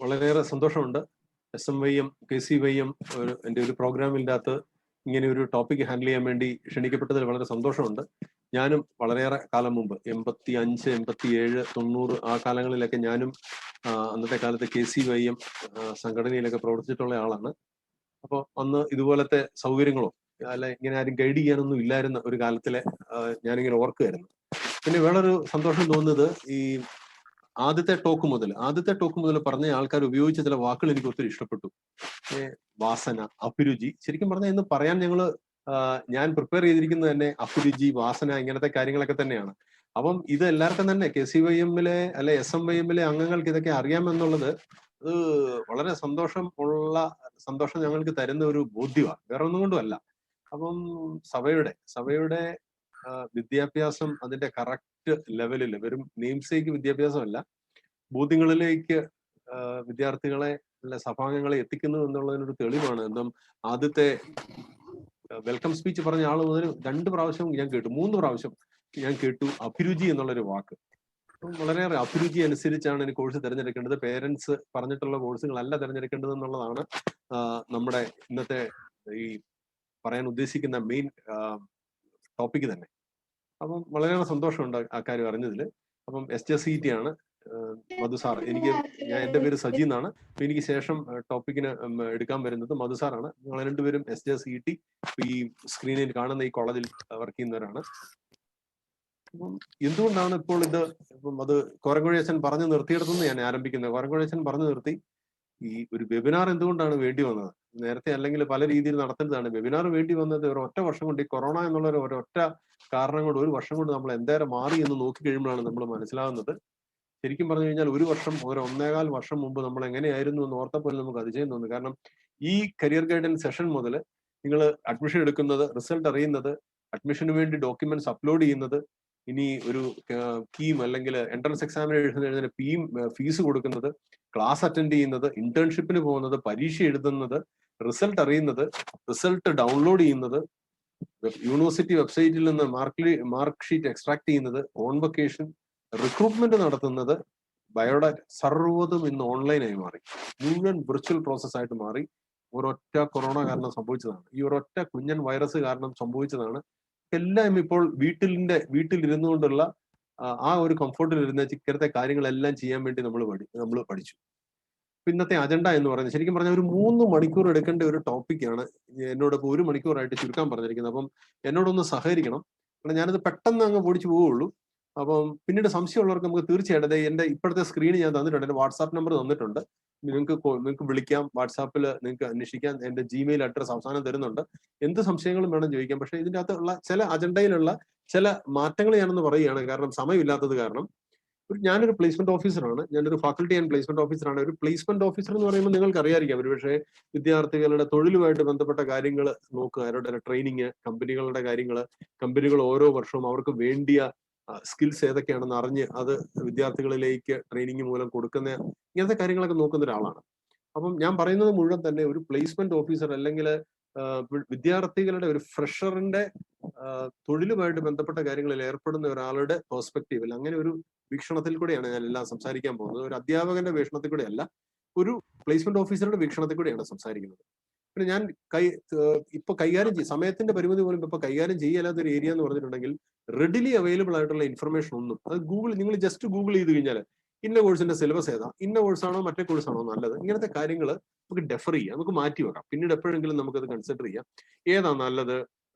വളരെയേറെ സന്തോഷമുണ്ട്. SMYM, KCYM എൻ്റെ ഒരു പ്രോഗ്രാമിൻ്റെ അകത്ത് ഇങ്ങനെ ഒരു ടോപ്പിക് ഹാൻഡിൽ ചെയ്യാൻ വേണ്ടി ക്ഷണിക്കപ്പെട്ടതിൽ വളരെ സന്തോഷമുണ്ട്. ഞാനും വളരെയേറെ കാലം മുമ്പ് 85, 87, 90 ആ കാലങ്ങളിലൊക്കെ ഞാനും അന്നത്തെ കാലത്ത് KCYM സംഘടനയിലൊക്കെ പ്രവർത്തിച്ചിട്ടുള്ള ആളാണ്. അപ്പോൾ അന്ന് ഇതുപോലത്തെ സൗകര്യങ്ങളോ അല്ല ഇങ്ങനെ ആരും ഗൈഡ് ചെയ്യാനൊന്നും ഇല്ലായിരുന്ന ഒരു കാലത്തിലെ ഞാനിങ്ങനെ ഓർക്കുമായിരുന്നു. പിന്നെ വേറൊരു സന്തോഷം തോന്നുന്നത് ഈ ആദ്യത്തെ ടോക്ക് മുതൽ പറഞ്ഞ ആൾക്കാർ ഉപയോഗിച്ച ചില വാക്കുകൾ എനിക്ക് ഒത്തിരി ഇഷ്ടപ്പെട്ടു. വാസന, അഭിരുചി. ശരിക്കും പറഞ്ഞാൽ ഇന്ന് പറയാൻ ഞാൻ പ്രിപ്പയർ ചെയ്തിരിക്കുന്നത് തന്നെ അഭിരുചി, വാസന ഇങ്ങനത്തെ കാര്യങ്ങളൊക്കെ തന്നെയാണ്. അപ്പം ഇത് എല്ലാവർക്കും തന്നെ KCYM-ലെ അല്ലെ SMYM-ലെ അംഗങ്ങൾക്ക് ഇതൊക്കെ അറിയാമെന്നുള്ളത് അത് വളരെ സന്തോഷം ഞങ്ങൾക്ക് തരുന്ന ഒരു ബോധ്യമാണ്. വേറെ ഒന്നും കൊണ്ടും അല്ല. അപ്പം സഭയുടെ വിദ്യാഭ്യാസം അതിന്റെ കറക്റ്റ് ലെവലിൽ വെറും നെയിംസേക്ക് വിദ്യാഭ്യാസമല്ല, ബോധ്യങ്ങളിലേക്ക് വിദ്യാർത്ഥികളെ അല്ലെ സഭാംഗങ്ങളെ എത്തിക്കുന്നു എന്നുള്ളതിനൊരു തെളിവാണ്. ആദ്യത്തെ വെൽക്കം സ്പീച്ച് പറഞ്ഞ ആൾ മുതൽ 2 പ്രാവശ്യം ഞാൻ കേട്ടു, 3 പ്രാവശ്യം ഞാൻ കേട്ടു അഭിരുചി എന്നുള്ളൊരു വാക്ക്. വളരെയേറെ അഭിരുചി അനുസരിച്ചാണ് എനിക്ക് കോഴ്സ് തിരഞ്ഞെടുക്കേണ്ടത്. പേരൻസ് പറഞ്ഞിട്ടുള്ള കോഴ്സുകളല്ല തിരഞ്ഞെടുക്കേണ്ടത് എന്നുള്ളതാണ് നമ്മുടെ ഇന്നത്തെ ഈ പറയാൻ ഉദ്ദേശിക്കുന്ന മെയിൻ ടോപ്പിക് തന്നെ. അപ്പം വളരെയേറെ സന്തോഷമുണ്ട് ആ കാര്യം അറിഞ്ഞതിൽ. അപ്പം SJCET ആണ് മധു സാർ. എൻ്റെ പേര് സജി എന്നാണ്. എനിക്ക് ശേഷം ടോപ്പിക്കിന് എടുക്കാൻ വരുന്നത് മധു സാറാണ്. ഞങ്ങൾ രണ്ടുപേരും SJCET ഈ സ്ക്രീനിൽ കാണുന്ന ഈ കോളേജിൽ വർക്ക് ചെയ്യുന്നവരാണ്. അപ്പം എന്തുകൊണ്ടാണ് ഇപ്പോൾ അത് കോരങ്കോഴി അച്ഛൻ പറഞ്ഞു നിർത്തിയിടത്തുനിന്ന് ഞാൻ ആരംഭിക്കുന്നത്. കോരങ്കോഴി അച്ഛൻ പറഞ്ഞു നിർത്തി ഈ ഒരു വെബിനാർ എന്തുകൊണ്ടാണ് വേണ്ടി വന്നത്. നേരത്തെ അല്ലെങ്കിൽ പല രീതിയിൽ നടത്തുന്നതാണ്. വെബിനാർ വേണ്ടി വന്നത് ഒരൊറ്റ വർഷം കൊണ്ട്, ഈ കൊറോണ എന്നുള്ള ഒരൊറ്റ കാരണം കൊണ്ട് 1 വർഷം കൊണ്ട് നമ്മൾ എന്തേരം മാറി എന്ന് നോക്കി കഴിയുമ്പോഴാണ് നമ്മൾ മനസ്സിലാകുന്നത്. ശരിക്കും പറഞ്ഞു കഴിഞ്ഞാൽ 1.25 വർഷം മുമ്പ് നമ്മൾ എങ്ങനെയായിരുന്നു എന്ന് ഓർത്തപ്പോൾ നമുക്ക് അതിശയം തോന്നുന്നു. കാരണം ഈ കരിയർ ഗൈഡൻസ് സെഷൻ മുതൽ നിങ്ങൾ അഡ്മിഷൻ എടുക്കുന്നത്, റിസൾട്ട് അറിയുന്നത്, അഡ്മിഷന് വേണ്ടി ഡോക്യുമെന്റ്സ് അപ്ലോഡ് ചെയ്യുന്നത്, ഇനി ഒരു കീം അല്ലെങ്കിൽ എൻട്രൻസ് എക്സാമിനേഷൻ ഫീസ് കൊടുക്കുന്നത്, ക്ലാസ് അറ്റൻഡ് ചെയ്യുന്നത്, ഇന്റേൺഷിപ്പിന് പോകുന്നത്, പരീക്ഷ എഴുതുന്നത്, റിസൾട്ട് അറിയുന്നത്, റിസൾട്ട് ഡൗൺലോഡ് ചെയ്യുന്നത്, യൂണിവേഴ്സിറ്റി വെബ്സൈറ്റിൽ നിന്ന് മാർക്ക് ഷീറ്റ് എക്സ്ട്രാക്ട് ചെയ്യുന്നത്, കോൺവൊക്കേഷൻ, റിക്രൂട്ട്മെന്റ് നടത്തുന്നത്, ബയോഡാറ്റ, സർവ്വതും ഇന്ന് ഓൺലൈനായി മാറി. മുഴുവൻ വിർച്വൽ പ്രോസസ് ആയിട്ട് മാറി. ഒരൊറ്റ കൊറോണ കാരണം സംഭവിച്ചതാണ്. ഈ ഒരൊറ്റ കുഞ്ഞൻ വൈറസ് കാരണം സംഭവിച്ചതാണ്. എല്ലാം ഇപ്പോൾ വീട്ടിലിരുന്നു കൊണ്ടുള്ള ആ ഒരു കംഫർട്ടിൽ ഇരുന്ന ഇക്കരത്തെ കാര്യങ്ങളെല്ലാം ചെയ്യാൻ വേണ്ടി നമ്മൾ പഠിച്ചു. ഇന്നത്തെ അജണ്ട എന്ന് പറയുന്നത് ശരിക്കും പറഞ്ഞാൽ ഒരു 3 മണിക്കൂർ എടുക്കേണ്ട ഒരു ടോപ്പിക്കാണ് എന്നോടൊപ്പം 1 മണിക്കൂറായിട്ട് ചുരുക്കാൻ പറഞ്ഞിരിക്കുന്നത്. അപ്പം എന്നോടൊന്ന് സഹകരിക്കണം. കാരണം ഞാനത് പെട്ടെന്ന് അങ്ങ് ഓടിച്ചു പോവുള്ളൂ. അപ്പം പിന്നീട് സംശയമുള്ളവർക്ക് നമുക്ക് തീർച്ചയായിട്ടും എൻ്റെ ഇപ്പോഴത്തെ സ്ക്രീൻ ഞാൻ തന്നിട്ടുണ്ട്. എൻ്റെ വാട്സാപ്പ് നമ്പർ തന്നിട്ടുണ്ട്. നിങ്ങൾക്ക് വിളിക്കാം, വാട്സാപ്പിൽ നിങ്ങൾക്ക് അന്വേഷിക്കാം. എൻ്റെ Gmail അഡ്രസ് അവസാനം തരുന്നുണ്ട്. എന്ത് സംശയങ്ങളും വേണം ചോദിക്കാം. പക്ഷേ ഇതിൻ്റെ അകത്തുള്ള ചില അജണ്ടയിലുള്ള ചില മാറ്റങ്ങൾ ഞാനൊന്ന് പറയുകയാണ്. കാരണം സമയമില്ലാത്തത് കാരണം. ഞാനൊരു പ്ലേസ്മെന്റ് ഓഫീസറാണ്. ഞാനൊരു ഫാക്കൽറ്റി ആൻഡ് പ്ലേസ്മെന്റ് ഓഫീസറാണ്. ഒരു പ്ലേസ്മെന്റ് ഓഫീസർ എന്ന് പറയുമ്പോൾ നിങ്ങൾക്ക് അറിയാതിരിക്കാം ഒരുപക്ഷെ വിദ്യാർത്ഥികളുടെ തൊഴിലുമായിട്ട് ബന്ധപ്പെട്ട കാര്യങ്ങൾ നോക്കുക, അവരുടെ ട്രെയിനിങ്, കമ്പനികളുടെ കാര്യങ്ങൾ, കമ്പനികൾ ഓരോ വർഷവും അവർക്ക് വേണ്ടിയ സ്കിൽസ് ഏതൊക്കെയാണെന്ന് അറിഞ്ഞ് അത് വിദ്യാർത്ഥികളിലേക്ക് ട്രെയിനിങ് മൂലം കൊടുക്കുന്ന ഇങ്ങനത്തെ കാര്യങ്ങളൊക്കെ നോക്കുന്ന ഒരാളാണ്. അപ്പം ഞാൻ പറയുന്നത് മുഴുവൻ തന്നെ ഒരു പ്ലേസ്മെന്റ് ഓഫീസർ അല്ലെങ്കിൽ വിദ്യാർത്ഥികളുടെ ഒരു ഫ്രഷറിന്റെ തൊഴിലുമായിട്ട് ബന്ധപ്പെട്ട കാര്യങ്ങളിൽ ഏർപ്പെടുന്ന ഒരാളുടെ പെർസ്പെക്റ്റീവിൽ, അങ്ങനെ ഒരു വീക്ഷണത്തിൽ കൂടെയാണ് ഞാൻ എല്ലാം സംസാരിക്കാൻ പോകുന്നത്. ഒരു അധ്യാപകന്റെ വീക്ഷണത്തിൽ കൂടെയല്ല, ഒരു പ്ലേസ്മെന്റ് ഓഫീസറുടെ വീക്ഷണത്തിൽ കൂടെയാണ് സംസാരിക്കുന്നത്. പിന്നെ ഞാൻ ഇപ്പൊ കൈകാര്യം ചെയ്യും, സമയത്തിന്റെ പരിമിതി പോലും ഇപ്പൊ കൈകാര്യം ചെയ്യാത്ത ഒരു ഏരിയ എന്ന് പറഞ്ഞിട്ടുണ്ടെങ്കിൽ റെഡിലി അവൈലബിൾ ആയിട്ടുള്ള ഇൻഫർമേഷൻ ഒന്നും, അത് നിങ്ങൾ ജസ്റ്റ് ഗൂഗിൾ ചെയ്ത് കഴിഞ്ഞാൽ ഇന്ന കോഴ്സിന്റെ സിലബസ് ഏതാ, ഇന്ന കോഴ്സാണോ മറ്റേ കോഴ്സാണോ നല്ലത്, ഇങ്ങനത്തെ കാര്യങ്ങൾ നമുക്ക് ഡെഫർ ചെയ്യാം, നമുക്ക് മാറ്റി വെക്കാം. പിന്നീട് എപ്പോഴെങ്കിലും നമുക്കത് കൺസിഡർ ചെയ്യാം. ഏതാ നല്ലത്,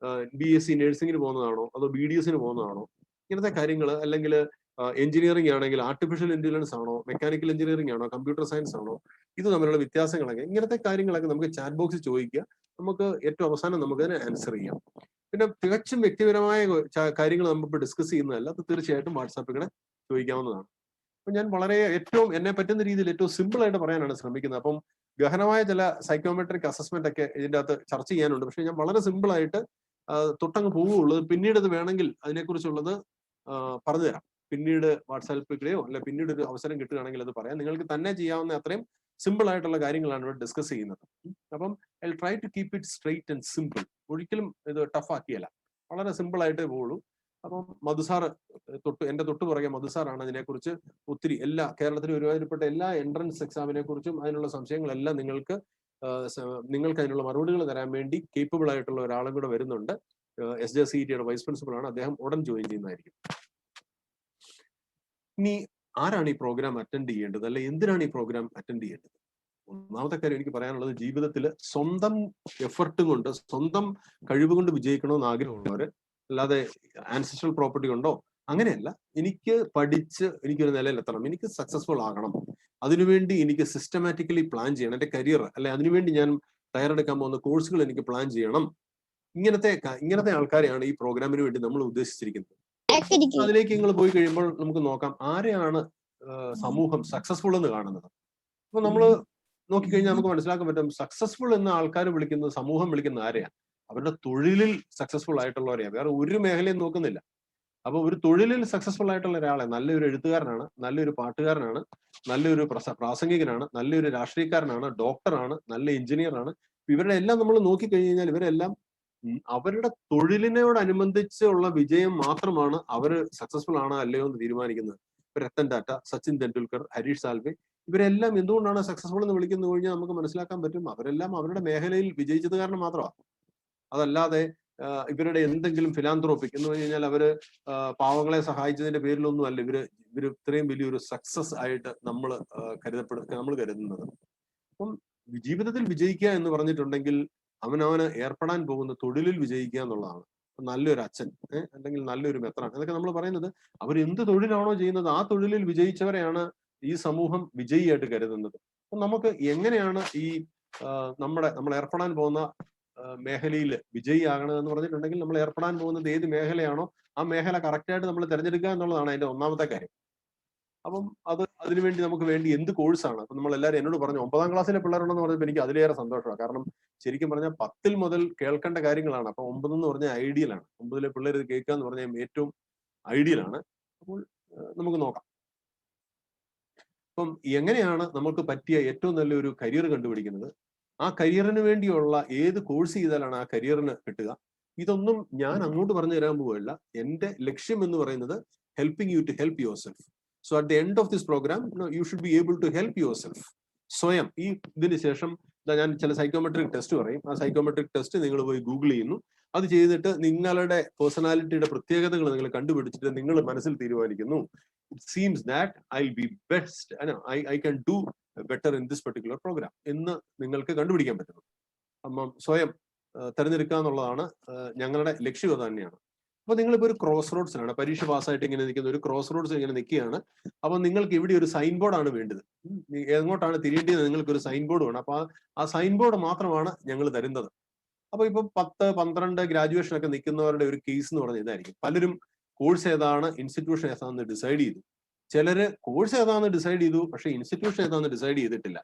BSc നഴ്സിംഗിന് പോകുന്നതാണോ അതോ BDSന് പോകുന്നതാണോ, ഇങ്ങനത്തെ കാര്യങ്ങൾ. അല്ലെങ്കിൽ എഞ്ചിനീയറിംഗ് ആണെങ്കിൽ ആർട്ടിഫിഷ്യൽ ഇന്റലിജൻസ് ആണോ, മെക്കാനിക്കൽ എഞ്ചിനീയറിംഗ് ആണോ, കമ്പ്യൂട്ടർ സയൻസ് ആണോ, ഇത് തമ്മിലുള്ള വ്യത്യാസങ്ങളൊക്കെ, ഇങ്ങനത്തെ കാര്യങ്ങളൊക്കെ നമുക്ക് ചാറ്റ് ബോക്സിൽ ചോദിക്കുക. നമുക്ക് ഏറ്റവും അവസാനം നമുക്കതിനെ ആൻസർ ചെയ്യാം. പിന്നെ തികച്ചും വ്യക്തിപരമായ കാര്യങ്ങൾ നമ്മളിപ്പോൾ ഡിസ്കസ് ചെയ്യുന്നതല്ല, അത് തീർച്ചയായിട്ടും വാട്സാപ്പിൽ ചോദിക്കാവുന്നതാണ്. അപ്പൊ ഞാൻ എന്നെ പറ്റുന്ന രീതിയിൽ ഏറ്റവും സിമ്പിൾ ആയിട്ട് പറയാനാണ് ശ്രമിക്കുന്നത്. അപ്പം ഗഹനമായ ചില സൈക്കോമെട്രിക് അസസ്മെന്റ് ഒക്കെ ഇതിൻ്റെ അകത്ത് ചർച്ച ചെയ്യാനുണ്ട്. പക്ഷെ ഞാൻ വളരെ സിമ്പിൾ ആയിട്ട് തൊട്ടങ്ങ് പോവുള്ളൂ. പിന്നീട് അത് വേണമെങ്കിൽ അതിനെക്കുറിച്ചുള്ളത് പറഞ്ഞുതരാം. പിന്നീട് വാട്സാപ്പിലോ അല്ലെ പിന്നീട് ഒരു അവസരം കിട്ടുകയാണെങ്കിൽ അത് പറയാം. നിങ്ങൾക്ക് തന്നെ ചെയ്യാവുന്ന അത്രയും സിമ്പിൾ ആയിട്ടുള്ള കാര്യങ്ങളാണ് ഇവിടെ ഡിസ്കസ് ചെയ്യുന്നത്. അപ്പം I try to keep it straight and simple. ഒരിക്കലും ഇത് ടഫ് ആക്കിയല്ല, വളരെ സിമ്പിൾ ആയിട്ടേ പോവുള്ളൂ. അപ്പം മധുസാറ് എന്റെ തൊട്ട് പുറകെ മധുസാറാണ് അതിനെക്കുറിച്ച് ഒത്തിരി കേരളത്തിൽ ഒരുമാതിരിപ്പെട്ട എല്ലാ എൻട്രൻസ് എക്സാമിനെ കുറിച്ചും അതിനുള്ള സംശയങ്ങളെല്ലാം നിങ്ങൾക്ക് അതിനുള്ള മറുപടികൾ തരാൻ വേണ്ടി കേപ്പബിൾ ആയിട്ടുള്ള ഒരാളും കൂടെ വരുന്നുണ്ട്. SJCET വൈസ് പ്രിൻസിപ്പൾ ആണ് അദ്ദേഹം. ഉടൻ ജോയിൻ ചെയ്യുന്നതായിരിക്കും. ഇനി ആരാണ് ഈ പ്രോഗ്രാം അറ്റൻഡ് ചെയ്യേണ്ടത്, അല്ലെ എന്തിനാണ് ഈ പ്രോഗ്രാം അറ്റൻഡ് ചെയ്യേണ്ടത്? ഒന്നാമത്തെ കാര്യം എനിക്ക് പറയാനുള്ളത്, ജീവിതത്തിൽ സ്വന്തം എഫർട്ട് കൊണ്ട് സ്വന്തം കഴിവ് കൊണ്ട് വിജയിക്കണമെന്ന് ആഗ്രഹമുള്ളവര്, അല്ലാതെ ആൻസിസ്ട്രൽ പ്രോപ്പർട്ടി ഉണ്ടോ അങ്ങനെയല്ല. എനിക്ക് പഠിച്ച് എനിക്കൊരു നിലയിൽ എത്തണം, എനിക്ക് സക്സസ്ഫുൾ ആകണം, അതിനുവേണ്ടി എനിക്ക് സിസ്റ്റമാറ്റിക്കലി പ്ലാൻ ചെയ്യണം, എന്റെ കരിയർ അല്ലെ അതിനുവേണ്ടി ഞാൻ തയ്യാറെടുക്കാൻ പോകുന്ന കോഴ്സുകൾ എനിക്ക് പ്ലാൻ ചെയ്യണം. ഇങ്ങനത്തെ ആൾക്കാരെയാണ് ഈ പ്രോഗ്രാമിന് വേണ്ടി നമ്മൾ ഉദ്ദേശിച്ചിരിക്കുന്നത്. അതിലേക്ക് നിങ്ങൾ പോയി കഴിയുമ്പോൾ നമുക്ക് നോക്കാം ആരെയാണ് സമൂഹം സക്സസ്ഫുൾ എന്ന് കാണുന്നത്. അപ്പൊ നമ്മൾ നോക്കിക്കഴിഞ്ഞാൽ നമുക്ക് മനസ്സിലാക്കാൻ പറ്റും, സക്സസ്ഫുൾ എന്ന ആൾക്കാർ വിളിക്കുന്നത്, സമൂഹം വിളിക്കുന്ന ആരെയാണ്? അവരുടെ തൊഴിലിൽ സക്സസ്ഫുൾ ആയിട്ടുള്ളവരെയാണ്, വേറെ ഒരു മേഖലയും നോക്കുന്നില്ല. അപ്പൊ ഒരു തൊഴിലിൽ സക്സസ്ഫുൾ ആയിട്ടുള്ള ഒരാളെ, നല്ലൊരു എഴുത്തുകാരനാണ്, നല്ലൊരു പാട്ടുകാരനാണ്, നല്ലൊരു പ്രാസംഗികനാണ്, നല്ലൊരു രാഷ്ട്രീയക്കാരനാണ്, ഡോക്ടറാണ്, നല്ല എഞ്ചിനീയറാണ്, ഇവരുടെ എല്ലാം നമ്മൾ നോക്കിക്കഴിഞ്ഞാൽ ഇവരെല്ലാം അവരുടെ തൊഴിലിനോടനുബന്ധിച്ചുള്ള വിജയം മാത്രമാണ് അവർ സക്സസ്ഫുൾ ആണോ അല്ലയോ എന്ന് തീരുമാനിക്കുന്നത്. രത്തൻ ടാറ്റ, സച്ചിൻ തെണ്ടുൽക്കർ, ഹരീഷ് സാൽവെ, ഇവരെല്ലാം എന്തുകൊണ്ടാണ് സക്സസ്ഫുൾ എന്ന് വിളിക്കുന്നത് കഴിഞ്ഞാൽ നമുക്ക് മനസ്സിലാക്കാൻ പറ്റും, അവരെല്ലാം അവരുടെ മേഖലയിൽ വിജയിച്ചത് കാരണം മാത്രമാണ്. അതല്ലാതെ ഇവരുടെ എന്തെങ്കിലും ഫിലാന്ത്രോപ്പിക് എന്ന് പറഞ്ഞു കഴിഞ്ഞാൽ അവര് പാവങ്ങളെ സഹായിച്ചതിന്റെ പേരിലൊന്നും അല്ല ഇവര് ഇത്രയും വലിയൊരു സക്സസ് ആയിട്ട് നമ്മൾ കരുതുന്നത്. അപ്പം ജീവിതത്തിൽ വിജയിക്കുക എന്ന് പറഞ്ഞിട്ടുണ്ടെങ്കിൽ അവനവന് ഏർപ്പെടാൻ പോകുന്ന തൊഴിലിൽ വിജയിക്കുക എന്നുള്ളതാണ്. നല്ലൊരു അച്ഛൻ അല്ലെങ്കിൽ നല്ലൊരു മെത്രാൻ, അതൊക്കെ നമ്മൾ പറയുന്നത് അവർ എന്ത് തൊഴിലാണോ ചെയ്യുന്നത് ആ തൊഴിലിൽ വിജയിച്ചവരെയാണ് ഈ സമൂഹം വിജയിയായിട്ട് കരുതുന്നത്. അപ്പൊ നമുക്ക് എങ്ങനെയാണ് ഈ നമ്മൾ ഏർപ്പെടാൻ പോകുന്ന മേഖലയിൽ വിജയിയാകണമെന്ന് പറഞ്ഞിട്ടുണ്ടെങ്കിൽ നമ്മൾ ഏർപ്പെടാൻ പോകുന്നത് ഏത് മേഖലയാണോ ആ മേഖല കറക്റ്റായിട്ട് നമ്മൾ തിരഞ്ഞെടുക്കുക എന്നുള്ളതാണ് അതിന്റെ ഒന്നാമത്തെ കാര്യം. അപ്പം അതിനുവേണ്ടി നമുക്ക് വേണ്ടി എന്ത് കോഴ്സാണ്? അപ്പൊ നമ്മൾ എല്ലാവരും എന്നോട് പറഞ്ഞു 9ാം ക്ലാസ്സിലെ പിള്ളേരുണ്ടെന്ന് പറഞ്ഞപ്പോൾ എനിക്ക് അതിലേറെ സന്തോഷമാണ്. കാരണം ശരിക്കും പറഞ്ഞാൽ 10 മുതൽ കേൾക്കേണ്ട കാര്യങ്ങളാണ്. അപ്പൊ 9 എന്ന് പറഞ്ഞാൽ ഐഡിയലാണ്. 9ലെ പിള്ളേർ ഇത് കേൾക്കുക എന്ന് പറഞ്ഞാൽ ഏറ്റവും ഐഡിയലാണ്. അപ്പോൾ നമുക്ക് നോക്കാം. അപ്പം എങ്ങനെയാണ് നമുക്ക് പറ്റിയ ഏറ്റവും നല്ലൊരു കരിയർ കണ്ടുപിടിക്കുന്നത്? ആ കരിയറിന് വേണ്ടിയുള്ള ഏത് കോഴ്സ് ചെയ്താലാണ് ആ കരിയറിന് കിട്ടുക? ഇതൊന്നും ഞാൻ അങ്ങോട്ട് പറഞ്ഞു തരാൻ പോവുകയല്ല. എന്റെ ലക്ഷ്യം എന്ന് പറയുന്നത് helping you to help yourself. So at the end of this programme you should be able to help yourself. സ്വയം ഇതിന് ശേഷം ഞാൻ ചില സൈക്കോമെട്രിക് ടെസ്റ്റ് പറയും. ആ സൈക്കോമെട്രിക് ടെസ്റ്റ് നിങ്ങൾ പോയി ഗൂഗിൾ ചെയ്യുന്നു. അത് ചെയ്തിട്ട് നിങ്ങളുടെ പേഴ്സണാലിറ്റിയുടെ പ്രത്യേകതകൾ നിങ്ങൾ കണ്ടുപിടിച്ചിട്ട് നിങ്ങൾ മനസ്സിൽ തീരുമാനിക്കുന്നു, it seems that I will be best, I can do better in this particular programme എന്ന് നിങ്ങൾക്ക് കണ്ടുപിടിക്കാൻ പറ്റുന്നു. അപ്പം സ്വയം തെരഞ്ഞെടുക്കുക എന്നുള്ളതാണ് ഞങ്ങളുടെ ലക്ഷ്യം. അത് തന്നെയാണ്. അപ്പൊ നിങ്ങളിപ്പോ ഒരു ക്രോസ് റോഡ്സിലാണ്, പരീക്ഷ പാസ്സായിട്ട് ഇങ്ങനെ നിൽക്കുന്ന ഒരു ക്രോസ് റോഡ്സ് ഇങ്ങനെ നിൽക്കുകയാണ്. അപ്പൊ നിങ്ങൾക്ക് ഇവിടെ ഒരു സൈൻ ബോർഡ് ആണ് വേണ്ടത്. എങ്ങോട്ടാണ് തിരിയേണ്ടത് നിങ്ങൾക്ക് ഒരു സൈൻ ബോർഡ് വേണം. അപ്പൊ ആ സൈൻ ബോർഡ് മാത്രമാണ് ഞങ്ങൾ തരുന്നത്. അപ്പൊ ഇപ്പൊ 10, 12 ഗ്രാജുവേഷൻ ഒക്കെ നിൽക്കുന്നവരുടെ ഒരു കേസ് എന്ന് പറഞ്ഞാൽ ഇതായിരിക്കും. പലരും കോഴ്സ് ഏതാണ്, ഇൻസ്റ്റിറ്റ്യൂഷൻ ഏതാണെന്ന് ഡിസൈഡ് ചെയ്തു. ചിലര് കോഴ്സ് ഏതാണെന്ന് ഡിസൈഡ് ചെയ്തു, പക്ഷെ ഇൻസ്റ്റിറ്റ്യൂഷൻ ഏതാണെന്ന് ഡിസൈഡ് ചെയ്തിട്ടില്ല.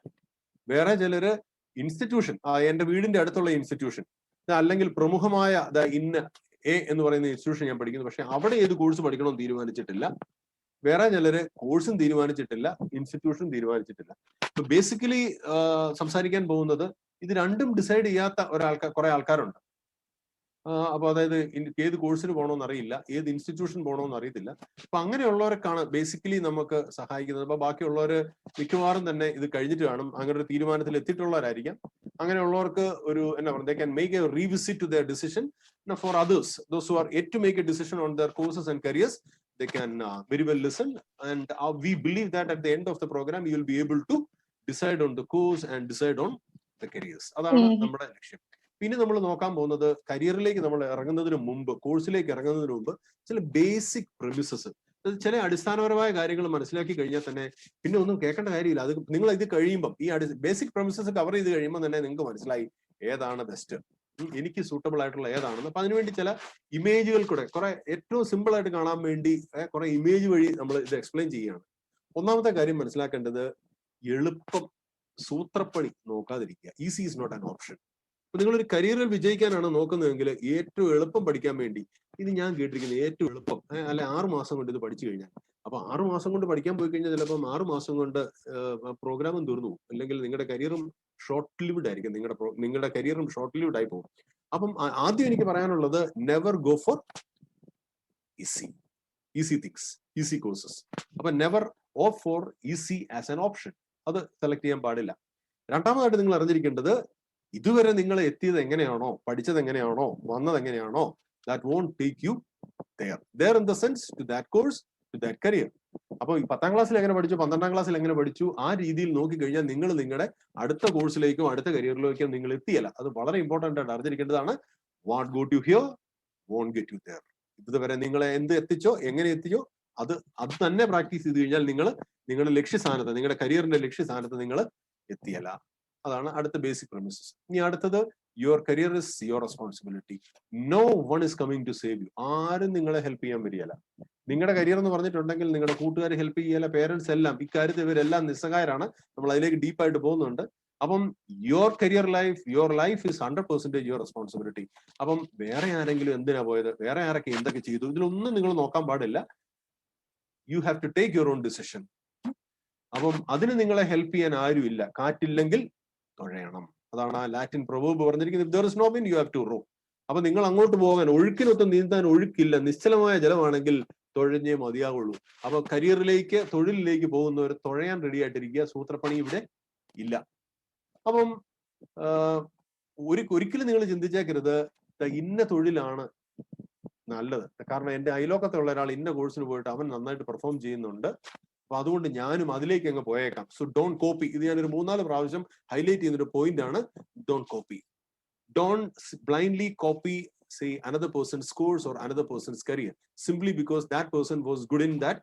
വേറെ ചിലര് ഇൻസ്റ്റിറ്റ്യൂഷൻ, എന്റെ വീടിന്റെ അടുത്തുള്ള ഇൻസ്റ്റിറ്റ്യൂഷൻ, അല്ലെങ്കിൽ പ്രമുഖമായ ഇന്ന എ എന്ന് പറയുന്ന ഇൻസ്റ്റിറ്റ്യൂഷൻ ഞാൻ പഠിക്കുന്നു, പക്ഷെ അവിടെ ഏത് കോഴ്സ് പഠിക്കണമെന്ന് തീരുമാനിച്ചിട്ടില്ല. വേറെ ചിലര് കോഴ്സും തീരുമാനിച്ചിട്ടില്ല, ഇൻസ്റ്റിറ്റ്യൂഷനും തീരുമാനിച്ചിട്ടില്ല. ബേസിക്കലി സംസാരിക്കാൻ പോകുന്നത് ഇത് രണ്ടും ഡിസൈഡ് ചെയ്യാത്ത കുറെ ആൾക്കാരുണ്ട്. അപ്പൊ അതായത് ഏത് കോഴ്സിന് പോകണമെന്ന് അറിയില്ല, ഏത് ഇൻസ്റ്റിറ്റ്യൂഷൻ പോകണമെന്ന് അറിയത്തില്ല. അപ്പൊ അങ്ങനെയുള്ളവർക്കാണ് ബേസിക്കലി നമുക്ക് സഹായിക്കുന്നത്. അപ്പൊ ബാക്കിയുള്ളവര് മിക്കവാറും തന്നെ ഇത് കഴിഞ്ഞിട്ട് കാണും, അങ്ങനെ ഒരു തീരുമാനത്തിൽ എത്തിയിട്ടുള്ളവരായിരിക്കാം. അങ്ങനെയുള്ളവർക്ക് ഒരു എന്താ പറയുക, they can make a revisit to their decision. Now for others, those who are yet to make a decision on their courses and careers, they can very well listen, and we believe that at the end of the program you will be able to decide on the course and decide on the careers. അതാണ് നമ്മുടെ ലക്ഷ്യം. പിന്നെ നമ്മൾ നോക്കാൻ പോകുന്നത് കരിയറിലേക്ക് നമ്മൾ ഇറങ്ങുന്നതിന് മുമ്പ്, കോഴ്സിലേക്ക് ഇറങ്ങുന്നതിന് മുമ്പ് ചില ബേസിക് പ്രെമിസസ്, ചില അടിസ്ഥാനപരമായ കാര്യങ്ങൾ മനസ്സിലാക്കി കഴിഞ്ഞാൽ തന്നെ പിന്നെ ഒന്നും കേൾക്കേണ്ട കാര്യമില്ല. അത് നിങ്ങൾ ഇത് കഴിയുമ്പം ഈ ബേസിക് പ്രെമിസസ് കവർ ചെയ്ത് കഴിയുമ്പോൾ തന്നെ നിങ്ങൾക്ക് മനസ്സിലായി ഏതാണ് ബെസ്റ്റ്, എനിക്ക് സൂട്ടബിൾ ആയിട്ടുള്ള ഏതാണെന്ന്. അപ്പൊ അതിനുവേണ്ടി ചില ഇമേജുകൾ കൂടെ കുറെ ഏറ്റവും സിമ്പിൾ ആയിട്ട് കാണാൻ വേണ്ടി കുറെ ഇമേജ് വഴി നമ്മൾ ഇത് എക്സ്പ്ലെയിൻ ചെയ്യുകയാണ്. ഒന്നാമത്തെ കാര്യം മനസ്സിലാക്കേണ്ടത്, എളുപ്പം സൂത്രപ്പണി നോക്കാതിരിക്കുക. Easy is not an option. അപ്പൊ നിങ്ങളൊരു കരിയറിൽ വിജയിക്കാനാണ് നോക്കുന്നതെങ്കിൽ ഏറ്റവും എളുപ്പം പഠിക്കാൻ വേണ്ടി, ഇത് ഞാൻ കേട്ടിരിക്കുന്നത് ഏറ്റവും എളുപ്പം അല്ലെ 6 മാസം കൊണ്ട് ഇത് പഠിച്ചു കഴിഞ്ഞാൽ. അപ്പൊ 6 മാസം കൊണ്ട് പഠിക്കാൻ പോയി കഴിഞ്ഞാൽ ചിലപ്പം 6 മാസം കൊണ്ട് പ്രോഗ്രാമും തീർന്നു പോകും, അല്ലെങ്കിൽ നിങ്ങളുടെ കരിയറും ഷോർട്ട് ലിവ്ഡ് ആയിരിക്കും, നിങ്ങളുടെ കരിയറും ഷോർട്ട് ലിവ്ഡ് ആയി പോകും. അപ്പം ആദ്യം എനിക്ക് പറയാനുള്ളത്, never go for easy things, easy courses. അപ്പൊ never opt for easy as an option. അത് സെലക്ട് ചെയ്യാൻ പാടില്ല. രണ്ടാമതായിട്ട് നിങ്ങൾ അറിഞ്ഞിരിക്കേണ്ടത്, ഇതുവരെ നിങ്ങൾ എത്തിയത് എങ്ങനെയാണോ, പഠിച്ചത് എങ്ങനെയാണോ, വന്നത് എങ്ങനെയാണോ, that won't take you there in the sense to that course, to that career. അപ്പൊ 10ാം ക്ലാസ്സിൽ എങ്ങനെ പഠിച്ചു, 12ാം ക്ലാസ്സിൽ എങ്ങനെ പഠിച്ചു, ആ രീതിയിൽ നോക്കിക്കഴിഞ്ഞാൽ നിങ്ങൾ നിങ്ങളുടെ അടുത്ത കോഴ്സിലേക്കും അടുത്ത കരിയറിലേക്കും നിങ്ങൾ എത്തിയല്ല. അത് വളരെ ഇമ്പോർട്ടന്റ് ആയിട്ട് അറിഞ്ഞിരിക്കേണ്ടതാണ്. What got you here won't get you there. ഇതുവരെ നിങ്ങളെ എന്ത് എത്തിച്ചോ, എങ്ങനെ എത്തിച്ചോ, അത് തന്നെ പ്രാക്ടീസ് ചെയ്ത് കഴിഞ്ഞാൽ നിങ്ങൾ നിങ്ങളുടെ ലക്ഷ്യസ്ഥാനത്ത്, നിങ്ങളുടെ കരിയറിന്റെ ലക്ഷ്യസ്ഥാനത്ത് നിങ്ങൾ എത്തിയല്ല. അതാണ് അടുത്ത ബേസിക് പ്രമിസസ്. ഇനി അടുത്തത്, your career is your responsibility. No one is coming to save you. ആരും നിങ്ങളെ ഹെൽപ്പ് ചെയ്യാൻ വരികയല്ല. നിങ്ങളുടെ കരിയർ എന്ന് പറഞ്ഞിട്ടുണ്ടെങ്കിൽ നിങ്ങളുടെ കൂട്ടുകാർ ഹെൽപ്പ് ചെയ്യല, പേരൻസ് എല്ലാം, ഇക്കാര്യത്തിൽ ഇവരെല്ലാം നിസ്സഹായരാണ്. നമ്മൾ അതിലേക്ക് ഡീപ്പായിട്ട് പോകുന്നുണ്ട്. അപ്പം your career life, your life is 100% your responsibility. അപ്പം വേറെ ആരെങ്കിലും എന്തിനാ പോയത്, വേറെ ആരൊക്കെ എന്തൊക്കെ ചെയ്തു, ഇതിലൊന്നും നിങ്ങൾ നോക്കാൻ പാടില്ല. You have to take your own decision. അപ്പം അതിന് നിങ്ങളെ ഹെൽപ്പ് ചെയ്യാൻ ആരുമില്ല. കാറ്റില്ലെങ്കിൽ തുഴയണം. അതാണ് ആ ലാറ്റിൻ പ്രൊവേർബ് പറഞ്ഞിരിക്കുന്നത്. there is no wind, you have to row. അപ്പൊ നിങ്ങൾ അങ്ങോട്ട് പോകാൻ, ഒഴുക്കിനൊത്ത് നീന്താൻ ഒഴുക്കില്ല, നിശ്ചലമായ ജലമാണെങ്കിൽ തുഴഞ്ഞേ മതിയാവുള്ളൂ. അപ്പൊ കരിയറിലേക്ക്, തൊഴിലിലേക്ക് പോകുന്നവർ തുഴയാൻ റെഡി ആയിട്ടിരിക്കുക. സൂത്രപ്പണി ഇവിടെ ഇല്ല. അപ്പം ഒരിക്കലും നിങ്ങൾ ചിന്തിച്ചേക്കരുത് ഇന്ന തൊഴിലാണ് നല്ലത്, കാരണം എന്റെ അയലോക്കത്തുള്ള ഒരാൾ ഇന്ന കോഴ്സിന് പോയിട്ട് അവൻ നന്നായിട്ട് പെർഫോം ചെയ്യുന്നുണ്ട്, അപ്പൊ അതുകൊണ്ട് ഞാനും അതിലേക്ക് അങ്ങ് പോയേക്കാം. So don't copy. ഇത് ഞാനൊരു 3-4 പ്രാവശ്യം ഹൈലൈറ്റ് ചെയ്യുന്നൊരു പോയിന്റ് ആണ്. Don't copy. Don't blindly copy say another person's course or another person's career simply because that person was good in that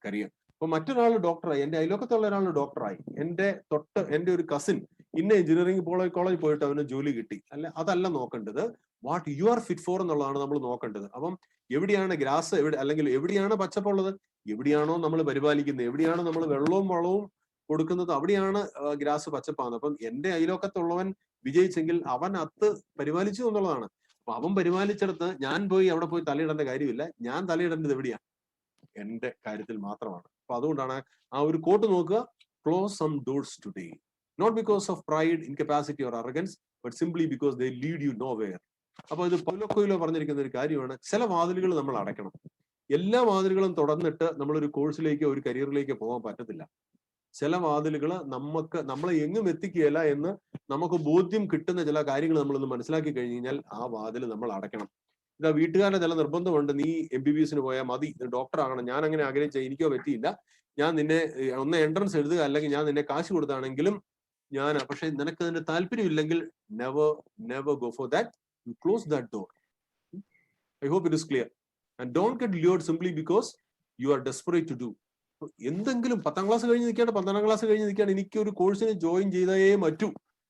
career. അപ്പൊ മറ്റൊരാൾ ഡോക്ടറായി, എന്റെ അയലോക്കത്തുള്ള ഒരാൾ ഡോക്ടറായി, എന്റെ ഒരു കസിൻ ഇന്ന എഞ്ചിനീയറിംഗ് കോളേജ് പോയിട്ട് അവന് ജോലി കിട്ടി, അതല്ല നോക്കേണ്ടത്. What you are fit for എന്നുള്ളതാണ് നമ്മൾ നോക്കേണ്ടത്. അപ്പം എവിടെയാണ് ഗ്രാസ്, അല്ലെങ്കിൽ എവിടെയാണ് പച്ചപ്പുള്ളത്, എവിടെയാണോ നമ്മൾ പരിപാലിക്കുന്നത്, എവിടെയാണോ നമ്മൾ വെള്ളവും വളവും കൊടുക്കുന്നത്, അവിടെയാണ് ഗ്രാസ് പച്ചപ്പാകുന്നത്. അപ്പം എന്റെ അയലോക്കത്തുള്ളവൻ വിജയിച്ചെങ്കിൽ അവൻ അത് പരിപാലിച്ചു എന്നുള്ളതാണ്. അപ്പൊ അവൻ പരിപാലിച്ചെടുത്ത് ഞാൻ പോയി അവിടെ പോയി തലയിടേണ്ട കാര്യമില്ല. ഞാൻ തലയിടേണ്ടത് എവിടെയാണ്, എന്റെ കാര്യത്തിൽ മാത്രമാണ്. അപ്പൊ അതുകൊണ്ടാണ് ആ ഒരു കോട്ട് നോക്കുക, close some doors today, not because of pride, incapacity or arrogance, but simply because they lead you nowhere. അപ്പൊ ഇത് പൗലോ കൊയ്ലോ പറഞ്ഞിരിക്കുന്ന ഒരു കാര്യമാണ്. ചില വാതിലുകൾ നമ്മൾ അടയ്ക്കണം. എല്ലാ വാതിലുകളും തുറന്നിട്ട് നമ്മളൊരു കോഴ്സിലേക്കോ ഒരു കരിയറിലേക്കോ പോകാൻ പറ്റത്തില്ല. ചില വാതിലുകൾ നമ്മളെ എങ്ങും എത്തിക്കുകയില്ല എന്ന് നമുക്ക് ബോധ്യം കിട്ടുന്ന ചില കാര്യങ്ങൾ നമ്മളൊന്ന് മനസ്സിലാക്കി കഴിഞ്ഞ് കഴിഞ്ഞാൽ ആ വാതിൽ നമ്മൾ അടയ്ക്കണം. ഇതാ വീട്ടുകാരുടെ ചില നിർബന്ധമുണ്ട്, നീ MBBS പോയാൽ മതി, ഡോക്ടർ ആകണം, ഞാൻ അങ്ങനെ ആഗ്രഹിച്ച എനിക്കോ പറ്റിയില്ല, ഞാൻ നിന്നെ ഒന്ന് എൻട്രൻസ് എഴുതുക, അല്ലെങ്കിൽ ഞാൻ നിന്നെ കാശ് കൊടുത്താണെങ്കിലും പക്ഷെ നിനക്ക് അതിന്റെ താല്പര്യമില്ലെങ്കിൽ never go for that. You close that door. I hope it is clear. And don't get lured simply because you are desperate to do. എന്തെങ്കിലും 10ാം ക്ലാസ് കഴിഞ്ഞ് നിൽക്കുകയാണ്, 12ാം ക്ലാസ് കഴിഞ്ഞ് നിൽക്കുകയാണ്, എനിക്ക് ഒരു കോഴ്സിന് ജോയിൻ ചെയ്തേ പറ്റൂ.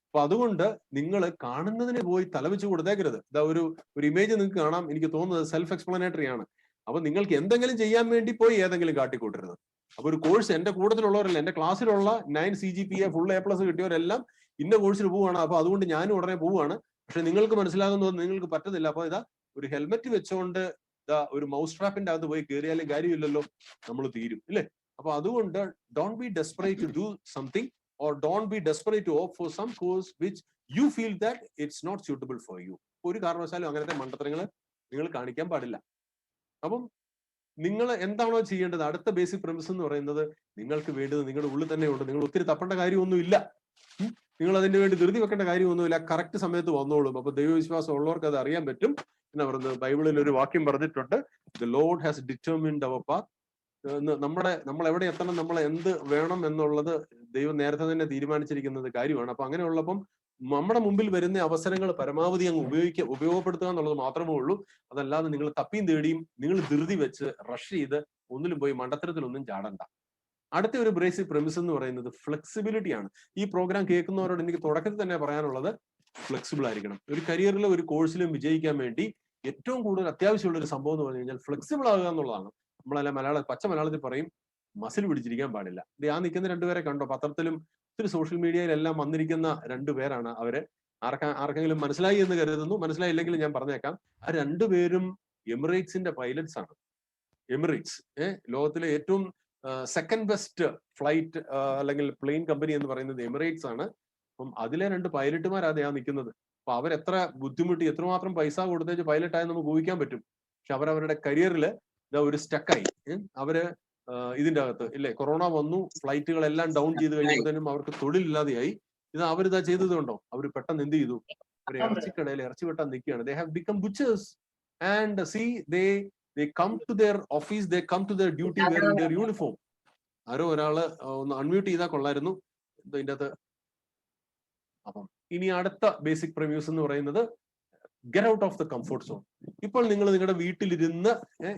അപ്പൊ അതുകൊണ്ട് നിങ്ങൾ കാണുന്നതിന് പോയി തലവെച്ച് കൊടുത്തേക്കരുത്. ഇതാ ഒരു ഇമേജ് നിങ്ങൾക്ക് കാണാം, എനിക്ക് തോന്നുന്നത് സെൽഫ് എക്സ്പ്ലനേറ്ററി ആണ്. അപ്പൊ നിങ്ങൾക്ക് എന്തെങ്കിലും ചെയ്യാൻ വേണ്ടി പോയി ഏതെങ്കിലും കാട്ടിക്കൂട്ടരുത്. അപ്പൊ ഒരു കോഴ്സ്, എന്റെ കൂട്ടത്തിലുള്ളവരല്ല, എന്റെ ക്ലാസ്സിലുള്ള 9 CGPA ഫുൾ A+ കിട്ടിയവരെല്ലാം ഇന്ന കോഴ്സിന് പോവുകയാണ്, അപ്പൊ അതുകൊണ്ട് ഞാനും ഉടനെ പോവുകയാണ്. പക്ഷെ നിങ്ങൾക്ക് മനസ്സിലാകുന്നത് നിങ്ങൾക്ക് പറ്റുന്നില്ല. അപ്പൊ ഇതാ ഒരു ഹെൽമെറ്റ് വെച്ചുകൊണ്ട് ഒരു മൗസ് ട്രാപ്പിന്റെ അകത്ത് പോയി കയറിയാലും കാര്യമില്ലല്ലോ, നമ്മൾ തീരും ഇല്ലേ? അപ്പൊ അതുകൊണ്ട് don't be desperate to do something, or don't be desperate to opt for some course which you feel that it's not suitable for you. ഒരു കാരണവശാലും അങ്ങനത്തെ മണ്ടത്തരങ്ങൾ നിങ്ങൾ കാണിക്കാൻ പാടില്ല. അപ്പം നിങ്ങൾ എന്താണോ ചെയ്യേണ്ടത്, അടുത്ത ബേസിക് പ്രിമിസ് എന്ന് പറയുന്നത്, നിങ്ങൾക്ക് വേണ്ടത് നിങ്ങളുടെ ഉള്ളിൽ തന്നെ ഉണ്ട്. നിങ്ങൾ ഒത്തിരി തപ്പേണ്ട കാര്യമൊന്നുമില്ല, നിങ്ങൾ അതിന് വേണ്ടി ധൃതി വെക്കേണ്ട കാര്യമൊന്നുമില്ല. കറക്റ്റ് സമയത്ത് വന്നോളും. അപ്പൊ ദൈവവിശ്വാസം ഉള്ളവർക്ക് അത് അറിയാൻ പറ്റും. എന്നാ പറയുന്നത്, ബൈബിളിൽ ഒരു വാക്യം പറഞ്ഞിട്ടുണ്ട്, the Lord has determined our path. നമ്മൾ എവിടെ എത്തണം, നമ്മൾ എന്ത് വേണം എന്നുള്ളത് ദൈവം നേരത്തെ തന്നെ തീരുമാനിച്ചിരിക്കുന്നത് കാര്യമാണ്. അപ്പൊ അങ്ങനെയുള്ളപ്പം നമ്മുടെ മുമ്പിൽ വരുന്ന അവസരങ്ങൾ പരമാവധി അങ്ങ് ഉപയോഗപ്പെടുത്തുക എന്നുള്ളത് മാത്രമേ ഉള്ളൂ. അതല്ലാതെ നിങ്ങൾ തപ്പിയും തേടിയും നിങ്ങൾ ധൃതി വെച്ച് റഷ് ചെയ്ത് ഒന്നിലും പോയി മണ്ടത്തരത്തിലൊന്നും ചാടണ്ട. അടുത്ത ഒരു ബേസിക് പ്രിമിസ് എന്ന് പറയുന്നത് ഫ്ലെക്സിബിലിറ്റി ആണ്. ഈ പ്രോഗ്രാം കേൾക്കുന്നവരോട് എനിക്ക് തുടക്കത്തിൽ തന്നെ പറയാനുള്ളത്, ഫ്ലെക്സിബിൾ ആയിരിക്കണം. ഒരു കരിയറിലും ഒരു കോഴ്സിലും വിജയിക്കാൻ വേണ്ടി ഏറ്റവും കൂടുതൽ അത്യാവശ്യമുള്ള ഒരു സംഭവം എന്ന് പറഞ്ഞു കഴിഞ്ഞാൽ ഫ്ലെക്സിബിൾ ആകുക എന്നുള്ളതാണ്. നമ്മളെല്ലാം പച്ച മലയാളത്തിൽ പറയും, മസിൽ പിടിച്ചിരിക്കാൻ പാടില്ല. ആ നിൽക്കുന്ന രണ്ടുപേരെ കണ്ടോ? പത്രത്തിലും ഒത്തിരി സോഷ്യൽ മീഡിയയിലെല്ലാം വന്നിരിക്കുന്ന 2 പേരാണ് അവര്. ആർക്കെങ്കിലും മനസ്സിലായി എന്ന് കരുതുന്നു. മനസ്സിലായില്ലെങ്കിൽ ഞാൻ പറഞ്ഞേക്കാം. ആ 2 പേരും എമിറേറ്റ്സിന്റെ പൈലറ്റ്സ് ആണ്. എമിറേറ്റ്സ് ലോകത്തിലെ ഏറ്റവും സെക്കൻഡ് ബെസ്റ്റ് ഫ്ലൈറ്റ് അല്ലെങ്കിൽ പ്ലെയിൻ കമ്പനി എന്ന് പറയുന്നത് എമിറേറ്റ്സ് ആണ്. അപ്പം അതിലെ 2 പൈലറ്റുമാരാണ് നിൽക്കുന്നത്. അപ്പൊ അവരെത്ര ബുദ്ധിമുട്ടി, എത്രമാത്രം പൈസ കൊടുത്തേച്ച് പൈലറ്റ് ആയി നമുക്ക് ഊഹിക്കാൻ പറ്റും. പക്ഷെ അവരവരുടെ കരിയറിൽ ഒരു സ്റ്റക്കായി. അവര് ഇതിന്റെ അകത്ത് ഇല്ലേ, കൊറോണ വന്നു, ഫ്ലൈറ്റുകളെല്ലാം ഡൗൺ ചെയ്ത് കഴിയുമ്പോഴത്തേനും അവർക്ക് തൊഴിലില്ലാതെയായി. ഇത് അവരിതാ ചെയ്തത് കൊണ്ടോ, അവർ പെട്ടെന്ന് എന്ത് ചെയ്തു, ഒരു ഇറച്ചിക്കടയിൽ ഇറച്ചി വെട്ടാൻ നിൽക്കുകയാണ്. They have become butchers and see they come to their office, they come to their duty wearing their uniform. ആരോ ഒരാള് ഒന്ന് അൺമ്യൂട്ട് ചെയ്താൽ കൊള്ളായിരുന്നു ഇതിന്റെ അകത്ത്. അപ്പം ഇനി അടുത്ത ബേസിക് പ്രിമ്യൂസ് എന്ന് പറയുന്നത് get out of the comfort zone. ഇപ്പോൾ നിങ്ങൾ നിങ്ങളുടെ വീട്ടിലിരുന്ന്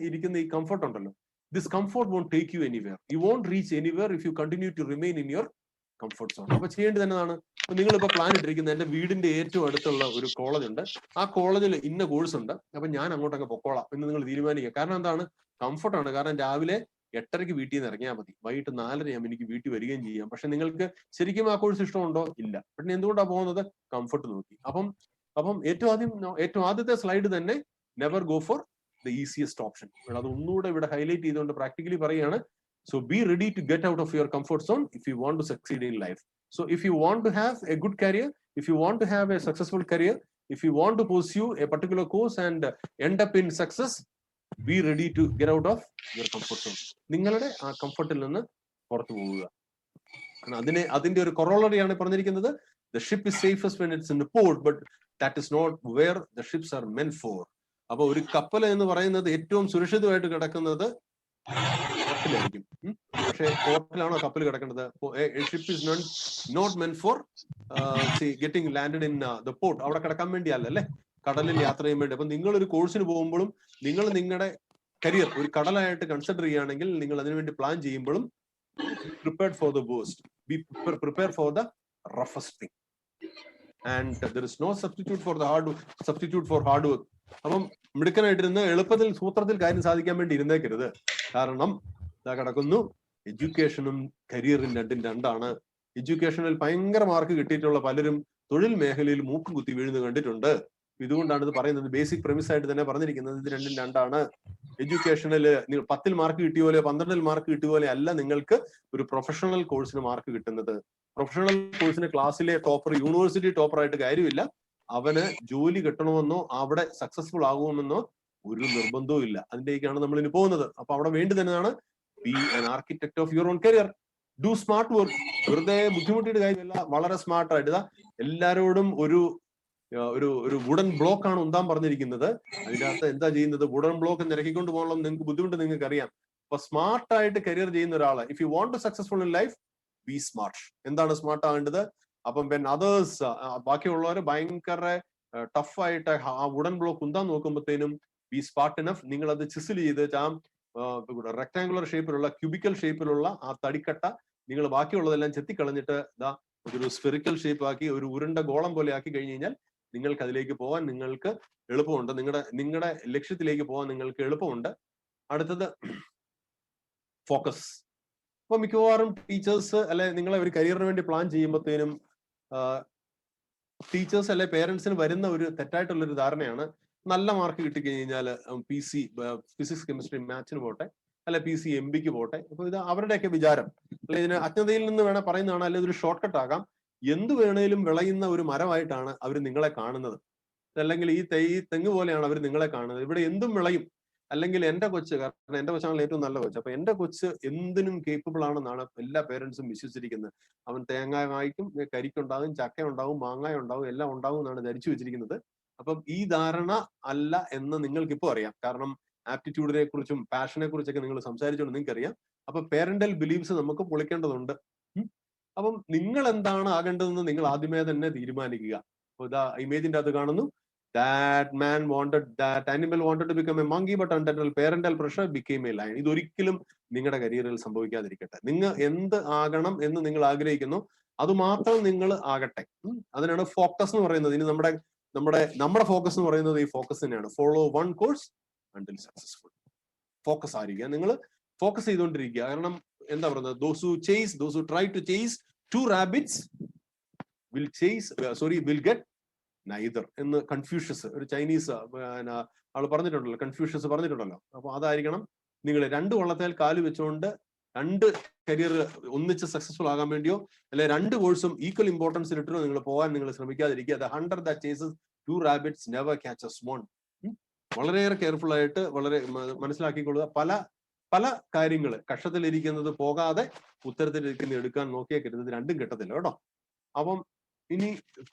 ഇരിക്കുന്ന ഈ കംഫർട്ട് ഉണ്ടല്ലോ, this comfort won't take you anywhere. You won't reach anywhere if you continue to remain in your comfort zone. അപ്പൊ ചെയ്യേണ്ടത് എന്നതാണ്, നിങ്ങളിപ്പോ പ്ലാൻ ഇട്ടിരിക്കുന്നത് എന്റെ വീടിന്റെ ഏറ്റവും അടുത്തുള്ള ഒരു കോളേജ് ഉണ്ട്, ആ കോളേജിൽ ഇന്ന കോഴ്സ് ഉണ്ട്, അപ്പൊ ഞാൻ അങ്ങോട്ടൊക്കെ പൊക്കോളാം എന്ന് നിങ്ങൾ തീരുമാനിക്കുക. കാരണം എന്താണ്, കംഫർട്ടാണ്. കാരണം രാവിലെ 8:30 വീട്ടിൽ നിന്ന് ഇറങ്ങിയാൽ മതി, വൈകിട്ട് 4:30 എനിക്ക് വീട്ടിൽ വരികയും ചെയ്യാം. പക്ഷെ നിങ്ങൾക്ക് ശരിക്കും ആ കോഴ്സ് ഇഷ്ടമുണ്ടോ? ഇല്ല. പിന്നെ എന്തുകൊണ്ടാണ് പോകുന്നത്? കംഫർട്ട് നോക്കി. അപ്പം ഏറ്റവും ആദ്യത്തെ സ്ലൈഡ് തന്നെ never go for the easiest option. അത് ഒന്നുകൂടെ ഇവിടെ ഹൈലൈറ്റ് ചെയ്തുകൊണ്ട് പ്രാക്ടിക്കലി പറയുകയാണ്. So be ready to get out of your comfort zone if you want to succeed in life. So if you want to have a good career, if you want to have a successful career, if you want to pursue a particular course and end up in success, be ready to get out of your comfort zone. നിങ്ങളുടെ ആ കംഫർട്ടിൽ നിന്ന് പുറത്തു പോവുക. അതിന്റെ ഒരു കൊറോളറിയാണ് പറഞ്ഞിരിക്കുന്നത്. The ship is safest when it's in the port, but that is not where the ships are meant for. അപ്പൊ ഒരു കപ്പൽ എന്ന് പറയുന്നത് ഏറ്റവും സുരക്ഷിതമായിട്ട് കിടക്കുന്നത് പോർട്ടിലായിരിക്കും. പക്ഷെ പോർട്ടിലാണോ കപ്പൽ കിടക്കേണ്ടത്? Ship is not meant for getting landed in the port. അവിടെ കിടക്കാൻ വേണ്ടിയല്ല അല്ലെ, കടലിൽ യാത്ര ചെയ്യാൻ വേണ്ടി. അപ്പൊ നിങ്ങൾ ഒരു കോഴ്സിന് പോകുമ്പോഴും നിങ്ങൾ നിങ്ങളുടെ കരിയർ ഒരു കടലായിട്ട് കൺസിഡർ ചെയ്യുകയാണെങ്കിൽ നിങ്ങൾ അതിനുവേണ്ടി പ്ലാൻ ചെയ്യുമ്പോഴും prepared for the worst, be prepare for the roughest thing, and there is no substitute for hard work. അപ്പം മിടുക്കനായിട്ടിരുന്ന് എളുപ്പത്തിൽ സൂത്രത്തിൽ കാര്യം സാധിക്കാൻ വേണ്ടി ഇരുന്നേക്കരുത്. കാരണം ഇതാ കിടക്കുന്നു, എഡ്യൂക്കേഷനും കരിയറും രണ്ടാണ്. എഡ്യൂക്കേഷനിൽ ഭയങ്കര മാർക്ക് കിട്ടിയിട്ടുള്ള പലരും തൊഴിൽ മേഖലയിൽ മൂക്ക് കുത്തി വീഴുന്നത് കണ്ടിട്ടുണ്ട്. ഇതുകൊണ്ടാണ് ഇത് പറയുന്നത്. ബേസിക് പ്രെമിസ് ആയിട്ട് തന്നെ പറഞ്ഞിരിക്കുന്നത് ഇത് രണ്ടാണ്. എഡ്യൂക്കേഷനിൽ 10 മാർക്ക് കിട്ടിയ പോലെ 12 മാർക്ക് കിട്ടിയ പോലെ അല്ല നിങ്ങൾക്ക് ഒരു പ്രൊഫഷണൽ കോഴ്സിന് മാർക്ക് കിട്ടുന്നത്. പ്രൊഫഷണൽ കോഴ്സിന് ക്ലാസ്സിലെ ടോപ്പർ, യൂണിവേഴ്സിറ്റി ടോപ്പർ ആയിട്ട് കാര്യമില്ല. അവന് ജോലി കിട്ടണമെന്നോ അവിടെ സക്സസ്ഫുൾ ആകുമെന്നോ ഒരു നിർബന്ധവും ഇല്ല. അതിലേക്കാണ് നമ്മൾ ഇനി പോകുന്നത്. അപ്പൊ അവിടെ വേണ്ടി തന്നെയാണ് B an architect of your own career, do smart work. വെറുതെ ബുദ്ധിമുട്ടിയുടെ കാര്യമില്ല, വളരെ സ്മാർട്ട് ആയിട്ട്. എല്ലാരോടും ഒരു വുഡൻ ബ്ലോക്ക് ആണ് ഉന്താൻ പറഞ്ഞിരിക്കുന്നത്. അതിന്റെ അകത്ത് എന്താ ചെയ്യുന്നത്? വുഡൻ ബ്ലോക്ക് നിരക്കിക്കൊണ്ട് പോകണം. നിങ്ങൾക്ക് ബുദ്ധിമുട്ട് നിങ്ങൾക്ക് അറിയാം. അപ്പൊ സ്മാർട്ട് ആയിട്ട് കരിയർ ചെയ്യുന്ന ഒരാള്, if you want to successful in life, be smart. എന്താണ് സ്മാർട്ട് ആവേണ്ടത്? അപ്പം വെൻ അതേഴ്സ്, ബാക്കിയുള്ളവര് ഭയങ്കര ടഫായിട്ട് ആ വുഡൻ ബ്ലോക്ക് ഉന്താൻ നോക്കുമ്പോഴത്തേനും ബി സ്മാർട്ട് ഇനഫ്. നിങ്ങൾ അത് ചിസിൽ ചെയ്ത് റെക്ടാങ്കുലർ ഷേപ്പിലുള്ള, ക്യൂബിക്കൽ ഷേപ്പിലുള്ള ആ തടിക്കട്ട നിങ്ങൾ ബാക്കിയുള്ളതെല്ലാം ചെത്തിക്കളഞ്ഞിട്ട് ഒരു സ്ഫെറിക്കൽ ഷേപ്പ് ആക്കി, ഒരു ഉരുണ്ട ഗോളം പോലെ ആക്കി കഴിഞ്ഞു കഴിഞ്ഞാൽ നിങ്ങൾക്ക് അതിലേക്ക് പോകാൻ നിങ്ങൾക്ക് എളുപ്പമുണ്ട്. നിങ്ങളുടെ ലക്ഷ്യത്തിലേക്ക് പോകാൻ നിങ്ങൾക്ക് എളുപ്പമുണ്ട്. അടുത്തത് ഫോക്കസ്. അപ്പൊ മിക്കവാറും ടീച്ചേഴ്സ് അല്ലെ നിങ്ങളെ ഒരു കരിയറിന് വേണ്ടി പ്ലാൻ ചെയ്യുമ്പോഴത്തേനും ടീച്ചേഴ്സ് അല്ലെ പേരൻസിന് വരുന്ന ഒരു തെറ്റായിട്ടുള്ളൊരു ധാരണയാണ്, നല്ല മാർക്ക് കിട്ടിക്കഴിഞ്ഞാൽ PC ഫിസിക്സ് കെമിസ്ട്രി മാത്സിന് പോട്ടെ, അല്ലെ PC MBക്ക് പോട്ടെ. അപ്പൊ ഇത് അവരുടെയൊക്കെ വിചാരം. അല്ലെ ഇതിന് അജ്ഞതയിൽ നിന്ന് വേണേൽ പറയുന്നതാണ്, അല്ലെ ഇതൊരു ഷോർട്ട് കട്ട് ആകാം. എന്ത് വേണേലും വിളയുന്ന ഒരു മരമായിട്ടാണ് അവർ നിങ്ങളെ കാണുന്നത്. അല്ലെങ്കിൽ ഈ തെങ്ങ് പോലെയാണ് അവർ നിങ്ങളെ കാണുന്നത്. ഇവിടെ എന്തും വിളയും. അല്ലെങ്കിൽ എന്റെ കൊച്ച്, കാരണം എന്റെ കൊച്ചാണല്ലോ ഏറ്റവും നല്ല കൊച്ച്, അപ്പൊ എന്റെ കൊച്ച് എന്തിനും കേപ്പബിൾ ആണെന്നാണ് എല്ലാ പേരൻസും വിശ്വസിച്ചിരിക്കുന്നത്. അവൻ തേങ്ങ വായിക്കും, കരിക്കുണ്ടാകും, ചക്ക ഉണ്ടാവും, മാങ്ങായ ഉണ്ടാവും, എല്ലാം ഉണ്ടാവും എന്നാണ് ധരിച്ചു വെച്ചിരിക്കുന്നത്. അപ്പം ഈ ധാരണ അല്ല എന്ന് നിങ്ങൾക്ക് ഇപ്പോൾ അറിയാം. കാരണം ആപ്റ്റിറ്റ്യൂഡിനെ കുറിച്ചും പാഷനെ കുറിച്ചൊക്കെ നിങ്ങൾ സംസാരിച്ചുകൊണ്ട് നിങ്ങൾക്ക് അറിയാം. അപ്പൊ പേരന്റൽ ബിലീഫ്സ് നമുക്ക് പൊളിക്കേണ്ടതുണ്ട്. അപ്പം നിങ്ങൾ എന്താണ് ആകേണ്ടതെന്ന് നിങ്ങൾ ആദ്യമേ തന്നെ തീരുമാനിക്കുക. ഇതാ ഇമേജിന്റെ അത് കാണുന്നു. That animal wanted to become a monkey, but under parental pressure became a lion. ഇതൊരിക്കലും നിങ്ങളുടെ കരിയറിൽ സംഭവിക്കാതിരിക്കട്ടെ. നിങ്ങൾ എന്ത് ആകണം എന്ന് നിങ്ങൾ ആഗ്രഹിക്കുന്നു അത് മാത്രം നിങ്ങൾ ആകട്ടെ. അതിനാണ് ഫോക്കസ് എന്ന് പറയുന്നത്. ഇനി നമ്മുടെ ഫോക്കസ് എന്ന് പറയുന്നത് ഈ ഫോക്കസ് തന്നെയാണ്. Follow one course until successful. Focus ആയിരിക്കുക, നിങ്ങൾ ഫോക്കസ് ചെയ്തുകൊണ്ടിരിക്കുക. കാരണം എന്താ പറയുന്നത്, those who try to chase 2 rabbits will get neither എന്ന് കൺഫ്യൂഷ്യസ്, ഒരു ചൈനീസ് ആള് പറഞ്ഞിട്ടുണ്ടല്ലോ, കൺഫ്യൂഷ്യസ് പറഞ്ഞിട്ടുണ്ടല്ലോ. അപ്പൊ അതായിരിക്കണം. നിങ്ങൾ 2 വള്ളത്തേൽ കാല് വെച്ചുകൊണ്ട് 2 കരിയർ ഒന്നിച്ച് സക്സസ്ഫുൾ ആകാൻ വേണ്ടിയോ അല്ലെ 2 കോഴ്സും ഈക്വൽ ഇമ്പോർട്ടൻസ് ഇട്ടിട്ടോ നിങ്ങൾ പോകാൻ നിങ്ങൾ ശ്രമിക്കാതിരിക്കുക. The hunter that chases 2 rabbits never catches one. വളരെയേറെ കെയർഫുൾ ആയിട്ട് വളരെ മനസ്സിലാക്കിക്കൊള്ളുക. പല കാര്യങ്ങൾ കക്ഷത്തിലിരിക്കുന്നത് പോകാതെ ഉത്തരത്തിലിരിക്കുന്നത് എടുക്കാൻ നോക്കിയേക്കരുത്. രണ്ടും കിട്ടത്തില്ല കേട്ടോ. അപ്പം ഇനി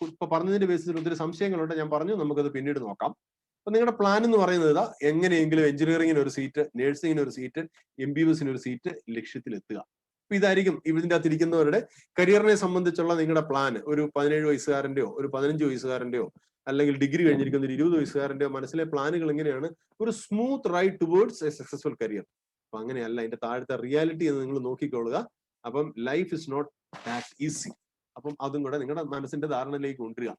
ഇപ്പൊ പറഞ്ഞതിന്റെ ബേസിൽ ഒത്തിരി സംശയങ്ങളുണ്ട്. ഞാൻ പറഞ്ഞു നമുക്കത് പിന്നീട് നോക്കാം. അപ്പൊ നിങ്ങളുടെ പ്ലാൻ എന്ന് പറയുന്നത് ഇതാ, എങ്ങനെയെങ്കിലും എഞ്ചിനീയറിംഗിന് ഒരു സീറ്റ്, നഴ്സിംഗിന് ഒരു സീറ്റ്, MBBS ഒരു സീറ്റ്, ലക്ഷ്യത്തിലെത്തുക. അപ്പൊ ഇതായിരിക്കും ഇതിന്റെ അകത്ത് ഇരിക്കുന്നവരുടെ കരിയറിനെ സംബന്ധിച്ചുള്ള നിങ്ങളുടെ പ്ലാൻ. ഒരു 17 വയസ്സുകാരന്റെയോ ഒരു 15 വയസ്സുകാരന്റെയോ അല്ലെങ്കിൽ ഡിഗ്രി കഴിഞ്ഞിരിക്കുന്ന ഒരു 20 വയസ്സുകാരന്റെയോ മനസ്സിലെ പ്ലാനുകൾ എങ്ങനെയാണ്? ഒരു smooth ride towards a successful career. അപ്പൊ അങ്ങനെയല്ല, അതിന്റെ താഴത്തെ റിയാലിറ്റി എന്ന് നിങ്ങൾ നോക്കിക്കൊള്ളുക. അപ്പം life is not that easy. അപ്പം അതും കൂടെ നിങ്ങളുടെ മനസ്സിന്റെ ധാരണയിലേക്ക് കൊണ്ടുവരിക.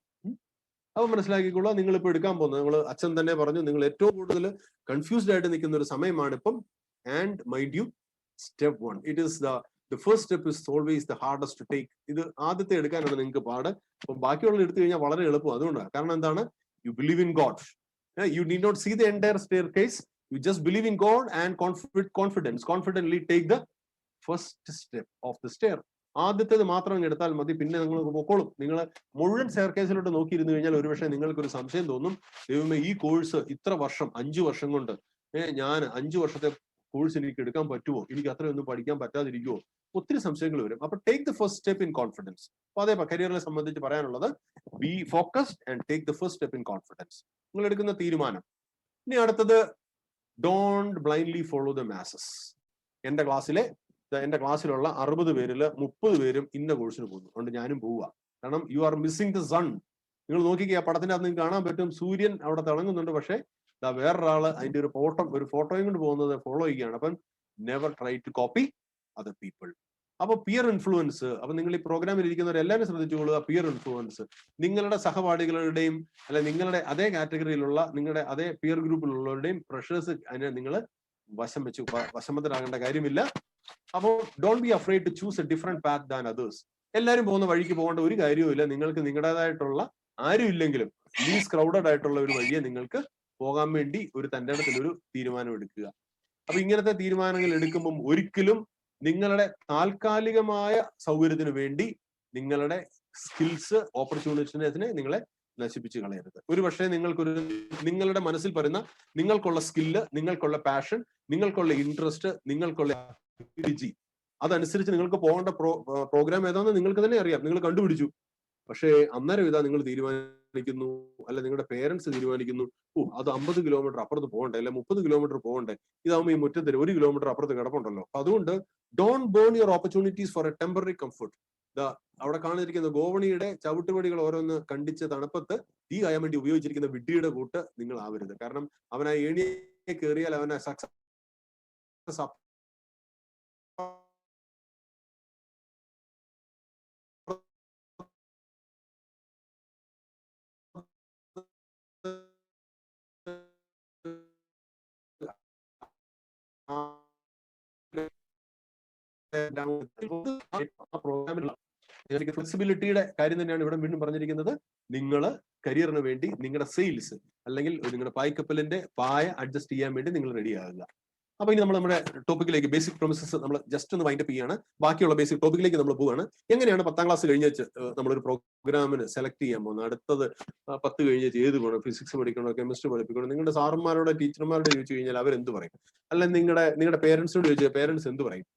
അപ്പൊ മനസ്സിലാക്കിക്കൊള്ളുക. നിങ്ങൾ ഇപ്പൊ എടുക്കാൻ പോകുന്നത്, നിങ്ങൾ അച്ഛൻ തന്നെ പറഞ്ഞു, നിങ്ങൾ ഏറ്റവും കൂടുതൽ കൺഫ്യൂസ്ഡ് ആയിട്ട് നിൽക്കുന്ന ഒരു സമയമാണ് ഇപ്പം. And mind you, step 1, it is the first step is always the hardest to take. ഇത് ആദ്യത്തെ എടുക്കാനാണ് നിങ്ങൾക്ക് പാട്. അപ്പം ബാക്കിയുള്ള എടുത്തു കഴിഞ്ഞാൽ വളരെ എളുപ്പം. അതുകൊണ്ടാണ്. കാരണം എന്താണ്? You believe in God. You need not see the entire staircase. You just believe in God and confidently take the first step of the stair. ആദ്യത്തേത് മാത്രം എടുത്താൽ മതി. പിന്നെ നിങ്ങൾ പൊക്കോളും. നിങ്ങൾ മുഴുവൻ സ്റ്റെയർ കേസിലോട്ട് നോക്കിയിരുന്നു കഴിഞ്ഞാൽ ഒരുപക്ഷെ നിങ്ങൾക്കൊരു സംശയം തോന്നും, ദൈവമേ ഈ കോഴ്സ് ഇത്ര വർഷം, 5 വർഷം കൊണ്ട് ഞാൻ 5 വർഷത്തെ കോഴ്സ് എനിക്ക് എടുക്കാൻ പറ്റുമോ? എനിക്ക് അത്രയൊന്നും പഠിക്കാൻ പറ്റാതിരിക്കുമോ? ഒത്തിരി സംശയങ്ങൾ വരും. അപ്പൊ take the first step in confidence. അപ്പൊ അതേ കരിയറിനെ സംബന്ധിച്ച് പറയാനുള്ളത്, B focused and take the first step in confidence. നിങ്ങൾ എടുക്കുന്ന തീരുമാനം. ഇനി അടുത്തത്, don't blindly follow the masses. എന്റെ ക്ലാസ്സിലുള്ള 60 പേരിൽ 30 പേരും ഇന്ന കോഴ്സിന് പോകുന്നു, അതുകൊണ്ട് ഞാനും പോവുക. കാരണം you are missing the sun. നിങ്ങൾ നോക്കിക്കുക, പടത്തിന്റെ അകത്ത് നിങ്ങൾക്ക് കാണാൻ പറ്റും, സൂര്യൻ അവിടെ തിളങ്ങുന്നുണ്ട്. പക്ഷെ വേറൊരാള് അതിന്റെ ഒരു ഫോട്ടോയും കൊണ്ട് പോകുന്നത് ഫോളോ ചെയ്യുകയാണ്. അപ്പം never try to copy other people. അപ്പൊ പിയർ ഇൻഫ്ലുവൻസ്. അപ്പൊ നിങ്ങൾ ഈ പ്രോഗ്രാമിൽ ഇരിക്കുന്നവരെല്ലാവരും ശ്രദ്ധിച്ചുകൊള്ളുക. പിയർ ഇൻഫ്ലുവൻസ്, നിങ്ങളുടെ സഹപാഠികളുടെയും അല്ലെ നിങ്ങളുടെ അതേ കാറ്റഗറിയിലുള്ള നിങ്ങളുടെ അതേ പിയർ ഗ്രൂപ്പിലുള്ളവരുടെയും പ്രഷേഴ്സ് അതിനെ നിങ്ങൾ വശമതരാകേണ്ട കാര്യമില്ല. അപ്പോൾ don't be afraid to choose a different path than others. എല്ലാവരും പോകുന്ന വഴിക്ക് പോകേണ്ട ഒരു കാര്യവുമില്ല. നിങ്ങൾക്ക് നിങ്ങളുടേതായിട്ടുള്ള ആരും ഇല്ലെങ്കിലും ലീസ് ക്രൗഡഡ് ആയിട്ടുള്ള ഒരു വഴിയെ നിങ്ങൾക്ക് പോകാൻ വേണ്ടി ഒരു തന്റേടത്തിലൊരു തീരുമാനം എടുക്കുക. അപ്പൊ ഇങ്ങനത്തെ തീരുമാനങ്ങൾ എടുക്കുമ്പോൾ ഒരിക്കലും നിങ്ങളുടെ താൽക്കാലികമായ സൗകര്യത്തിന് വേണ്ടി നിങ്ങളുടെ സ്കിൽസ്, ഓപ്പർച്യൂണിറ്റീസിനെ നിങ്ങളെ നശിപ്പിച്ച് കളയരുത്. ഒരു പക്ഷേ നിങ്ങളുടെ മനസ്സിൽ പറയുന്ന നിങ്ങൾക്കുള്ള സ്കില്ല്, നിങ്ങൾക്കുള്ള പാഷൻ, നിങ്ങൾക്കുള്ള ഇൻട്രസ്റ്റ്, നിങ്ങൾക്കുള്ള രുചി, അതനുസരിച്ച് നിങ്ങൾക്ക് പോകേണ്ട പ്രോഗ്രാം ഏതാണെന്ന് നിങ്ങൾക്ക് തന്നെ അറിയാം. നിങ്ങൾ കണ്ടുപിടിച്ചു. പക്ഷേ അന്നേരം ഇതാ നിങ്ങൾ തീരുമാനിക്കുന്നു, അല്ല നിങ്ങളുടെ പേരൻസ് തീരുമാനിക്കുന്നു, അത് 50 കിലോമീറ്റർ അപ്പുറത്ത് പോകണ്ടേ, അല്ലെ 30 കിലോമീറ്റർ പോകണ്ടേ, ഇതാവുമ്പോൾ ഈ മുറ്റത്തിന് 1 കിലോമീറ്റർ അപ്പുറത്ത് കിടപ്പുണ്ടല്ലോ. അപ്പൊ അതുകൊണ്ട് don't burn your opportunities for a temporary comfort. അവിടെ കാണിച്ചിരിക്കുന്ന ഗോവണിയുടെ ചവിട്ടുപടികൾ ഓരോന്ന് കണ്ടിച്ച് തണുപ്പത്ത് തീ കായാൻ വേണ്ടി ഉപയോഗിച്ചിരിക്കുന്ന വിഡ്ഢിയുടെ കൂട്ട് നിങ്ങൾ ആവരുത്. കാരണം അവൻ ആ ഏണിയെ കയറിയാൽ അവനെ സക്സസ് പ്രോഗ്രാമിലുള്ള ഫ്ലെക്സിബിലിറ്റിയുടെ കാര്യം തന്നെയാണ് ഇവിടെ വീണ്ടും പറഞ്ഞിരിക്കുന്നത്. നിങ്ങൾ കരിയറിന് വേണ്ടി നിങ്ങളുടെ സെയിൽസ് അല്ലെങ്കിൽ നിങ്ങളുടെ പായ്ക്കപ്പലിന്റെ പായ അഡ്ജസ്റ്റ് ചെയ്യാൻ വേണ്ടി നിങ്ങൾ റെഡി ആകുക. അപ്പൊ ഇനി നമ്മുടെ ടോപ്പിക്കിലേക്ക്, ബേസിക് പ്രൊമിസസ് നമ്മൾ ജസ്റ്റ് ഒന്ന് വൈൻഡപ്പ് ചെയ്യാണ്. ബാക്കിയുള്ള ബേസിക് ടോപ്പിക്കിലേക്ക് നമ്മൾ പോവുകയാണ്. എങ്ങനെയാണ് 10ാം ക്ലാസ് കഴിഞ്ഞ് നമ്മളൊരു പ്രോഗ്രാമിന് സെലക്ട് ചെയ്യാൻ പോകുന്നത്? അടുത്തത് 10 കഴിഞ്ഞ് ഏത് വേണം? ഫിസിക്സ് പഠിക്കണോ, കെമിസ്ട്രി പഠിപ്പിക്കണോ? നിങ്ങളുടെ സാറന്മാരോട് ടീച്ചർമാരോട് ചോദിച്ചു കഴിഞ്ഞാൽ അവരെന്ത് പറയും? അല്ല നിങ്ങളുടെ പേരൻസിനോട് ചോദിച്ചാൽ പേരൻസ് എന്ത് പറയും?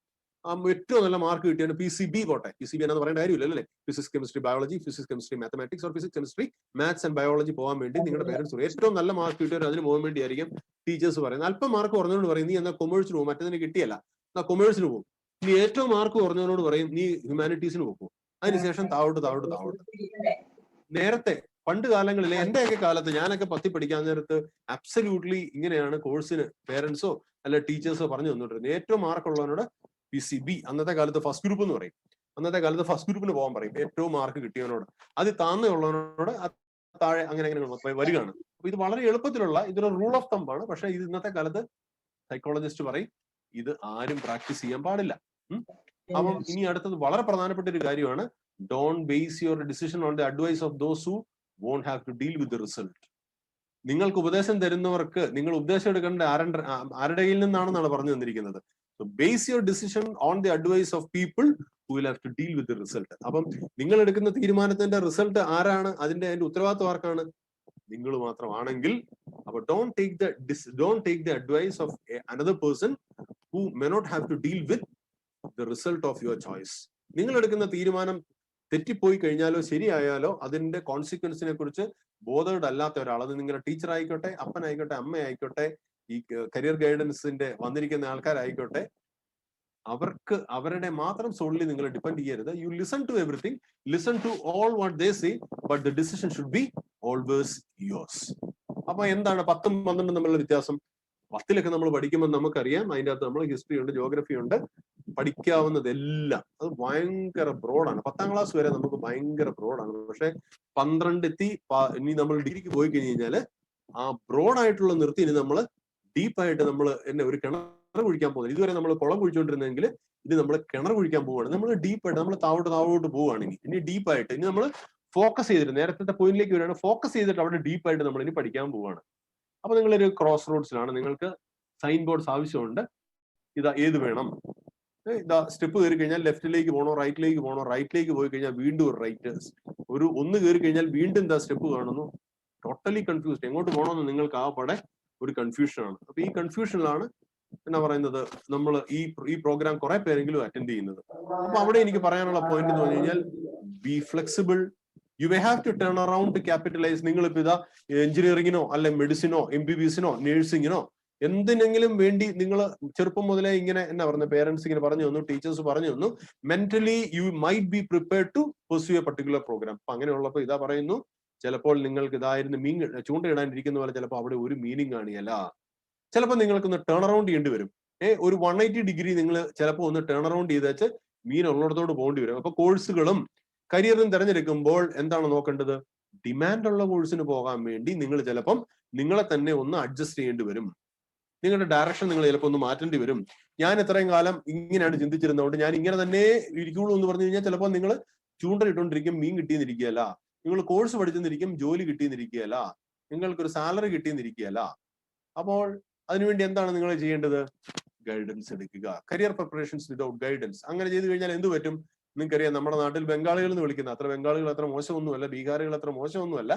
ഏറ്റവും നല്ല മാർക്ക് കിട്ടിയാണ് PCB പോട്ടെ, PCB എന്ന് പറയേണ്ട കാര്യമില്ല അല്ലേ? Physics chemistry biology, physics chemistry mathematics, or physics chemistry maths and biology പോകാൻ വേണ്ടി നിങ്ങളുടെ പേരൻസ് പറയും. ഏറ്റവും നല്ല മാർക്ക് കിട്ടിയവർ അതിന് പോകാൻ വേണ്ടിയായിരിക്കും ടീച്ചേഴ്സ് പറയുന്നത്. അല്പം മാർക്ക് കുറഞ്ഞവരോട് പറയും നീ എന്നാൽ കൊമേഴ്സിന് പോകും, മറ്റേതിന് കിട്ടിയല്ല എന്നാ കൊമേഴ്സിന് പോകും. നീ ഏറ്റവും മാർക്ക് കുറഞ്ഞവരോട് പറയും നീ ഹ്യൂമാനിറ്റീസിന് പോകും. അതിനുശേഷം താവോട്ട്. നേരത്തെ പണ്ട് കാലങ്ങളിൽ, എന്റെയൊക്കെ കാലത്ത്, ഞാനൊക്കെ 10ൽ പഠിക്കാൻ നേരത്ത് അബ്സല്യൂട്ട്ലി ഇങ്ങനെയാണ് കോഴ്സിന് പേരൻസോ അല്ല ടീച്ചേഴ്സോ പറഞ്ഞു തന്നിട്ടിരുന്നത്. ഏറ്റവും മാർക്കുള്ളവനോട് PCB, അന്നത്തെ കാലത്ത് ഫസ്റ്റ് ഗ്രൂപ്പ് എന്ന് പറയും. അന്നത്തെ കാലത്ത് ഫസ്റ്റ് ഗ്രൂപ്പിന് പോകാൻ പറയും ഏറ്റവും മാർക്ക് കിട്ടിയവനോട്. അത് താന്നുള്ളവനോട് താഴെ അങ്ങനെ വരികയാണ്. അപ്പൊ ഇത് വളരെ എളുപ്പത്തിലുള്ള ഇതൊരു റൂൾ ഓഫ് തമ്പ് ആണ്. പക്ഷെ ഇത് ഇന്നത്തെ കാലത്ത് സൈക്കോളജിസ്റ്റ് പറയും ഇത് ആരും പ്രാക്ടീസ് ചെയ്യാൻ പാടില്ല. അപ്പം ഇനി അടുത്തത് വളരെ പ്രധാനപ്പെട്ട ഒരു കാര്യമാണ്, don't base your decision on the advice of those who won't have to deal with the result. നിങ്ങൾക്ക് ഉപദേശം തരുന്നവർക്ക് നിങ്ങൾ ഉപദേശം എടുക്കേണ്ട ആരുടെ കയ്യിൽ നിന്നാണെന്നാണ് പറഞ്ഞു തന്നിരിക്കുന്നത്. So base your decision on the advice of people who will have to deal with the result. അപ്പം നിങ്ങൾ എടുക്കുന്ന തീരുമാനത്തിന്റെ റിസൾട്ട് ആരാണ്, അതിന്റെ ഉത്തരവാദിത്വം ആർക്കാണ്? നിങ്ങൾ മാത്രമാണെങ്കിൽ, അപ്പൊ don't take the advice of another person who may not have to deal with the result of your choice. നിങ്ങൾ എടുക്കുന്ന തീരുമാനം തെറ്റിപ്പോയി കഴിഞ്ഞാലോ ശരിയായാലോ അതിന്റെ കോൺസിക്വൻസിനെ കുറിച്ച് ബോധേഡ് അല്ലാത്ത ഒരാൾ, അത് നിങ്ങളുടെ ടീച്ചർ ആയിക്കോട്ടെ, അപ്പനായിക്കോട്ടെ, അമ്മയായിക്കോട്ടെ, ഈ കരിയർ ഗൈഡൻസിന്റെ വന്നിരിക്കുന്ന ആൾക്കാരായിക്കോട്ടെ, അവർക്ക് അവരുടെ മാത്രം സോളിൽ നിങ്ങൾ ഡിപ്പെൻഡ് ചെയ്യരുത്. You listen to everything, listen to all what they say, but the decision should be always yours. അപ്പൊ എന്താണ് 10ഉം 12ഉം തമ്മിലുള്ള വ്യത്യാസം? 10ലൊക്കെ നമ്മൾ പഠിക്കുമ്പോൾ നമുക്കറിയാം, അതിൻ്റെ അകത്ത് നമ്മൾ ഹിസ്റ്ററി ഉണ്ട്, ജോഗ്രഫി ഉണ്ട്, പഠിക്കാവുന്നതെല്ലാം. അത് ഭയങ്കര ബ്രോഡാണ്. 10ാം ക്ലാസ് വരെ നമുക്ക് ഭയങ്കര ബ്രോഡാണ്. പക്ഷെ 12 എത്തി ഇനി നമ്മൾ ഡിഗ്രിക്ക് പോയി കഴിഞ്ഞ് കഴിഞ്ഞാല് ആ ബ്രോഡായിട്ടുള്ള നിർത്തി ഇനി നമ്മൾ ഡീപ്പായിട്ട് നമ്മൾ ഒരു കിണർ കുഴിക്കാൻ പോകുന്നത്. ഇതുവരെ നമ്മൾ കുളം കുഴിച്ചുകൊണ്ടിരുന്നെങ്കിൽ ഇത് നമ്മൾ കിണർ കുഴിക്കാൻ പോവുകയാണ്. നമ്മൾ ഡീപ്പായിട്ട് നമ്മൾ താവോട്ട് പോവുകയാണ്. ഇനി ഡീപ്പായിട്ട് ഇനി നമ്മൾ ഫോക്കസ് ചെയ്തിട്ട് നേരത്തെ പോയിന്റിലേക്ക് വരികയാണ്. ഫോക്കസ് ചെയ്തിട്ട് അവിടെ ഡീപ്പായിട്ട് നമ്മൾ ഇനി പഠിക്കാൻ പോവുകയാണ്. അപ്പൊ നിങ്ങളൊരു ക്രോസ് റോഡ്സിലാണ്, നിങ്ങൾക്ക് സൈൻ ബോർഡ്സ് ആവശ്യമുണ്ട്. ഇതാ ഏത് വേണം, ഇതാ സ്റ്റെപ്പ് കയറി കഴിഞ്ഞാൽ ലെഫ്റ്റിലേക്ക് പോകണോ റൈറ്റിലേക്ക് പോകണോ, റൈറ്റിലേക്ക് പോയി കഴിഞ്ഞാൽ വീണ്ടും ഒരു റൈറ്റ്, ഒന്ന് കയറി കഴിഞ്ഞാൽ വീണ്ടും എന്താ സ്റ്റെപ്പ് കാണുന്നു, ടോട്ടലി കൺഫ്യൂസ്ഡ്. എങ്ങോട്ട് പോകണമെന്ന് നിങ്ങൾക്ക് ആകപ്പാടെ ഒരു കൺഫ്യൂഷനാണ്. അപ്പൊ ഈ കൺഫ്യൂഷനിലാണ് എന്നാ പറയുന്നത് നമ്മൾ ഈ പ്രോഗ്രാം കുറെ പേരെങ്കിലും അറ്റൻഡ് ചെയ്യുന്നത്. അപ്പൊ അവിടെ എനിക്ക് പറയാനുള്ള പോയിന്റ് എന്ന് പറഞ്ഞു കഴിഞ്ഞാൽ, be flexible. You may have to turn around to capitalize. നിങ്ങളിപ്പോ ഇതാ എഞ്ചിനീയറിംഗിനോ അല്ലെ മെഡിസിനോ MBBSനോ നേഴ്സിങ്ങിനോ എന്തിനെങ്കിലും വേണ്ടി നിങ്ങൾ ചെറുപ്പം മുതലേ ഇങ്ങനെ എന്നാ പറയുന്നത്, പേരൻസ് ഇങ്ങനെ പറഞ്ഞു തന്നു, ടീച്ചേഴ്സ് പറഞ്ഞു തന്നു, mentally you might be prepared to pursue a particular programme. അപ്പൊ അങ്ങനെയുള്ളപ്പോൾ ഇതാ പറയുന്നു, ചിലപ്പോൾ നിങ്ങൾക്ക് ഇതായിരുന്നു ചൂണ്ടയിടാനിരിക്കുന്ന പോലെ ചിലപ്പോൾ അവിടെ ഒരു മീനിങ് കാണിയല്ല. ചിലപ്പോൾ നിങ്ങൾക്കൊന്ന് ടേൺ അറൌണ്ട് ചെയ്യേണ്ടി വരും. ഒരു 180 ഡിഗ്രി നിങ്ങൾ ചിലപ്പോൾ ഒന്ന് ടേൺ അറൌണ്ട് ചെയ്ത് വെച്ച് മീൻ ഉള്ളിടത്തോട് പോകേണ്ടി വരും. അപ്പൊ കോഴ്സുകളും കരിയറും തിരഞ്ഞെടുക്കുമ്പോൾ എന്താണ് നോക്കേണ്ടത്? ഡിമാൻഡ് ഉള്ള കോഴ്സിന് പോകാൻ വേണ്ടി നിങ്ങൾ ചിലപ്പം നിങ്ങളെ തന്നെ ഒന്ന് അഡ്ജസ്റ്റ് ചെയ്യേണ്ടി വരും. നിങ്ങളുടെ ഡയറക്ഷൻ നിങ്ങൾ ചിലപ്പോൾ ഒന്ന് മാറ്റേണ്ടി വരും. ഞാൻ ഇത്രയും കാലം ഇങ്ങനെയാണ് ചിന്തിച്ചിരുന്നതുകൊണ്ട് ഞാൻ ഇങ്ങനെ തന്നെ ഇരിക്കുള്ളൂ എന്ന് പറഞ്ഞു കഴിഞ്ഞാൽ ചിലപ്പോൾ നിങ്ങൾ ചൂണ്ടലിട്ടുകൊണ്ടിരിക്കും, മീൻ കിട്ടിയെന്നിരിക്കുകയല്ല. നിങ്ങൾ കോഴ്സ് പഠിച്ചെന്നിരിക്കും, ജോലി കിട്ടിയെന്നിരിക്കുകയല്ല. നിങ്ങൾക്കൊരു സാലറി കിട്ടിയെന്നിരിക്കുകയല്ല. അപ്പോൾ അതിനുവേണ്ടി എന്താണ് നിങ്ങൾ ചെയ്യേണ്ടത്? ഗൈഡൻസ് എടുക്കുക. Career preparations without guidance. അങ്ങനെ ചെയ്തു കഴിഞ്ഞാൽ എന്ത് പറ്റും? നിങ്ങൾക്കറിയാം, നമ്മുടെ നാട്ടിൽ ബംഗാളികൾ എന്ന് വിളിക്കുന്ന ബംഗാളികൾ അത്ര മോശമൊന്നുമല്ല, ബീഹാറികൾ അത്ര മോശമൊന്നുമല്ല.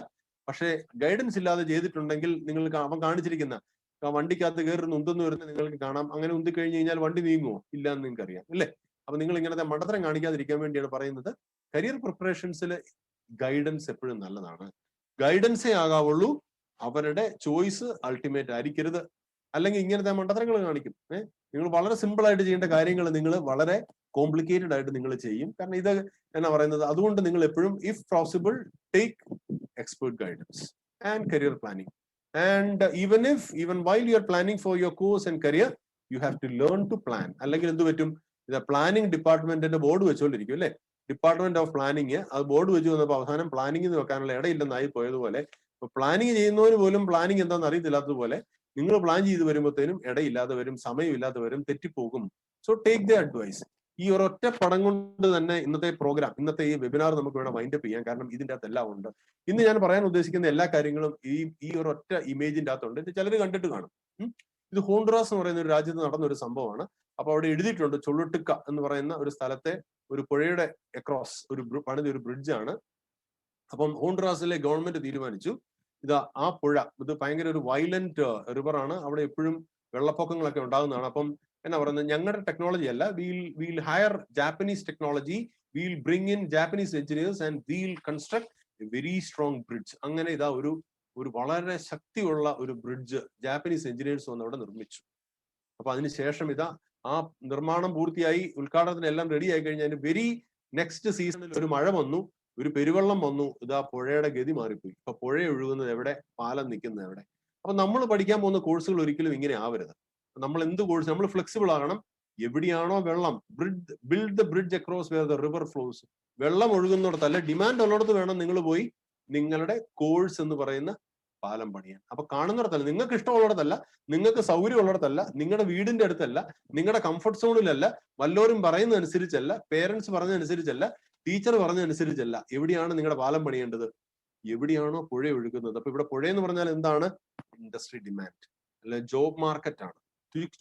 പക്ഷേ ഗൈഡൻസ് ഇല്ലാതെ ചെയ്തിട്ടുണ്ടെങ്കിൽ നിങ്ങൾക്ക് അവൻ കാണിച്ചിരിക്കുന്ന വണ്ടിക്കകത്ത് കയറുന്ന ഉന്തെന്ന് വരുന്ന നിങ്ങൾക്ക് കാണാം. അങ്ങനെ ഉന്തി കഴിഞ്ഞ് കഴിഞ്ഞാൽ വണ്ടി നീങ്ങുമോ? ഇല്ല എന്ന് നിങ്ങൾക്ക് അറിയാം അല്ലേ? അപ്പൊ നിങ്ങൾ ഇങ്ങനത്തെ മണ്ടത്തരം കാണിക്കാതിരിക്കാൻ വേണ്ടിയാണ് പറയുന്നത്. കരിയർ പ്രിപ്പറേഷൻസിൽ ഗൈഡൻസ് എപ്പോഴും നല്ലതാണ്. ഗൈഡൻസേ ആകാവുള്ളൂ, അവരുടെ ചോയ്സ് അൾട്ടിമേറ്റ് ആയിരിക്കരുത്. അല്ലെങ്കിൽ ഇങ്ങനത്തെ മണ്ടത്തരങ്ങൾ കാണിക്കും. നിങ്ങൾ വളരെ സിമ്പിൾ ആയിട്ട് ചെയ്യേണ്ട കാര്യങ്ങൾ നിങ്ങൾ വളരെ കോംപ്ലിക്കേറ്റഡ് ആയിട്ട് നിങ്ങൾ ചെയ്യും. കാരണം ഇത് എന്നാ പറയുന്നത്, അതുകൊണ്ട് നിങ്ങൾ എപ്പോഴും if possible take expert guidance and career planning. And even while you are planning for your course and career, you have to learn to plan. അല്ലെങ്കിൽ എന്ത് പറ്റും? ഇത് പ്ലാനിങ് ഡിപ്പാർട്ട്മെന്റിന്റെ ബോർഡ് വെച്ചുകൊണ്ടിരിക്കും അല്ലെ? ഡിപ്പാർട്ട്മെന്റ് ഓഫ് പ്ലാനിങ് അത് ബോർഡ് വെച്ച് വന്നപ്പോൾ അവസാനം പ്ലാനിങ് വെക്കാനുള്ള ഇടയില്ലെന്നായി പോയതുപോലെ, ഇപ്പൊ പ്ലാനിങ് ചെയ്യുന്നവര് പോലും പ്ലാനിങ് എന്താണെന്ന് അറിയത്തില്ലാത്തതുപോലെ നിങ്ങൾ പ്ലാൻ ചെയ്ത് വരുമ്പോഴത്തേനും ഇടയില്ലാതെ വരും, സമയമില്ലാതെ വരും, തെറ്റിപ്പോകും. So take the advice. ഈ ഒരൊറ്റ പടം കൊണ്ട് തന്നെ ഇന്നത്തെ പ്രോഗ്രാം, ഇന്നത്തെ ഈ വെബിനാർ നമുക്ക് വേണം വൈൻഡപ്പ് ചെയ്യാൻ. കാരണം ഇതിന്റെ അകത്ത് എല്ലാം ഉണ്ട്. ഇന്ന് ഞാൻ പറയാൻ ഉദ്ദേശിക്കുന്ന എല്ലാ കാര്യങ്ങളും ഈ ഒരൊറ്റ ഇമേജിന്റെ അകത്തുണ്ട്. ഇത് ചിലർ കണ്ടിട്ട് കാണും. ഇത് ഹോണ്ടുറാസ് എന്ന് പറയുന്ന ഒരു രാജ്യത്ത് നടന്ന ഒരു സംഭവമാണ്. അപ്പൊ അവിടെ എഴുതിയിട്ടുണ്ട്, ചൊള്ളുട്ടുക്ക എന്ന് പറയുന്ന ഒരു സ്ഥലത്തെ ഒരു പുഴയുടെ അക്രോസ് പണിത ഒരു ബ്രിഡ്ജാണ്. അപ്പം ഹോണ്ടുറാസിലെ ഗവൺമെന്റ് തീരുമാനിച്ചു, ഇതാ ആ പുഴ ഇത് ഭയങ്കര ഒരു വയലന്റ് റിവറാണ്, അവിടെ എപ്പോഴും വെള്ളപ്പൊക്കങ്ങളൊക്കെ ഉണ്ടാകുന്നതാണ്. അപ്പം എന്നാ പറയുന്നത്, ഞങ്ങളുടെ ടെക്നോളജി അല്ല, wheel higher Japanese technology, wheel bring in Japanese engineers and wheel construct A very strong bridge. അങ്ങനെ ഇതാ ഒരു വളരെ ശക്തിയുള്ള ഒരു ബ്രിഡ്ജ് ജാപ്പനീസ് എഞ്ചിനീയേഴ്സ് വന്ന് അവിടെ നിർമ്മിച്ചു. അപ്പൊ അതിനുശേഷം ഇതാ ആ നിർമ്മാണം പൂർത്തിയായി, ഉദ്ഘാടനത്തിന് എല്ലാം റെഡി ആയി കഴിഞ്ഞാൽ വെരി നെക്സ്റ്റ് സീസണിൽ ഒരു മഴ വന്നു, ഒരു പെരുവെള്ളം വന്നു, ഇതാ പുഴയുടെ ഗതി മാറിപ്പോയി. ഇപ്പൊ പുഴ ഒഴുകുന്നത് എവിടെ, പാലം നിൽക്കുന്നത് എവിടെ? അപ്പൊ നമ്മൾ പഠിക്കാൻ പോകുന്ന കോഴ്സുകൾ ഒരിക്കലും ഇങ്ങനെ ആവരുത്. നമ്മൾ എന്ത് കോഴ്സ്, നമ്മൾ ഫ്ലെക്സിബിൾ ആകണം. എവിടെയാണോ വെള്ളം, build the bridge across where the river flows. വെള്ളം ഒഴുകുന്നിടത്തല്ല, ഡിമാൻഡ് ഉള്ളിടത്ത് വേണം നിങ്ങൾ പോയി നിങ്ങളുടെ കോഴ്സ് എന്ന് പറയുന്ന പാലം പണിയാൻ. അപ്പൊ കാണുന്നിടത്തല്ല, നിങ്ങൾക്ക് ഇഷ്ടമുള്ളിടത്തല്ല, നിങ്ങൾക്ക് സൗകര്യം ഉള്ളിടത്തല്ല, നിങ്ങളുടെ വീടിന്റെ അടുത്തല്ല, നിങ്ങളുടെ കംഫർട്ട് സോണിലല്ല, വല്ലവരും പറയുന്നതനുസരിച്ചല്ല, പേരൻസ് പറഞ്ഞതനുസരിച്ചല്ല, ടീച്ചർ പറഞ്ഞതനുസരിച്ചല്ല. എവിടെയാണ് നിങ്ങളുടെ പാലം പണിയേണ്ടത്? എവിടെയാണോ പുഴ ഒഴുകുന്നത്. അപ്പൊ ഇവിടെ പുഴ എന്ന് പറഞ്ഞാൽ എന്താണ്? ഇൻഡസ്ട്രി ഡിമാൻഡ്, അല്ലെ ജോബ് മാർക്കറ്റ് ആണ്.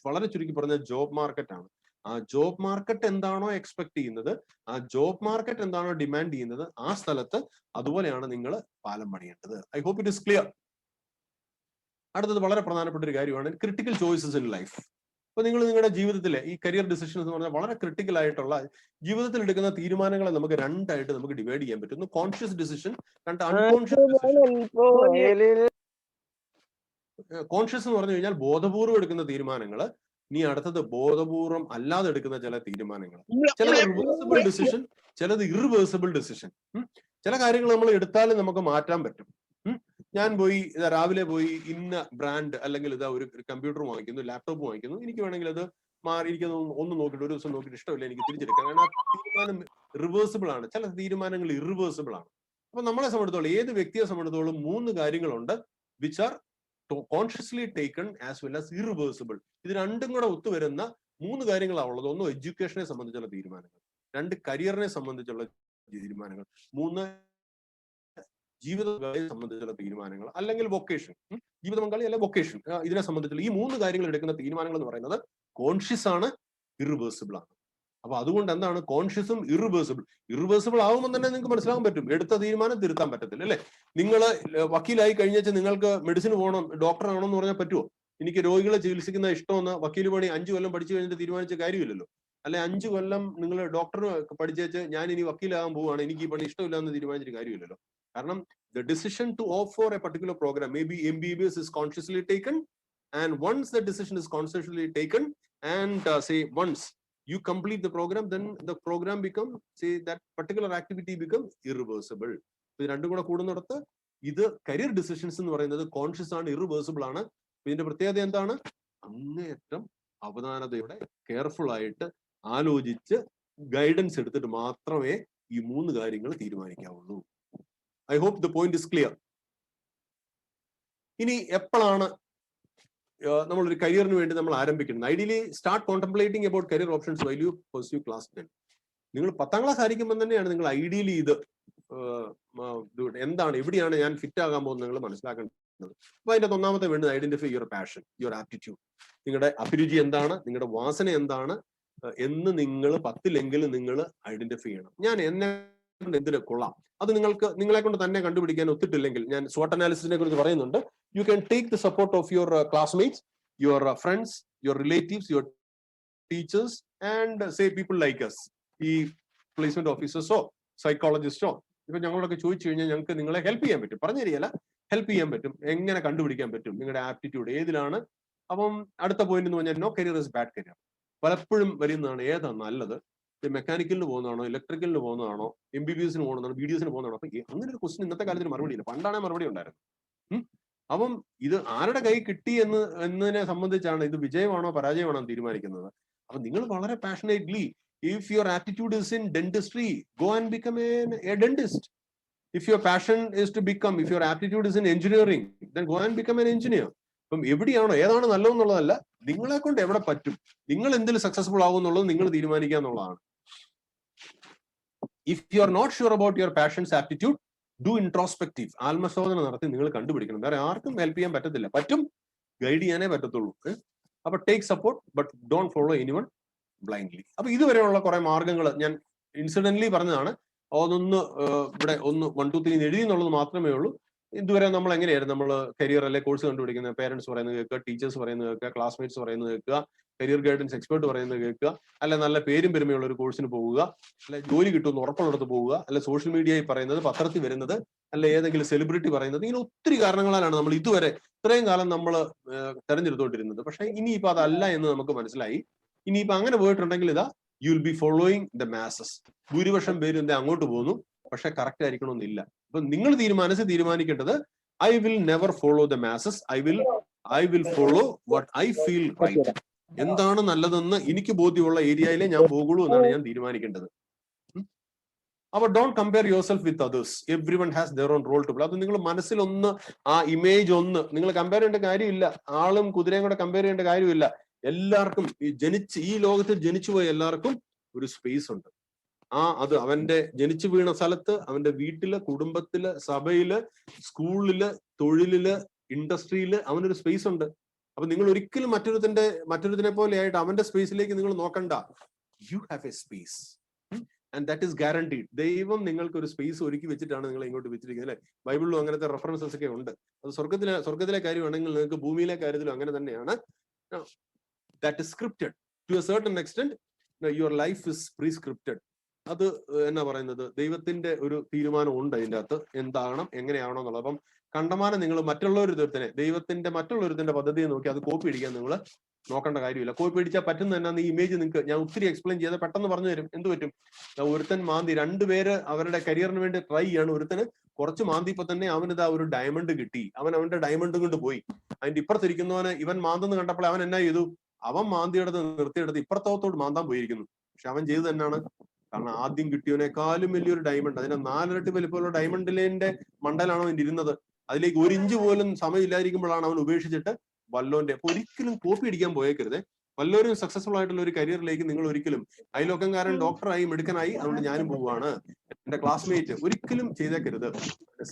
വളരെ ചുരുക്കി പറഞ്ഞാൽ ജോബ് മാർക്കറ്റ് ആണ്. ആ ജോബ് മാർക്കറ്റ് എന്താണോ എക്സ്പെക്ട് ചെയ്യുന്നത്, ആ ജോബ് മാർക്കറ്റ് എന്താണോ ഡിമാൻഡ് ചെയ്യുന്നത്, ആ സ്ഥലത്ത് അതുപോലെയാണ് നിങ്ങൾ പാലം പണിയേണ്ടത്. I hope it is clear. അടുത്തത് വളരെ പ്രധാനപ്പെട്ട ഒരു കാര്യമാണ് ക്രിട്ടിക്കൽ ചോയ്സസ് ഇൻ ലൈഫ്. അപ്പൊ നിങ്ങൾ നിങ്ങളുടെ ജീവിതത്തിലെ ഈ കരിയർ ഡിസിഷൻസ് എന്ന് പറഞ്ഞാൽ വളരെ ക്രിട്ടിക്കൽ ആയിട്ടുള്ള ജീവിതത്തിൽ എടുക്കുന്ന തീരുമാനങ്ങളെ നമുക്ക് രണ്ടായിട്ട് നമുക്ക് ഡിവൈഡ് ചെയ്യാൻ പറ്റും. ഒന്ന് കോൺഷ്യസ് ഡിസിഷൻ, രണ്ട് അൺകോൺഷ്യസ് ഡിസിഷൻ. കോൺഷ്യസ് എന്ന് പറഞ്ഞു കഴിഞ്ഞാൽ ബോധപൂർവ്വം എടുക്കുന്ന തീരുമാനങ്ങൾ. ഇനി അടുത്തത് ബോധപൂർവം അല്ലാതെ എടുക്കുന്ന ചില തീരുമാനങ്ങൾ. ചിലത് റിവേഴ്സിബിൾ ഡിസിഷൻ, ചിലത് ഇറിവേഴ്സിബിൾ ഡിസിഷൻ. ചില കാര്യങ്ങൾ നമ്മൾ എടുത്താലും നമുക്ക് മാറ്റാൻ പറ്റും. ഞാൻ പോയി രാവിലെ പോയി ഇന്ന ബ്രാൻഡ് അല്ലെങ്കിൽ ഇതാ ഒരു കമ്പ്യൂട്ടർ വാങ്ങിക്കുന്നു, ലാപ്ടോപ്പ് വാങ്ങിക്കുന്നു, എനിക്ക് വേണമെങ്കിൽ അത് മാറി എനിക്ക് ഒന്ന് നോക്കിയിട്ട് ഒരു ദിവസം നോക്കിയിട്ട് ഇഷ്ടമില്ല, എനിക്ക് തിരിച്ചെടുക്കാം. കാരണം ആ തീരുമാനം റിവേഴ്സിബിൾ ആണ്. ചില തീരുമാനങ്ങൾ ഇറിവേഴ്സിബിൾ ആണ്. അപ്പൊ നമ്മളെ സംബന്ധിച്ചോളം, ഏത് വ്യക്തിയെ സംബന്ധിച്ചോളം 3 കാര്യങ്ങളുണ്ട് which are consciously taken as well as irreversible. ഇത് രണ്ടും കൂടെ ഒത്തുവരുന്ന 3 കാര്യങ്ങളാണ് ഉള്ളത്. ഒന്ന് എഡ്യൂക്കേഷനെ സംബന്ധിച്ചുള്ള തീരുമാനങ്ങൾ, 2 കരിയറിനെ സംബന്ധിച്ചുള്ള തീരുമാനങ്ങൾ, 3 ജീവിത സംബന്ധിച്ചുള്ള തീരുമാനങ്ങൾ അല്ലെങ്കിൽ വൊക്കേഷൻ, ജീവിത പങ്കാളി അല്ലെ വൊക്കേഷൻ, ഇതിനെ സംബന്ധിച്ചുള്ള ഈ 3 കാര്യങ്ങൾ എടുക്കുന്ന തീരുമാനങ്ങൾ എന്ന് പറയുന്നത് കോൺഷ്യസ് ആണ്, ഇറിവേഴ്സിബിൾ ആണ്. അപ്പൊ അതുകൊണ്ട് എന്താണ് കോൺഷ്യസും ഇറിവേഴ്സിബിൾ? ഇറിവേഴ്സിബിൾ ആവുമ്പോൾ തന്നെ നിങ്ങൾക്ക് മനസ്സിലാക്കാൻ പറ്റും എടുത്ത തീരുമാനം തിരുത്താൻ പറ്റത്തില്ല, അല്ലെ? നിങ്ങൾ വക്കീലായി കഴിഞ്ഞാൽ നിങ്ങൾക്ക് മെഡിസിൻ പോകണം, ഡോക്ടർ ആണോ എന്ന് പറഞ്ഞാൽ പറ്റുമോ? എനിക്ക് രോഗികളെ ചികിത്സിക്കുന്ന ഇഷ്ടമെന്ന് വക്കീൽ പണി 5 കൊല്ലം പഠിച്ചു കഴിഞ്ഞിട്ട് തീരുമാനിച്ച കാര്യമില്ലല്ലോ. അല്ലെ 5 കൊല്ലം നിങ്ങൾ ഡോക്ടർ പഠിച്ചേച്ച് ഞാൻ ഇനി വക്കീലാകാൻ പോവുകയാണ്, എനിക്ക് ഈ പണി ഇഷ്ടമില്ല എന്ന് തീരുമാനിച്ചിട്ട് കാര്യമില്ലല്ലോ. കാരണം the decision to opt for a particular program, maybe MBBS, is consciously taken, and once the decision is consciously taken and say once you complete the program, then the program become, say that particular activity become irreversible. ഇത് രണ്ടും കൂടെ കൂടുന്നിടത്ത് ഇത് career decisions എന്ന് പറയുന്നത് conscious ആണ്, irreversible ആണ്. ഇതിന്റെ പ്രത്യേകത എന്താണ്? അങ്ങേയറ്റം അവധാനതയോടെ കെയർഫുൾ ആയിട്ട് ആലോചിച്ച് ഗൈഡൻസ് എടുത്തിട്ട് മാത്രമേ ഈ 3 കാര്യങ്ങൾ തീരുമാനിക്കാവുള്ളൂ. I hope the point is clear. ഇനി എപ്പോഴാണ് നമ്മളൊരു കരിയറിന് വേണ്ടി നമ്മൾ ആരംഭിക്കുന്നത്? Ideally start contemplating about career options while you pursue class 10. നിങ്ങൾ 10ാം ക്ലാസ് ആയിരിക്കുമ്പോൾ തന്നെയാണ് നിങ്ങൾ ഐഡിയലി ഇത് എന്താണ്, എവിടെയാണ് ഞാൻ ഫിറ്റ് ആകാൻ പോകുന്നത് നിങ്ങൾ മനസ്സിലാക്കേണ്ടത്. അപ്പൊ അതിന്റെ ഒന്നാമത്തെ വേണ്ടത് identify your passion, your aptitude. നിങ്ങളുടെ അഭിരുചി എന്താണ്, നിങ്ങളുടെ വാസന എന്താണ് എന്ന് നിങ്ങൾ 10ലെങ്കിലും നിങ്ങൾ ഐഡന്റിഫൈ ചെയ്യണം. ഞാൻ എന്നെ എന്തിന് കൊള്ളാം, അത് നിങ്ങളെ കൊണ്ട് തന്നെ കണ്ടുപിടിക്കാൻ ഒത്തിട്ടില്ലെങ്കിൽ, ഞാൻ SWOT അനാലിസിസിനെ കുറിച്ച് പറയുന്നുണ്ട്. You can take the support of your classmates, your friends, your relatives, your teachers and say people like us. ഈ പ്ലേസ്മെന്റ് ഓഫീസേഴ്സോ സൈക്കോളജിസ്റ്റോ ഇപ്പൊ ഞങ്ങളോടൊക്കെ ചോദിച്ചു കഴിഞ്ഞാൽ ഞങ്ങൾക്ക് നിങ്ങളെ ഹെൽപ്പ് ചെയ്യാൻ പറ്റും. പറഞ്ഞു തരികയല്ല, ഹെൽപ്പ് ചെയ്യാൻ പറ്റും. എങ്ങനെ കണ്ടുപിടിക്കാൻ പറ്റും നിങ്ങളുടെ ആപ്റ്റിറ്റ്യൂഡ് ഏതിലാണ്. അപ്പം അടുത്ത പോയിന്റ് എന്ന് പറഞ്ഞാൽ no career is bad career. പലപ്പോഴും വരുന്നതാണ് ഏതാ നല്ലത്, മെക്കാനിക്കലിന് പോകുന്നതാണോ, ഇലക്ട്രിക്കലിന് പോകുന്നതാണോ, MBBSന് പോകുന്നതാണോ, BDSന് പോകുന്നതാണോ? അപ്പൊ അങ്ങനെ ഒരു ക്വസ്റ്റ്യൻ ഇന്നത്തെ കാലത്തിന് മറുപടി ഇല്ല. പണ്ടാണെ മറുപടി ഉണ്ടായിരുന്നു. അപ്പം ഇത് ആരുടെ കൈ കിട്ടി എന്നതിനെ സംബന്ധിച്ചാണ് ഇത് വിജയമാണോ പരാജയമാണോ തീരുമാനിക്കുന്നത്. അപ്പൊ നിങ്ങൾ വളരെ passionately, if your attitude is in dentistry, go and become a dentist. If your passion is to become, if your aptitude is in engineering, then go and become an engineer. അപ്പം എവിടെയാണോ ഏതാണ് നല്ലതെന്നുള്ളതല്ല, നിങ്ങളെ കൊണ്ട് എവിടെ പറ്റും, നിങ്ങൾ എന്തിൽ സക്സസ്ഫുൾ ആകും എന്നുള്ളത് നിങ്ങൾ തീരുമാനിക്കുക എന്നുള്ളതാണ്. If you are not sure about your passions aptitude, do introspective, ആത്മശോധന നടത്തി നിങ്ങൾ കണ്ടുപിടിക്കണം. വേറെ ആർക്കും ഹെൽപ്പ് ചെയ്യാൻ പറ്റത്തില്ല, പറ്റും ഗൈഡ് ചെയ്യാനേ പറ്റത്തുള്ളൂ. അപ്പൊ take support, but don't follow anyone blindly. അപ്പൊ ഇതുവരെയുള്ള കുറെ മാർഗങ്ങൾ ഞാൻ ഇൻസിഡന്റലി പറഞ്ഞതാണ്. അതൊന്ന് ഇവിടെ 1, 2, 3 എഴുതി എന്നുള്ളത് മാത്രമേ ഉള്ളൂ. ഇതുവരെ നമ്മൾ എങ്ങനെയായിരുന്നു നമ്മൾ കരിയർ അല്ലെ കോഴ്സ് കണ്ടുപിടിക്കുന്നത്? പേരൻസ് പറയുന്നത് കേൾക്കുക, ടീച്ചേഴ്സ് പറയുന്നത് കേൾക്കുക, ക്ലാസ്മേറ്റ്സ് പറയുന്നത് കേൾക്കുക, കരിയർ ഗൈഡൻസ് എക്സ്പേർട്ട് പറയുന്നത് കേൾക്കുക, അല്ലെ നല്ല പേരും പെരുമയുള്ള ഒരു കോഴ്സിന് പോവുക, അല്ലെ ജോലി കിട്ടുമെന്ന് ഉറപ്പുള്ളിടത്ത് പോവുക, അല്ലെ സോഷ്യൽ മീഡിയയിൽ പറയുന്നത്, പത്രത്തിൽ വരുന്നത്, അല്ലെ ഏതെങ്കിലും സെലിബ്രിറ്റി പറയുന്നത്. ഇങ്ങനെ ഒത്തിരി കാരണങ്ങളാലാണ് നമ്മൾ ഇതുവരെ ഇത്രയും കാലം നമ്മൾ തെരഞ്ഞെടുത്തോണ്ടിരുന്നത്. പക്ഷെ ഇനിയിപ്പോ അതല്ല എന്ന് നമുക്ക് മനസ്സിലായി. ഇനിയിപ്പോ അങ്ങനെ പോയിട്ടുണ്ടെങ്കിൽ ഇതാ you will be following the masses. ഭൂരിപക്ഷം പേരും എന്താ അങ്ങോട്ട് പോകുന്നു, പക്ഷെ കറക്റ്റ് ആയിരിക്കണമെന്നില്ല. അപ്പൊ നിങ്ങൾ തീരുമാനിക്കേണ്ടത് I will never follow the masses, I will follow what I feel right. എന്താണ് നല്ലതെന്ന് എനിക്ക് ബോധ്യമുള്ള ഏരിയയിലെ ഞാൻ പോകുള്ളൂ എന്നാണ് ഞാൻ തീരുമാനിക്കേണ്ടത്. അപ്പൊ don't compare yourself with others. Everyone has their own role to play. അത് നിങ്ങൾ മനസ്സിലൊന്ന് ആ ഇമേജ് ഒന്ന് നിങ്ങൾ കമ്പയർ ചെയ്യേണ്ട കാര്യമില്ല. ആളും കുതിരയും കൂടെ കമ്പയർ ചെയ്യേണ്ട കാര്യമില്ല. എല്ലാവർക്കും ഈ ലോകത്തിൽ ജനിച്ചുപോയ എല്ലാവർക്കും ഒരു സ്പേസ് ഉണ്ട്. അത് അവന്റെ ജനിച്ചു വീണ സ്ഥലത്ത്, അവന്റെ വീട്ടില്, കുടുംബത്തില്, സഭയില്, സ്കൂളില്, തൊഴിലില്, ഇൻഡസ്ട്രിയില് അവനൊരു സ്പേസ് ഉണ്ട്. അപ്പൊ നിങ്ങൾ ഒരിക്കലും മറ്റൊരുത്തിനെ പോലെ ആയിട്ട് അവന്റെ സ്പേസിലേക്ക് നിങ്ങൾ നോക്കണ്ട. You have A space and that is guaranteed. ദൈവം നിങ്ങൾക്ക് ഒരു സ്പേസ് ഒരുക്കി വെച്ചിട്ടാണ് നിങ്ങൾ ഇങ്ങോട്ട് വെച്ചിരിക്കുന്നത്, അല്ലെ? ബൈബിളിലും അങ്ങനത്തെ റെഫറൻസസ് ഒക്കെ ഉണ്ട്. അത് സ്വർഗത്തിലെ കാര്യമാണെങ്കിൽ നിങ്ങൾക്ക് ഭൂമിയിലെ കാര്യത്തിലും അങ്ങനെ തന്നെയാണ്. That is scripted to a certain extent. Your life is prescripted. അത് എന്നാ പറയുന്നത്, ദൈവത്തിന്റെ ഒരു തീരുമാനം ഉണ്ട് അതിൻ്റെ അകത്ത്, എന്താകണം എങ്ങനെയാവണം എന്നുള്ളത്. അപ്പം കണ്ടമാനം നിങ്ങൾ ദൈവത്തിന്റെ മറ്റുള്ളൊരുത്തിന്റെ പദ്ധതിയെ നോക്കി അത് കോപ്പി അടിക്കാൻ നിങ്ങൾ നോക്കേണ്ട കാര്യമില്ല. കോപ്പി അടിച്ചാൽ പറ്റുന്ന തന്നെ ഈ ഇമേജ് നിങ്ങൾക്ക് ഞാൻ ഒത്തിരി എക്സ്പ്ലെയിൻ ചെയ്ത് പെട്ടെന്ന് പറഞ്ഞു തരും. എന്ത് പറ്റും? ഒരുത്തൻ മാന്തി, രണ്ടുപേര് അവരുടെ കരിയറിന് വേണ്ടി ട്രൈ ചെയ്യാണ്. ഒരുത്തന് കുറച്ച് മാന്തിയപ്പോ തന്നെ അവനിതാ ഒരു ഡയമണ്ട് കിട്ടി, അവന്റെ ഡയമണ്ട് കൊണ്ട് പോയി. അതിന്റെ ഇപ്പുറത്തിരിക്കുന്നവന് ഇവൻ മാന്തെന്ന് കണ്ടപ്പോൾ അവൻ എന്നാ ചെയ്തു? അവൻ മാന്തിയെടുത്ത് നിർത്തിയെടുത്ത് ഇപ്പുറത്തോട് മാന്താൻ പോയിരിക്കുന്നു. പക്ഷെ അവൻ ചെയ്ത് തന്നെയാണ്. കാരണം ആദ്യം കിട്ടിയവനേക്കാളും വലിയൊരു ഡയമണ്ട്, അതിന്റെ 4 ഇരട്ടി വലിപ്പമുള്ള ഡയമണ്ടിലെ മണ്ടലാണോ അവൻ ഇരുന്നത്. അതിലേക്ക് 1 ഇഞ്ച് പോലും സമയമില്ലാതിരിക്കുമ്പോഴാണ് അവൻ ഉപേക്ഷിച്ചിട്ട് വല്ലോന്റെ. അപ്പൊ ഒരിക്കലും കോപ്പി അടിക്കാൻ പോയേക്കരുത്. വല്ലവരും സക്സസ്ഫുൾ ആയിട്ടുള്ള ഒരു കരിയറിലേക്ക് നിങ്ങൾ ഒരിക്കലും, അയൽവക്കംകാരൻ ഡോക്ടറായി മിടുക്കനായി അതുകൊണ്ട് ഞാനും പോവുകയാണ്, എന്റെ ക്ലാസ്മേറ്റ്, ഒരിക്കലും ചെയ്തേക്കരുത്.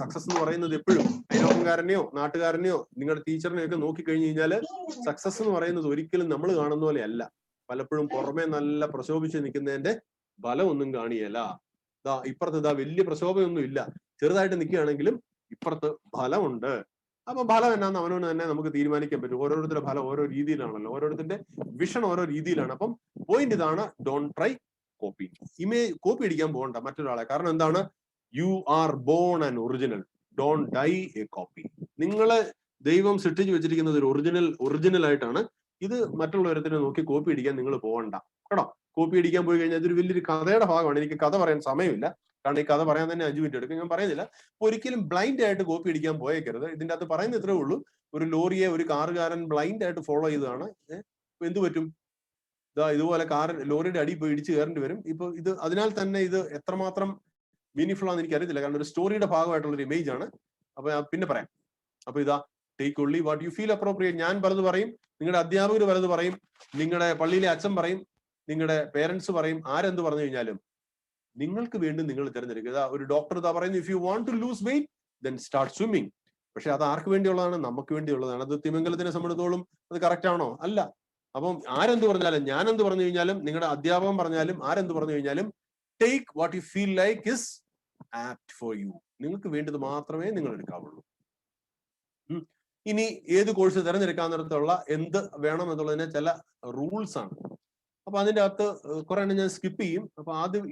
സക്സസ് എന്ന് പറയുന്നത് എപ്പോഴും അയൽവക്കംകാരനെയോ നാട്ടുകാരനെയോ നിങ്ങളുടെ ടീച്ചറിനെയോ ഒക്കെ നോക്കി കഴിഞ്ഞു കഴിഞ്ഞാല് സക്സസ് എന്ന് പറയുന്നത് ഒരിക്കലും നമ്മൾ കാണുന്ന പോലെ അല്ല. പലപ്പോഴും പുറമെ നല്ല പ്രശോഭിച്ച് നിൽക്കുന്നതിന്റെ ബലം ഒന്നും കാണിയല്ല. ഇപ്പുറത്ത് വലിയ പ്രശോഭയൊന്നും ഇല്ല, ചെറുതായിട്ട് നിൽക്കുകയാണെങ്കിലും ഇപ്പുറത്ത് ഫലമുണ്ട്. അപ്പൊ ഫലം എന്നാന്ന് അവനോട് തന്നെ നമുക്ക് തീരുമാനിക്കാൻ പറ്റും. ഓരോരുത്തരുടെ ഫലം ഓരോ രീതിയിലാണല്ലോ, ഓരോരുത്തരുടെ വിഷൻ ഓരോ രീതിയിലാണ്. അപ്പം പോയിന്റ് ഇതാണ്, ഡോണ്ട് ട്രൈ കോപ്പി. കോപ്പി അടിക്കാൻ പോകണ്ട മറ്റൊരാളെ. കാരണം എന്താണ്? You are born and original, don't dye A copy. നിങ്ങളെ ദൈവം സൃഷ്ടിച്ചു വെച്ചിരിക്കുന്നത് ഒരു ഒറിജിനൽ ആയിട്ടാണ്. ഇത് മറ്റുള്ളവരത്തിനെ നോക്കി കോപ്പി അടിക്കാൻ നിങ്ങൾ പോകണ്ട കേട്ടോ. കോപ്പി അടിക്കാൻ പോയി കഴിഞ്ഞാൽ ഇതൊരു വലിയൊരു കഥയുടെ ഭാഗമാണ്. എനിക്ക് കഥ പറയാൻ സമയമില്ല, കാരണം ഈ കഥ പറയാൻ തന്നെ 5 മിനിറ്റ് എടുക്കും. ഞാൻ പറയുന്നില്ല. ഒരിക്കലും ബ്ലൈൻഡ് ആയിട്ട് കോപ്പി അടിക്കാൻ പോയേക്കരുത്. ഇതിന്റെ അകത്ത് പറയുന്ന ഇത്രേ ഉള്ളൂ, ഒരു ലോറിയെ ഒരു കാറുകാരൻ ബ്ലൈൻഡ് ആയിട്ട് ഫോളോ ചെയ്തതാണ്. എന്ത് പറ്റും? ഇതുപോലെ ലോറിയുടെ അടി പോയി ഇടിച്ച് കയറേണ്ടി വരും. ഇപ്പൊ ഇത് അതിനാൽ തന്നെ ഇത് എത്രമാത്രം മീനിങ്ഫുൾ ആണെന്ന് എനിക്കറിയത്തില്ല, കാരണം ഒരു സ്റ്റോറിയുടെ ഭാഗമായിട്ടുള്ള ഒരു ഇമേജ് ആണ്. അപ്പൊ പിന്നെ പറയാം. അപ്പൊ take only what you feel appropriate. ഞാൻ പലത് പറയും, നിങ്ങളുടെ അധ്യാപകർ പലത് പറയും, നിങ്ങളുടെ പള്ളിയിലെ അച്ഛൻ പറയും, നിങ്ങളുടെ പേരൻസ് പറയും. ആരെന്ത് പറഞ്ഞു കഴിഞ്ഞാലും നിങ്ങൾക്ക് വേണ്ടി നിങ്ങൾ തിരഞ്ഞെടുക്കുക. ഒരു ഡോക്ടർ പറയുന്നു, if you want to lose weight then start swimming. പക്ഷെ അത് ആർക്ക് വേണ്ടിയുള്ളതാണ്? നമുക്ക് വേണ്ടിയുള്ളതാണ്. അത് തിമിംഗലത്തിനെ സംബന്ധിച്ചോളം അത് കറക്റ്റ് ആണോ? അല്ല. അപ്പം ആരെന്ത് പറഞ്ഞാലും, ഞാൻ എന്ത് പറഞ്ഞു കഴിഞ്ഞാലും, നിങ്ങളുടെ അധ്യാപകൻ പറഞ്ഞാലും, ആരെന്ത് പറഞ്ഞു കഴിഞ്ഞാലും, take what you feel like is apt for you. നിങ്ങൾക്ക് വേണ്ടത് മാത്രമേ നിങ്ങൾ എടുക്കാവുള്ളൂ. ഇനി ഏത് കോഴ്സ് തിരഞ്ഞെടുക്കാന്നിടത്തുള്ള എന്ത് വേണം എന്നുള്ളതിന് ചില റൂൾസ് ആണ്. അപ്പൊ അതിന്റെ അകത്ത് കുറെ എണ്ണം ഞാൻ സ്കിപ്പ് ചെയ്യും. അപ്പൊ ആദ്യം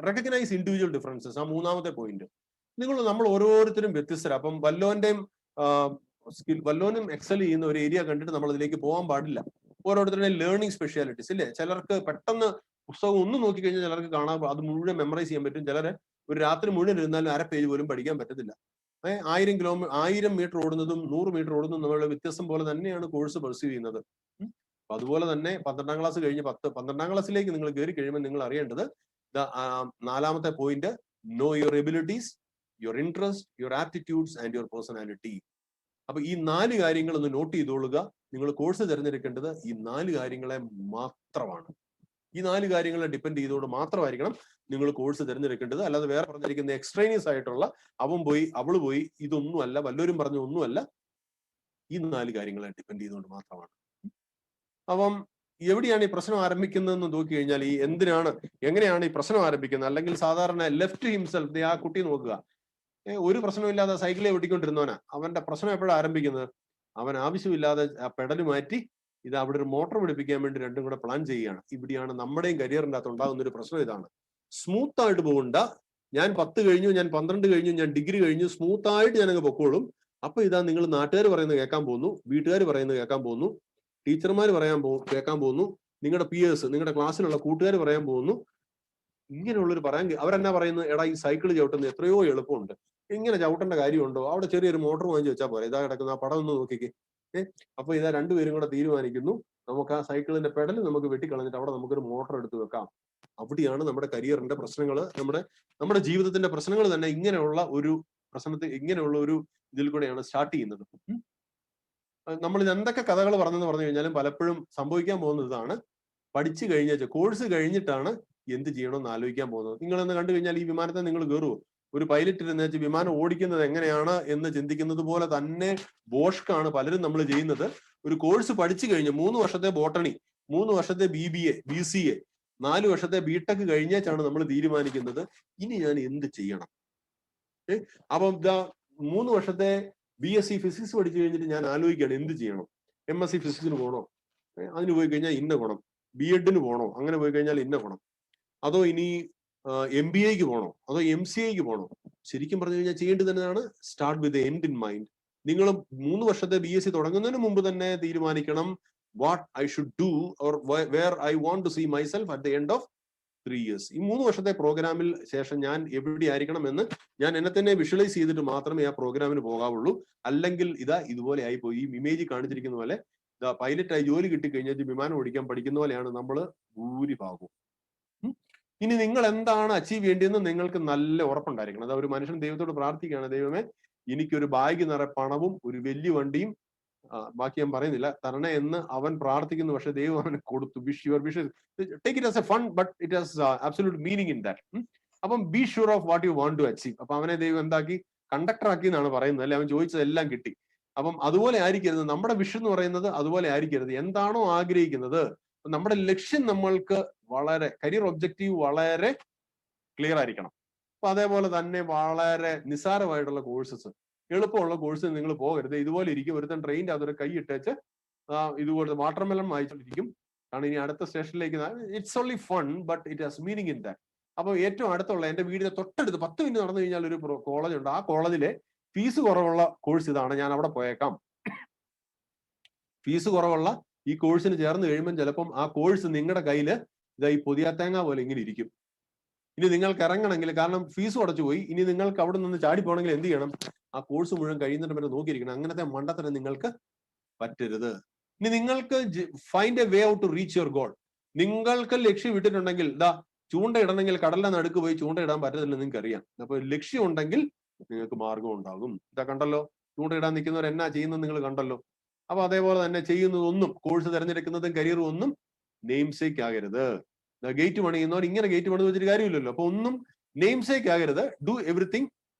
റെക്കഗ്നൈസ് ഇൻഡിവിജ്വൽ ഡിഫറൻസസ്. ആ 3ാമത്തെ പോയിന്റ്. നമ്മൾ ഓരോരുത്തരും വ്യത്യസ്തരാ. അപ്പം വല്ലോനും എക്സൽ ചെയ്യുന്ന ഒരു ഏരിയ കണ്ടിട്ട് നമ്മൾ അതിലേക്ക് പോകാൻ പാടില്ല. ഓരോരുത്തരുടെയും ലേണിംഗ് സ്പെഷ്യാലിറ്റീസ് ഇല്ലേ. ചിലർക്ക് പെട്ടെന്ന് പുസ്തകം ഒന്ന് നോക്കിക്കഴിഞ്ഞാൽ ചിലർക്ക് കാണാൻ അത് മുഴുവൻ മെമ്മറൈസ് ചെയ്യാൻ പറ്റും. ചിലര് ഒരു രാത്രി മുഴുവൻ ഇരുന്നാലും 1/2 പേജ് പോലും പഠിക്കാൻ പറ്റത്തില്ല. 1000 മീറ്റർ ഓടുന്നതും 100 മീറ്റർ ഓടുന്നതും നമ്മളുടെ വ്യത്യസ്തം പോലെ തന്നെയാണ് കോഴ്സ് പെർസീവ് ചെയ്യുന്നത്. അതുപോലെ തന്നെ 12ാം ക്ലാസ് കഴിഞ്ഞ് 12ാം ക്ലാസ്സിലേക്ക് നിങ്ങൾ കയറി കഴിയുമ്പോൾ നിങ്ങൾ അറിയേണ്ടത് 4ാമത്തെ point, know your abilities, your interest, your aptitudes and your personality. അപ്പൊ ഈ 4 കാര്യങ്ങൾ ഒന്ന് നോട്ട് ചെയ്തോളുക. നിങ്ങൾ കോഴ്സ് തിരഞ്ഞെടുക്കേണ്ടത് ഈ 4 കാര്യങ്ങളെ മാത്രമാണ്. ഈ 4 കാര്യങ്ങളെ ഡിപ്പെൻഡ് ചെയ്തുകൊണ്ട് മാത്രമായിരിക്കണം നിങ്ങൾ കോഴ്സ് തിരഞ്ഞെടുക്കേണ്ടത്. അല്ലാതെ വേറെ പറഞ്ഞിരിക്കുന്ന എക്സ്ട്രേനിയസ് ആയിട്ടുള്ള അവൻ പോയി അവള് പോയി ഇതൊന്നുമല്ല, വല്ലവരും പറഞ്ഞ ഒന്നുമല്ല. ഈ 4 കാര്യങ്ങളെ ഡിപ്പെൻഡ് ചെയ്തുകൊണ്ട് മാത്രമാണ്. അപ്പം എവിടെയാണ് ഈ പ്രശ്നം ആരംഭിക്കുന്നതെന്ന് നോക്കി കഴിഞ്ഞാൽ, എങ്ങനെയാണ് ഈ പ്രശ്നം ആരംഭിക്കുന്നത്? അല്ലെങ്കിൽ സാധാരണ ലെഫ്റ്റ് ഹിംസെൽഫ്, ആ കുട്ടി നോക്കുക, ഒരു പ്രശ്നമില്ലാതെ സൈക്കിളെ ഓടിക്കൊണ്ടിരുന്നവനാ. അവന്റെ പ്രശ്നം എപ്പോഴാണ് ആരംഭിക്കുന്നത്? അവൻ ആവശ്യമില്ലാതെ ആ പെഡല് മാറ്റി അവിടെ ഒരു മോട്ടോർ പിടിപ്പിക്കാൻ വേണ്ടി രണ്ടും കൂടെ പ്ലാൻ ചെയ്യുകയാണ്. ഇവിടെയാണ് നമ്മുടെയും കരിയറിന്റെ അകത്ത് ഉണ്ടാകുന്ന ഒരു പ്രശ്നം. ഇതാണ് സ്മൂത്ത് ആയിട്ട് പോകണ്ട. ഞാൻ 10 കഴിഞ്ഞു, ഞാൻ 12 കഴിഞ്ഞു, ഞാൻ ഡിഗ്രി കഴിഞ്ഞു, സ്മൂത്ത് ആയിട്ട് ഞാനങ്ങ് പൊക്കോളും. അപ്പൊ നിങ്ങൾ നാട്ടുകാർ പറയുന്നത് കേൾക്കാൻ പോകുന്നു, വീട്ടുകാർ പറയുന്നത് കേൾക്കാൻ പോകുന്നു, ടീച്ചർമാർ കേൾക്കാൻ പോകുന്നു, നിങ്ങളുടെ പിയേഴ്സ്, നിങ്ങളുടെ ക്ലാസ്സിലുള്ള കൂട്ടുകാർ പറയാൻ പോകുന്നു. ഇങ്ങനെയുള്ളൊരു അവരെന്നാ പറയുന്നത്, എടാ ഈ സൈക്കിൾ ചവിട്ടുന്നത് എത്രയോ എളുപ്പമുണ്ട്, ഇങ്ങനെ ചവിട്ടേണ്ട കാര്യമുണ്ടോ? അവിടെ ചെറിയൊരു മോട്ടോർ വാങ്ങിച്ച് വെച്ചാൽ പോലെ, ഇതാ കിടക്കുന്ന ആ പടം ഒന്ന് നോക്കിക്കേ. അപ്പൊ രണ്ടുപേരും കൂടെ തീരുമാനിക്കുന്നു, നമുക്ക് ആ സൈക്കിളിന്റെ പെഡൽ നമുക്ക് വെട്ടിക്കളഞ്ഞിട്ട് അവിടെ നമുക്കൊരു മോട്ടോർ എടുത്ത് വെക്കാം. അവിടെയാണ് നമ്മുടെ കരിയറിന്റെ പ്രശ്നങ്ങൾ, നമ്മുടെ ജീവിതത്തിന്റെ പ്രശ്നങ്ങൾ തന്നെ ഇങ്ങനെയുള്ള ഒരു ഇതിൽ കൂടെയാണ് സ്റ്റാർട്ട് ചെയ്യുന്നത്. നമ്മൾ ഇത് എന്തൊക്കെ കഥകൾ പറഞ്ഞു കഴിഞ്ഞാലും പലപ്പോഴും സംഭവിക്കാൻ പോകുന്നത് ഇതാണ്. പഠിച്ചു കഴിഞ്ഞ കോഴ്സ് കഴിഞ്ഞിട്ടാണ് എന്ത് ചെയ്യണമെന്ന് ആലോചിക്കാൻ പോകുന്നത്. നിങ്ങളെന്ന് കണ്ടു കഴിഞ്ഞാൽ ഈ വിമാനത്തെ നിങ്ങൾ കയറുമോ? ഒരു പൈലറ്റ് ഇരുന്ന് വിമാനം ഓടിക്കുന്നത് എങ്ങനെയാണ് എന്ന് ചിന്തിക്കുന്നത് പോലെ തന്നെ ബോഷ്കാണ് പലരും നമ്മൾ ചെയ്യുന്നത്. ഒരു കോഴ്സ് പഠിച്ചു കഴിഞ്ഞ് 3 വർഷത്തെ ബോട്ടണി, 3 വർഷത്തെ BBA, BCA, 4 വർഷത്തെ BTech കഴിഞ്ഞാണ് നമ്മൾ തീരുമാനിക്കുന്നത് ഇനി ഞാൻ എന്ത് ചെയ്യണം. അപ്പം 3 വർഷത്തെ BSc ഫിസിക്സ് പഠിച്ചു കഴിഞ്ഞിട്ട് ഞാൻ ആലോചിക്കുകയാണ് എന്ത് ചെയ്യണം. MSc ഫിസിക്സിന് പോകണോ, അതിന് പോയി കഴിഞ്ഞാൽ ഇന്ന ഗുണം, B.Edന് പോകണോ, അങ്ങനെ പോയി കഴിഞ്ഞാൽ ഇന്ന ഗുണം, അതോ ഇനി MBAക്ക് പോകണോ, അതോ MCAക്ക് പോകണോ. ശരിക്കും പറഞ്ഞു കഴിഞ്ഞാൽ ചെയ്യേണ്ടത് തന്നെയാണ് start with end in mind. നിങ്ങൾ 3 വർഷത്തെ BSc തുടങ്ങുന്നതിന് മുമ്പ് തന്നെ തീരുമാനിക്കണം what I should do or where I want to see myself at the end of 3 years. ഈ 3 വർഷത്തെ പ്രോഗ്രാമിൽ ശേഷം ഞാൻ എവിടെ ആയിരിക്കണം എന്ന് ഞാൻ എന്നെ തന്നെ വിഷ്വലൈസ് ചെയ്തിട്ട് മാത്രമേ ആ പ്രോഗ്രാമിന് പോകാവുള്ളൂ. അല്ലെങ്കിൽ ഇതുപോലെ ആയിപ്പോയി. ഈ ഇമേജ് കാണിച്ചിരിക്കുന്ന പോലെ പൈലറ്റായി ജോലി കിട്ടിക്കഴിഞ്ഞാൽ വിമാനം ഓടിക്കാൻ പഠിക്കുന്ന പോലെയാണ് നമ്മൾ ഭൂരിഭാഗവും. ഇനി നിങ്ങൾ എന്താണ് അച്ചീവ് ചെയ്യേണ്ടതെന്ന് നിങ്ങൾക്ക് നല്ല ഉറപ്പുണ്ടായിരിക്കണം. അതാ ഒരു മനുഷ്യൻ ദൈവത്തോട് പ്രാർത്ഥിക്കുകയാണ്, ദൈവമേ എനിക്കൊരു ബാഗ് നിറയെ പണവും ഒരു വലിയ വണ്ടിയും ബാക്കി ഞാൻ പറയുന്നില്ല തരണേ എന്ന് അവൻ പ്രാർത്ഥിക്കുന്നു. പക്ഷെ ദൈവം അവന് കൊടുത്തു. Wish your wishes, take it as a fun but it has absolute meaning in that. അപ്പം be sure of what you want to achieve. അപ്പൊ അവനെ ദൈവം എന്താക്കി, കണ്ടക്ടർ ആക്കി എന്നാണ് പറയുന്നത്, അല്ലെ അവൻ ചോദിച്ചതെല്ലാം കിട്ടി. അപ്പം അതുപോലെ ആയിരിക്കരുത് നമ്മുടെ വിഷ് എന്ന് പറയുന്നത്, അതുപോലെ ആയിരിക്കരുത്. എന്താണോ ആഗ്രഹിക്കുന്നത്, നമ്മുടെ ലക്ഷ്യം നമ്മൾക്ക് വളരെ കരിയർ ഒബ്ജക്റ്റീവ് വളരെ ക്ലിയർ ആയിരിക്കണം. അപ്പൊ അതേപോലെ തന്നെ വളരെ നിസ്സാരമായിട്ടുള്ള കോഴ്സസ്, എളുപ്പമുള്ള കോഴ്സ് നിങ്ങൾ പോകരുത്. ഇതുപോലെ ഇരിക്കും, ഒരുത്തൻ ട്രെയിനിന്റെ അതൊരു കൈ ഇട്ടേച്ച് ഇതുപോലെ വാട്ടർമെലൺ വായിച്ചോണ്ടിരിക്കും. കാരണം ഇനി അടുത്ത സ്റ്റേഷനിലേക്ക് it's only fun but it has meaning in that. അപ്പൊ ഏറ്റവും അടുത്തുള്ള എന്റെ വീടിന്റെ തൊട്ടടുത്ത് 10 മിനിറ്റ് നടന്നു കഴിഞ്ഞാൽ ഒരു കോളേജ് ഉണ്ട്. ആ കോളേജിലെ ഫീസ് കുറവുള്ള കോഴ്സ് ഇതാണ്, ഞാൻ അവിടെ പോയേക്കാം. ഫീസ് കുറവുള്ള ഈ കോഴ്സിന് ചേർന്ന് കഴിയുമ്പോൾ ചിലപ്പം ആ കോഴ്സ് നിങ്ങളുടെ കയ്യില് ഈ പൊതിയാത്തേങ്ങ പോലെ ഇങ്ങനെ ഇരിക്കും. ഇനി നിങ്ങൾക്ക് ഇറങ്ങണമെങ്കിൽ, കാരണം ഫീസ് അടച്ചു പോയി, ഇനി നിങ്ങൾക്ക് അവിടെ നിന്ന് ചാടി പോകണമെങ്കിൽ എന്ത് ചെയ്യണം, ആ കോഴ്സ് മുഴുവൻ കഴിയുന്നതിന് വരെ നോക്കിയിരിക്കണം. അങ്ങനത്തെ മണ്ടത്തരം നിങ്ങൾക്ക് പറ്റരുത്. ഇനി നിങ്ങൾക്ക് find a way out to reach your goal. നിങ്ങൾക്ക് ലക്ഷ്യം ഇട്ടിട്ടുണ്ടെങ്കിൽ ചൂണ്ടയിടണമെങ്കിൽ കടലിന്റെ നടുക്ക് പോയി ചൂണ്ടയിടാൻ പറ്റത്തില്ല, നിങ്ങൾക്ക് അറിയാം. അപ്പൊ ലക്ഷ്യം ഉണ്ടെങ്കിൽ നിങ്ങൾക്ക് മാർഗം ഉണ്ടാകും. കണ്ടല്ലോ, ചൂണ്ടയിടാൻ നിൽക്കുന്നവർ എന്നാ ചെയ്യുന്നത് നിങ്ങൾ കണ്ടല്ലോ. അപ്പൊ അതേപോലെ തന്നെ ചെയ്യുന്നതൊന്നും, കോഴ്സ് തിരഞ്ഞെടുക്കുന്നതും കരിയറും ഒന്നും നെയിംസേക്ക് ആകരുത്. ഗേറ്റ് പണിയുന്നവർ ഇങ്ങനെ ഗേറ്റ് പണിത് വെച്ചിട്ട് കാര്യമില്ലല്ലോ. അപ്പൊ ഒന്നും നെയിംസേക്ക് ആകരുത്. Do everything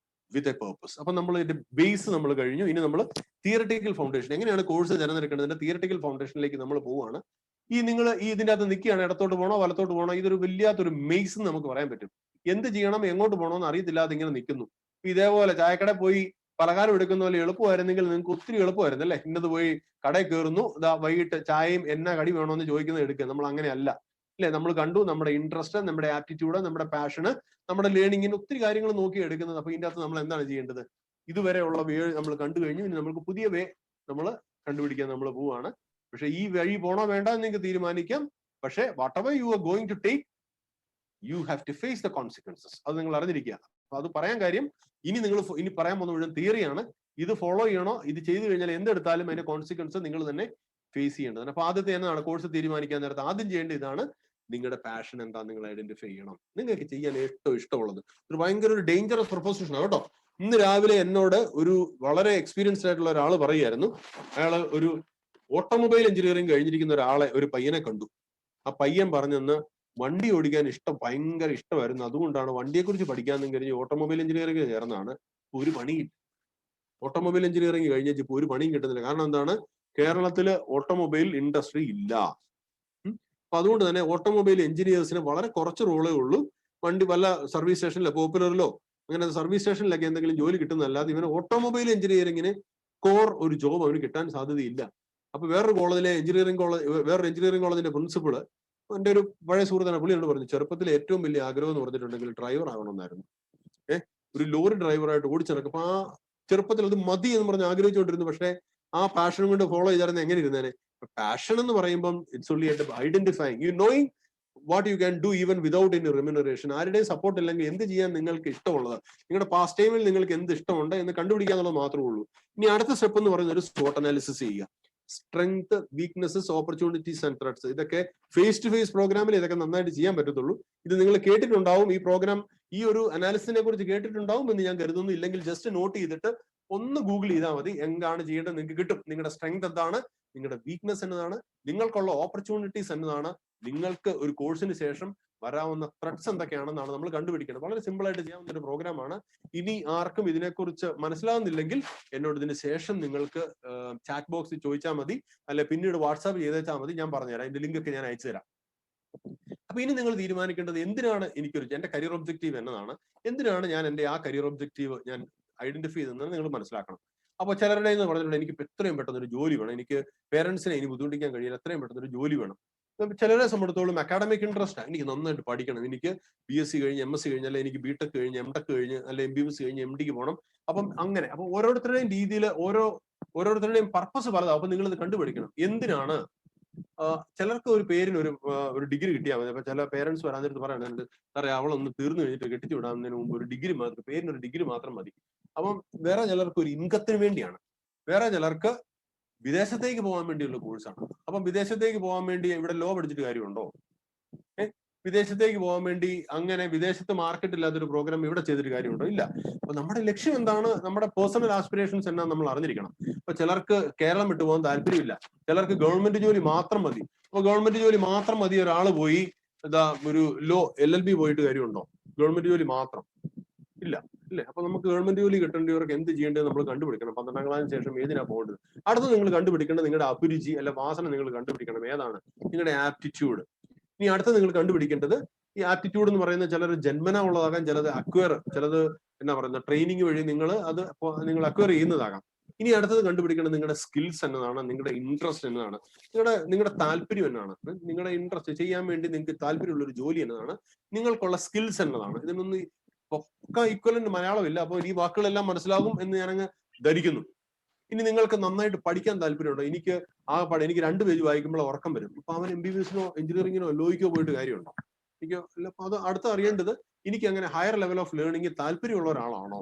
with a purpose. അപ്പൊ നമ്മൾ ഇതിന്റെ ബേസ് നമ്മൾ കഴിഞ്ഞു. ഇനി നമ്മൾ തിയറട്ടിക്കൽ ഫൗണ്ടേഷൻ, എങ്ങനെയാണ് കോഴ്സ് തിരഞ്ഞെടുക്കേണ്ടതിന്റെ തിയറട്ടിക്കൽ ഫൗണ്ടേഷനിലേക്ക് നമ്മൾ പോവുകയാണ്. നിങ്ങൾ ഇതിന്റെ അകത്ത് നിൽക്കുകയാണ്, ഇടത്തോട്ട് പോകണോ വലത്തോട്ട് പോകണോ, ഇതൊരു വല്ലാത്തൊരു മെയ്സ് എന്ന് നമുക്ക് പറയാൻ പറ്റും. എന്ത് ചെയ്യണം, എങ്ങോട്ട് പോകണമെന്ന് അറിയത്തില്ലാതെ ഇങ്ങനെ നിൽക്കുന്നു. ഇതേപോലെ ചായക്കട പോയി പലഹാരം എടുക്കുന്ന പോലെ എളുപ്പമായിരുന്നെങ്കിൽ നിങ്ങൾക്ക് ഒത്തിരി എളുപ്പമായിരുന്നു അല്ലെ. ഇന്നത് പോയി കടയിൽ കയറുന്നു, വൈകിട്ട് ചായയും എന്നാ കടി വേണമെന്ന് ചോദിക്കുന്നത് എടുക്കുക. നമ്മൾ അങ്ങനെയല്ല അല്ലെ. നമ്മൾ കണ്ടു നമ്മുടെ ഇൻട്രസ്റ്റ്, നമ്മുടെ ആപ്റ്റിറ്റ്യൂഡ്, നമ്മുടെ പാഷന്, നമ്മുടെ ലേണിങ്ങിന് ഒത്തിരി കാര്യങ്ങൾ നോക്കി എടുക്കുന്നത്. അപ്പൊ ഇതിന്റെ അകത്ത് നമ്മൾ എന്താണ് ചെയ്യേണ്ടത്, ഇതുവരെയുള്ള വേ നമ്മൾ കണ്ടു കഴിഞ്ഞു. ഇനി നമുക്ക് പുതിയ വേ നമ്മൾ കണ്ടുപിടിക്കാൻ നമ്മൾ പോവുകയാണ്. പക്ഷെ ഈ വഴി പോണോ വേണ്ട എന്ന് നിങ്ങൾക്ക് തീരുമാനിക്കാം. പക്ഷെ whatever you are going to take, you have to face the consequences. അത് നിങ്ങൾ അറിഞ്ഞിരിക്കുക. അപ്പൊ അത് പറയാൻ കാര്യം, ഇനി പറയാൻ പോകുന്ന മുഴുവൻ തിയറിയാണ്. ഇത് ഫോളോ ചെയ്യണോ, ഇത് ചെയ്തു കഴിഞ്ഞാൽ എന്തെടുത്താലും അതിന്റെ കോൺസിക്വൻസ് നിങ്ങൾ തന്നെ ഫേസ് ചെയ്യേണ്ടതാണ്. അപ്പൊ ആദ്യത്തെ എന്താണ്, കോഴ്സ് തീരുമാനിക്കാൻ നേരത്തെ ആദ്യം ചെയ്യേണ്ടത് ഇതാണ്. നിങ്ങളുടെ പാഷൻ എന്താ നിങ്ങൾ ഐഡന്റിഫൈ ചെയ്യണം. നിങ്ങൾക്ക് ചെയ്യാൻ ഏറ്റവും ഇഷ്ടമുള്ളത്. ഒരു ഭയങ്കര ഒരു ഡേഞ്ചറസ് പ്രൊപ്പോസിഷൻ ആണ് കേട്ടോ. ഇന്ന് രാവിലെ എന്നോട് ഒരു വളരെ എക്സ്പീരിയൻസ്ഡ് ആയിട്ടുള്ള ഒരാൾ പറയുമായിരുന്നു. അയാള് ഒരു ഓട്ടോമൊബൈൽ എഞ്ചിനീയറിംഗ് കഴിഞ്ഞിരിക്കുന്ന ഒരു പയ്യനെ കണ്ടു. ആ പയ്യൻ പറഞ്ഞെന്ന് വണ്ടി ഓടിക്കാൻ ഭയങ്കര ഇഷ്ടമായിരുന്നു, അതുകൊണ്ടാണ് വണ്ടിയെക്കുറിച്ച് പഠിക്കാമെന്നും കഴിഞ്ഞ് ഓട്ടോമൊബൈൽ എഞ്ചിനീയറിംഗ് ചേർന്നാണ്. ഒരു പണിയില്ല. ഓട്ടോമൊബൈൽ എഞ്ചിനീയറിംഗ് കഴിഞ്ഞാൽ ഇപ്പോൾ ഒരു പണിയും കിട്ടുന്നില്ല. കാരണം എന്താണ്, കേരളത്തില് ഓട്ടോമൊബൈൽ ഇൻഡസ്ട്രി ഇല്ല. അപ്പൊ അതുകൊണ്ട് തന്നെ ഓട്ടോമൊബൈൽ എഞ്ചിനീയേഴ്സിന് വളരെ കുറച്ച് റോളേ ഉള്ളൂ. വണ്ടി വല്ല സർവീസ് സ്റ്റേഷനിലോ പോപ്പുലറിലോ അങ്ങനെ സർവീസ് സ്റ്റേഷനിലൊക്കെ എന്തെങ്കിലും ജോലി കിട്ടുന്നതല്ലാതെ ഇവന് ഓട്ടോമൊബൈൽ എഞ്ചിനീയറിംഗിന് കോർ ഒരു ജോബ് അവന് കിട്ടാൻ സാധ്യതയില്ല. അപ്പൊ വേറൊരു എഞ്ചിനീയറിംഗ് കോളേജിന്റെ പ്രിൻസിപ്പള്, എന്റെ ഒരു പഴയ സുഹൃത്താണ്, പുള്ളി എന്നോട് പറഞ്ഞു, ചെറുപ്പത്തിൽ ഏറ്റവും വലിയ ആഗ്രഹം എന്ന് പറഞ്ഞിട്ടുണ്ടെങ്കിൽ ഡ്രൈവർ ആകണമെന്നായിരുന്നു. ഒരു ലോറി ഡ്രൈവറായിട്ട് ഓടിച്ചിറക്കും. അപ്പൊ ആ ചെറുപ്പത്തിൽ അത് മതി എന്ന് പറഞ്ഞ് ആഗ്രഹിച്ചുകൊണ്ടിരുന്നു. പക്ഷെ ആ പാഷൻ കൊണ്ട് ഫോളോ ചെയ്തായിരുന്നു എങ്ങനെ ഇരുന്നേനെ. പാഷൻ എന്ന് പറയുമ്പം it's only identifying, you knowing what you can do even without any remuneration. ആരുടെയും സപ്പോർട്ട് ഇല്ലെങ്കിൽ എന്ത് ചെയ്യാൻ നിങ്ങൾക്ക് ഇഷ്ടമുള്ളത്, നിങ്ങളുടെ പാസ്റ്റ് ടൈമിൽ നിങ്ങൾക്ക് എന്ത് ഇഷ്ടമുണ്ട് എന്ന് കണ്ടുപിടിക്കുക എന്നുള്ളത് മാത്രമേ ഉള്ളൂ. ഇനി അടുത്ത സ്റ്റെപ്പ് എന്ന് പറയുന്നത് ഒരു SWOT അനാലിസിസ് ചെയ്യുക. Strength, weaknesses, opportunities and threats. ഇതൊക്കെ ഫേസ് ടു ഫേസ് പ്രോഗ്രാമിൽ ഇതൊക്കെ നന്നായിട്ട് ചെയ്യാൻ പറ്റത്തുള്ളൂ. ഇത് നിങ്ങൾ കേട്ടിട്ടുണ്ടാവും. ഈ പ്രോഗ്രാം, ഈ ഒരു അനാലിസിസിനെ കുറിച്ച് കേട്ടിട്ടുണ്ടാവും എന്ന് ഞാൻ കരുതുന്നു. ഇല്ലെങ്കിൽ ജസ്റ്റ് നോട്ട് ചെയ്തിട്ട് ഒന്ന് ഗൂഗിൾ ചെയ്താൽ മതി. എന്താണ് ചെയ്യേണ്ടത് നിങ്ങൾക്ക് കിട്ടും. നിങ്ങളുടെ സ്ട്രെങ്ത് എന്താണ്, നിങ്ങളുടെ വീക്ക്നെസ് എന്നതാണ്, നിങ്ങൾക്കുള്ള ഓപ്പർച്യൂണിറ്റീസ് എന്നതാണ്, നിങ്ങൾക്ക് ഒരു കോഴ്സിന് ശേഷം വരാവുന്ന ത്രെഡ്സ് എന്തൊക്കെയാണെന്നാണ് നമ്മൾ കണ്ടുപിടിക്കുന്നത്. വളരെ സിമ്പിൾ ആയിട്ട് ചെയ്യാവുന്ന ഒരു പ്രോഗ്രാമാണ്. ഇനി ആർക്കും ഇതിനെക്കുറിച്ച് മനസ്സിലാവുന്നില്ലെങ്കിൽ എന്നോട് ഇതിന് ശേഷം നിങ്ങൾക്ക് ചാറ്റ് ബോക്സിൽ ചോദിച്ചാൽ മതി, അല്ലെ പിന്നീട് വാട്സാപ്പ് ചെയ്തേച്ചാൽ മതി, ഞാൻ പറഞ്ഞുതരാം. അതിന്റെ ലിങ്ക് ഒക്കെ ഞാൻ അയച്ചു തരാം. അപ്പൊ ഇനി നിങ്ങൾ തീരുമാനിക്കേണ്ടത് എന്തിനാണ് എന്റെ കരിയർ ഒബ്ജക്റ്റീവ് എന്നതാണ്. എന്തിനാണ് ഞാൻ എന്റെ ആ കരിയർ ഒബ്ജക്റ്റീവ് ഞാൻ ഐഡന്റിഫൈ ചെയ്തെന്ന് നിങ്ങൾ മനസ്സിലാക്കണം. അപ്പൊ ചിലരുടെ എന്ന് പറഞ്ഞിട്ടുണ്ട് എനിക്ക് എത്രയും പെട്ടെന്ന് ഒരു ജോലി വേണം, എനിക്ക് പേരൻസിനെ ഇനി ബുദ്ധിമുട്ടിക്കാൻ കഴിയില്ല, എത്രയും പെട്ടെന്ന് ഒരു ജോലി വേണം. ചിലരെ സംബന്ധിച്ചോളം അക്കാഡമിക് ഇൻട്രസ്റ്റ് ആണ്, എനിക്ക് നന്നായിട്ട് പഠിക്കണം, എനിക്ക് BSc കഴിഞ്ഞ് MSc കഴിഞ്ഞ്, അല്ലെ എനിക്ക് BTech കഴിഞ്ഞ് MTech കഴിഞ്ഞ്, അല്ലെ MBBS കഴിഞ്ഞ് MDക്ക് പോകണം. അപ്പം അങ്ങനെ അപ്പൊ ഓരോരുത്തരുടെയും രീതിയിൽ ഓരോരുത്തരുടെയും പർപ്പസ് പലതാണ്. അപ്പൊ നിങ്ങൾ ഇത് കണ്ടുപിടിക്കണം എന്തിനാണ്. ചിലർക്ക് ഒരു പേരിന് ഒരു ഡിഗ്രി കിട്ടിയാൽ മതി. അപ്പൊ ചില പേരൻസ് വരാൻ നേരത്ത് പറയുന്നുണ്ട്, സാറേ അവളൊന്ന് തീർന്നു കഴിഞ്ഞിട്ട് കെട്ടിച്ചു വിടാവുന്നതിന് മുമ്പ് ഒരു ഡിഗ്രി മാത്രം, പേരിനൊരു ഡിഗ്രി മാത്രം മതി. അപ്പം വേറെ ചിലർക്ക് ഒരു ഇൻകത്തിന് വേണ്ടിയാണ്, വേറെ ചിലർക്ക് വിദേശത്തേക്ക് പോകാൻ വേണ്ടിയുള്ള കോഴ്സാണ്. അപ്പം വിദേശത്തേക്ക് പോകാൻ വേണ്ടി ഇവിടെ ലോ പഠിച്ചിട്ട് കാര്യമുണ്ടോ? വിദേശത്തേക്ക് പോകാൻ വേണ്ടി അങ്ങനെ വിദേശത്ത് മാർക്കറ്റ് ഇല്ലാത്തൊരു പ്രോഗ്രാം ഇവിടെ ചെയ്തിട്ട് കാര്യമുണ്ടോ? ഇല്ല. അപ്പൊ നമ്മുടെ ലക്ഷ്യം എന്താണ്, നമ്മുടെ പേഴ്സണൽ ആസ്പിറേഷൻസ് എന്നാ നമ്മൾ അറിഞ്ഞിരിക്കണം. അപ്പൊ ചിലർക്ക് കേരളം വിട്ടു പോകാൻ താല്പര്യമില്ല, ചിലർക്ക് ഗവൺമെന്റ് ജോലി മാത്രം മതി. അപ്പൊ ഗവൺമെന്റ് ജോലി മാത്രം മതി ഒരാൾ പോയി ഒരു ലോ LLB പോയിട്ട് കാര്യമുണ്ടോ? ഗവൺമെന്റ് ജോലി മാത്രം ഇല്ല, ഇല്ലേ? അപ്പൊ നമുക്ക് ഗവൺമെന്റ് ജോലി കിട്ടേണ്ടവർക്ക് എന്ത് ചെയ്യേണ്ടത് നമ്മൾ കണ്ടുപിടിക്കണം. 12ാം ക്ലാസ്സിന് ശേഷം ഏതിനാ പോകേണ്ടത്? അടുത്ത് നിങ്ങൾ കണ്ടുപിടിക്കേണ്ടത് നിങ്ങളുടെ അഭിരുചി അല്ല വാസന നിങ്ങൾ കണ്ടുപിടിക്കണം. ഏതാണ് നിങ്ങളുടെ ആപ്റ്റിറ്റ്യൂഡ്. ഇനി അടുത്ത് നിങ്ങൾ കണ്ടുപിടിക്കേണ്ടത്, ഈ ആപ്റ്റിറ്റ്യൂഡ് എന്ന് പറയുന്നത് ചിലർ ജന്മന ഉള്ളതാകാം, ചിലത് അക്വയർ, ചിലത് എന്നാ പറയുന്നത് ട്രെയിനിങ് വഴി നിങ്ങൾ അക്വയർ ചെയ്യുന്നതാകാം. ഇനി അടുത്തത് കണ്ടുപിടിക്കേണ്ടത് നിങ്ങളുടെ സ്കിൽസ് എന്നതാണ്, നിങ്ങളുടെ ഇൻട്രസ്റ്റ് എന്നതാണ്, നിങ്ങളുടെ താല്പര്യം എന്നാണ്. നിങ്ങളുടെ ഇൻട്രസ്റ്റ് ചെയ്യാൻ വേണ്ടി നിങ്ങൾക്ക് താല്പര്യമുള്ള ഒരു ജോലി എന്നതാണ്, നിങ്ങൾക്കുള്ള സ്കിൽസ് എന്നതാണ്. ഇതിനൊന്നും ഒക്കെ ഈക്വലന്റ് മലയാളമില്ല, അപ്പോൾ ഈ വാക്കുകളെല്ലാം മനസ്സിലാകും എന്ന് ഞാനങ്ങ് ധരിക്കുന്നു. ഇനി നിങ്ങൾക്ക് നന്നായിട്ട് പഠിക്കാൻ താല്പര്യമുണ്ടോ? എനിക്ക് 2 പേജ് വായിക്കുമ്പോൾ ഉറക്കം വരും. അപ്പൊ അവൻ MBBSനോ എഞ്ചിനീയറിംഗിനോ ലോയ്ക്കോ പോയിട്ട് കാര്യമുണ്ടോ? അത് അടുത്ത് അറിയേണ്ടത്, എനിക്ക് അങ്ങനെ ഹയർ ലെവൽ ഓഫ് ലേണിംഗ് താല്പര്യമുള്ള ഒരാളാണോ,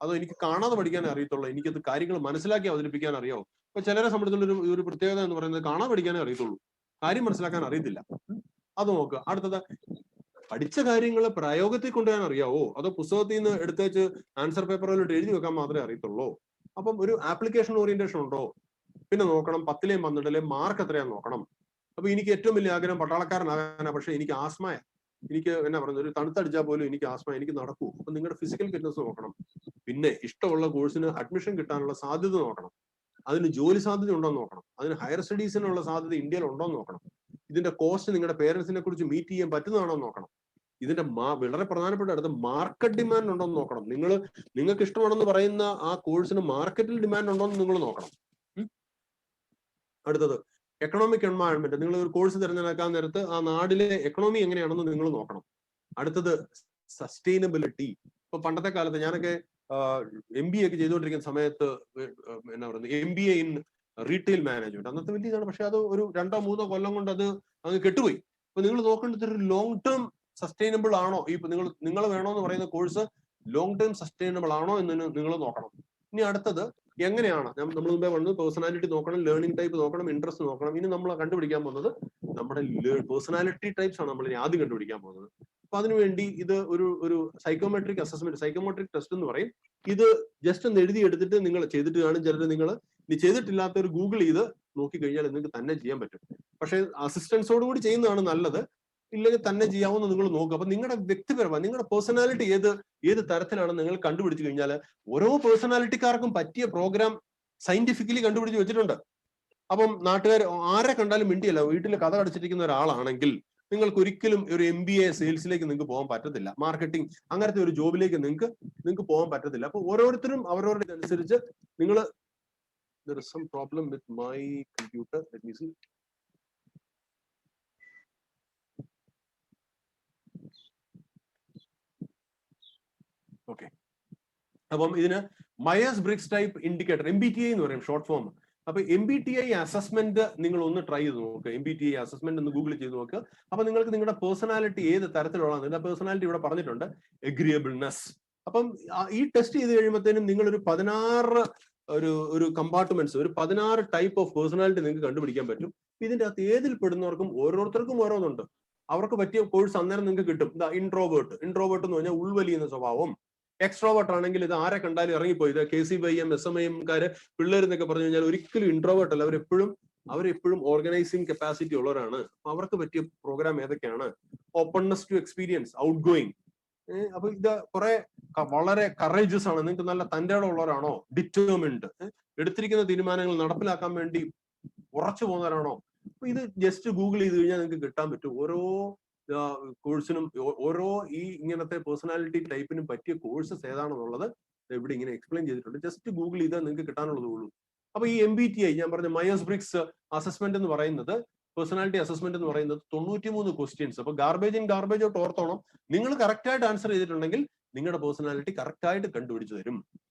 അതോ എനിക്ക് കാണാതെ പഠിക്കാനേ അറിയത്തുള്ളൂ, എനിക്കത് കാര്യങ്ങൾ മനസ്സിലാക്കി അവതരിപ്പിക്കാൻ അറിയാവോ? ഇപ്പൊ ചിലരെ സംബന്ധിച്ചുള്ള ഒരു പ്രത്യേകത എന്ന് പറയുന്നത് കാണാതെ പഠിക്കാനേ അറിയത്തുള്ളൂ, കാര്യം മനസ്സിലാക്കാൻ അറിയത്തില്ല. അത് നോക്കുക. അടുത്തത്, പഠിച്ച കാര്യങ്ങൾ പ്രയോഗത്തിൽ കൊണ്ടുവരാൻ അറിയാവോ, അതോ പുസ്തകത്തിൽ നിന്ന് എടുത്തേച്ച് ആൻസർ പേപ്പറിലോട്ട് എഴുതി വെക്കാൻ മാത്രമേ അറിയത്തുള്ളൂ? അപ്പം ഒരു ആപ്ലിക്കേഷൻ ഓറിയന്റേഷൻ ഉണ്ടോ? പിന്നെ നോക്കണം 10ലെയും 12ലെയും മാർക്ക് എത്രയാന്ന് നോക്കണം. അപ്പൊ എനിക്ക് ഏറ്റവും വലിയ ആഗ്രഹം പട്ടാളക്കാരനാകാനാ, പക്ഷെ എനിക്ക് ആസ്മയ, എനിക്ക് എന്നാ പറയുന്നത്, ഒരു തണുത്തടിച്ചാൽ പോലും എനിക്ക് ആസ്മ, എനിക്ക് നടക്കൂ. അപ്പൊ നിങ്ങളുടെ ഫിസിക്കൽ ഫിറ്റ്നസ് നോക്കണം. പിന്നെ ഇഷ്ടമുള്ള കോഴ്സിന് അഡ്മിഷൻ കിട്ടാനുള്ള സാധ്യത നോക്കണം, അതിന് ജോലി സാധ്യത ഉണ്ടോ എന്ന് നോക്കണം, അതിന് ഹയർ സ്റ്റഡീസിനുള്ള സാധ്യത ഇന്ത്യയിൽ ഉണ്ടോ എന്ന് നോക്കണം, ഇതിന്റെ കോസ്റ്റ് നിങ്ങളുടെ പേരൻസിനെ കുറിച്ച് മീറ്റ് ചെയ്യാൻ പറ്റുന്നതാണോ എന്ന് നോക്കണം. ഇതിന്റെ വളരെ പ്രധാനപ്പെട്ട അടുത്ത് മാർക്കറ്റ് ഡിമാൻഡ് ഉണ്ടോ എന്ന് നോക്കണം. നിങ്ങൾക്ക് ഇഷ്ടമാണെന്ന് പറയുന്ന ആ കോഴ്സിന് മാർക്കറ്റിൽ ഡിമാൻഡ് ഉണ്ടോ എന്ന് നിങ്ങൾ നോക്കണം. അടുത്തത്, എക്കണോമിക് എൻവയൺമെന്റ്. നിങ്ങൾ ഒരു കോഴ്സ് തിരഞ്ഞെടുക്കാൻ നേരത്ത് ആ നാടിലെ എക്കണോമി എങ്ങനെയാണെന്ന് നിങ്ങൾ നോക്കണം. അടുത്തത്, സസ്റ്റൈനബിലിറ്റി. ഇപ്പൊ പണ്ടത്തെ കാലത്ത് ഞാനൊക്കെ MBA ഒക്കെ ചെയ്തുകൊണ്ടിരിക്കുന്ന സമയത്ത് എന്നാ പറയുന്നത്, MBA ഇൻ റീറ്റെയിൽ മാനേജ്മെന്റ്, അന്നത്തെ വലിയ ഇതാണ്. പക്ഷെ അത് ഒരു 2-3 കൊല്ലം കൊണ്ട് അത് അങ്ങ് കെട്ടുപോയി. അപ്പൊ നിങ്ങൾ നോക്കേണ്ടത് ഒരു ലോങ് ടേം സസ്റ്റൈനബിൾ ആണോ, ഇപ്പൊ നിങ്ങൾ വേണോന്ന് പറയുന്ന കോഴ്സ് ലോങ് ടേം സസ്റ്റൈനബിൾ ആണോ എന്ന് നിങ്ങൾ നോക്കണം. ഇനി അടുത്തത്, എങ്ങനെയാണ് നമ്മൾ മുമ്പേ പറഞ്ഞത്, പേഴ്സണാലിറ്റി നോക്കണം, ലേണിംഗ് ടൈപ്പ് നോക്കണം, ഇൻട്രസ്റ്റ് നോക്കണം. ഇനി നമ്മൾ കണ്ടുപിടിക്കാൻ പോകുന്നത് നമ്മുടെ പേഴ്സണാലിറ്റി ടൈപ്സ് ആണ് നമ്മൾ ഇനി ആദ്യം കണ്ടുപിടിക്കാൻ പോകുന്നത്. അപ്പൊ അതിനുവേണ്ടി ഇത് ഒരു സൈക്കോമെട്രിക് അസസ്മെന്റ്, സൈക്കോമെട്രിക് ടെസ്റ്റ് എന്ന് പറയും. ഇത് ജസ്റ്റ് ഒന്ന് എഴുതി എടുത്തിട്ട് നിങ്ങൾ ചെയ്തിട്ട് കാണും. ചിലർ നിങ്ങൾ ഇനി ചെയ്തിട്ടില്ലാത്തവർ ഗൂഗിൾ ചെയ്ത് നോക്കിക്കഴിഞ്ഞാൽ നിങ്ങൾക്ക് തന്നെ ചെയ്യാൻ പറ്റും. പക്ഷെ അസിസ്റ്റൻസോട് കൂടി ചെയ്യുന്നതാണ് നല്ലത്, ഇല്ലെങ്കിൽ തന്നെ ചെയ്യാവുന്ന നിങ്ങൾ നോക്കുക. അപ്പൊ നിങ്ങളുടെ വ്യക്തിപരമായി നിങ്ങളുടെ പേഴ്സണാലിറ്റി ഏത് തരത്തിലാണെന്ന് നിങ്ങൾ കണ്ടുപിടിച്ചു കഴിഞ്ഞാൽ, ഓരോ പേഴ്സണാലിറ്റിക്കാർക്കും പറ്റിയ പ്രോഗ്രാം സയന്റിഫിക്കലി കണ്ടുപിടിച്ച് വെച്ചിട്ടുണ്ട്. അപ്പം നാട്ടുകാർ ആരെ കണ്ടാലും മിണ്ടിയല്ല. വീട്ടിൽ കഥ അടച്ചിരിക്കുന്ന ഒരാളാണെങ്കിൽ നിങ്ങൾക്ക് ഒരിക്കലും ഒരു MBA സെയിൽസിലേക്ക് നിങ്ങൾക്ക് പോകാൻ പറ്റത്തില്ല, മാർക്കറ്റിംഗ് അങ്ങനത്തെ ഒരു ജോബിലേക്ക് നിങ്ങൾക്ക് പോകാൻ പറ്റത്തില്ല. അപ്പൊ ഓരോരുത്തരും അവരവരുടെ ഇതനുസരിച്ച് നിങ്ങൾ there is some problem with my computer, let me see. Okay, അപ്പം ഇതിന് Myers Briggs type indicator, MBTI എന്ന് പറയും ഷോർട്ട് ഫോം. അപ്പൊ MBTI അസസ്മെന്റ് നിങ്ങൾ ഒന്ന് ട്രൈ ചെയ്ത് നോക്കുക. MBTI അസസ്മെന്റ് ഒന്ന് ഗൂഗിൾ ചെയ്ത് നോക്കുക. അപ്പൊ നിങ്ങൾക്ക് നിങ്ങളുടെ പേഴ്സണാലിറ്റി ഏത് തരത്തിലുള്ള, നിങ്ങളുടെ പേഴ്സണാലിറ്റി ഇവിടെ പറഞ്ഞിട്ടുണ്ട്, എഗ്രിയബിൾനെസ്. അപ്പം ഈ ടെസ്റ്റ് ചെയ്ത് കഴിയുമ്പോഴത്തേനും നിങ്ങൾ ഒരു 16 ഒരു കമ്പാർട്ട്മെന്റ്സ്, ഒരു 16 ടൈപ്പ് ഓഫ് പേഴ്സണാലിറ്റി നിങ്ങൾക്ക് കണ്ടുപിടിക്കാൻ പറ്റും. ഇതിന്റെ അകത്ത് ഏതിൽ പെടുന്നവർക്കും ഓരോരുത്തർക്കും ഓരോന്നുണ്ട്. അവർക്ക് പറ്റിയ കോഴ്സ് അന്നേരം നിങ്ങൾക്ക് കിട്ടും. ഇൻട്രോവേർട്ട് എന്ന് പറഞ്ഞാൽ ഉൾവലിയുന്ന സ്വഭാവം. എക്സ്ട്രോവേർട്ട് ആണെങ്കിൽ ഇത് ആരെ കണ്ടാലും ഇറങ്ങിപ്പോയി. ഇത് KCYM SMIM പിള്ളേർ എന്നൊക്കെ പറഞ്ഞു കഴിഞ്ഞാൽ ഒരിക്കലും ഇൻട്രോവേർട്ട് അല്ല. അവരെപ്പോഴും അവരെപ്പോഴും ഓർഗനൈസിങ് കപ്പാസിറ്റി ഉള്ളവരാണ്. അവർക്ക് പറ്റിയ പ്രോഗ്രാം ഏതൊക്കെയാണ്? Openness to experience, outgoing. അപ്പൊ ഇത് കുറെ വളരെ കറേജസ് ആണ്. നിങ്ങൾക്ക് നല്ല തൻ്റെ ഉള്ളവരാണോ? ഡിറ്റർമിൻഡ്, എടുത്തിരിക്കുന്ന തീരുമാനങ്ങൾ നടപ്പിലാക്കാൻ വേണ്ടി ഉറച്ചു പോകുന്നവരാണോ? അപ്പൊ ഇത് ജസ്റ്റ് ഗൂഗിൾ ചെയ്ത് കഴിഞ്ഞാൽ നിങ്ങൾക്ക് കിട്ടാൻ പറ്റും. ഓരോ കോഴ്സിനും ഓരോ ഈ ഇങ്ങനത്തെ പേഴ്സണാലിറ്റി ടൈപ്പിനും പറ്റിയ കോഴ്സസ് ഏതാണെന്നുള്ളത് ഇവിടെ ഇങ്ങനെ എക്സ്പ്ലെയിൻ ചെയ്തിട്ടുണ്ട്. ജസ്റ്റ് ഗൂഗിൾ ചെയ്താൽ നിങ്ങൾക്ക് കിട്ടാനുള്ളതേ ഉള്ളൂ. അപ്പൊ ഈ MBTI ഞാൻ പറഞ്ഞ മയേഴ്സ് ബ്രിഗ്സ് അസസ്മെന്റ് എന്ന് പറയുന്നത്, പേഴ്സണാലിറ്റി അസസ്മെന്റ് എന്ന് പറയുന്നത് 93 ക്വസ്റ്റ്യൻസ്. അപ്പൊ ഗാർബേജ് ഇൻ ഗാർബേജ് ഔട്ട് ഓർത്തോണം. നിങ്ങൾ കറക്റ്റ് ആയിട്ട് ആൻസർ ചെയ്തിട്ടുണ്ടെങ്കിൽ നിങ്ങളുടെ പേഴ്സണാലിറ്റി കറക്റ്റ് ആയിട്ട് കണ്ടുപിടിച്ചു തരും.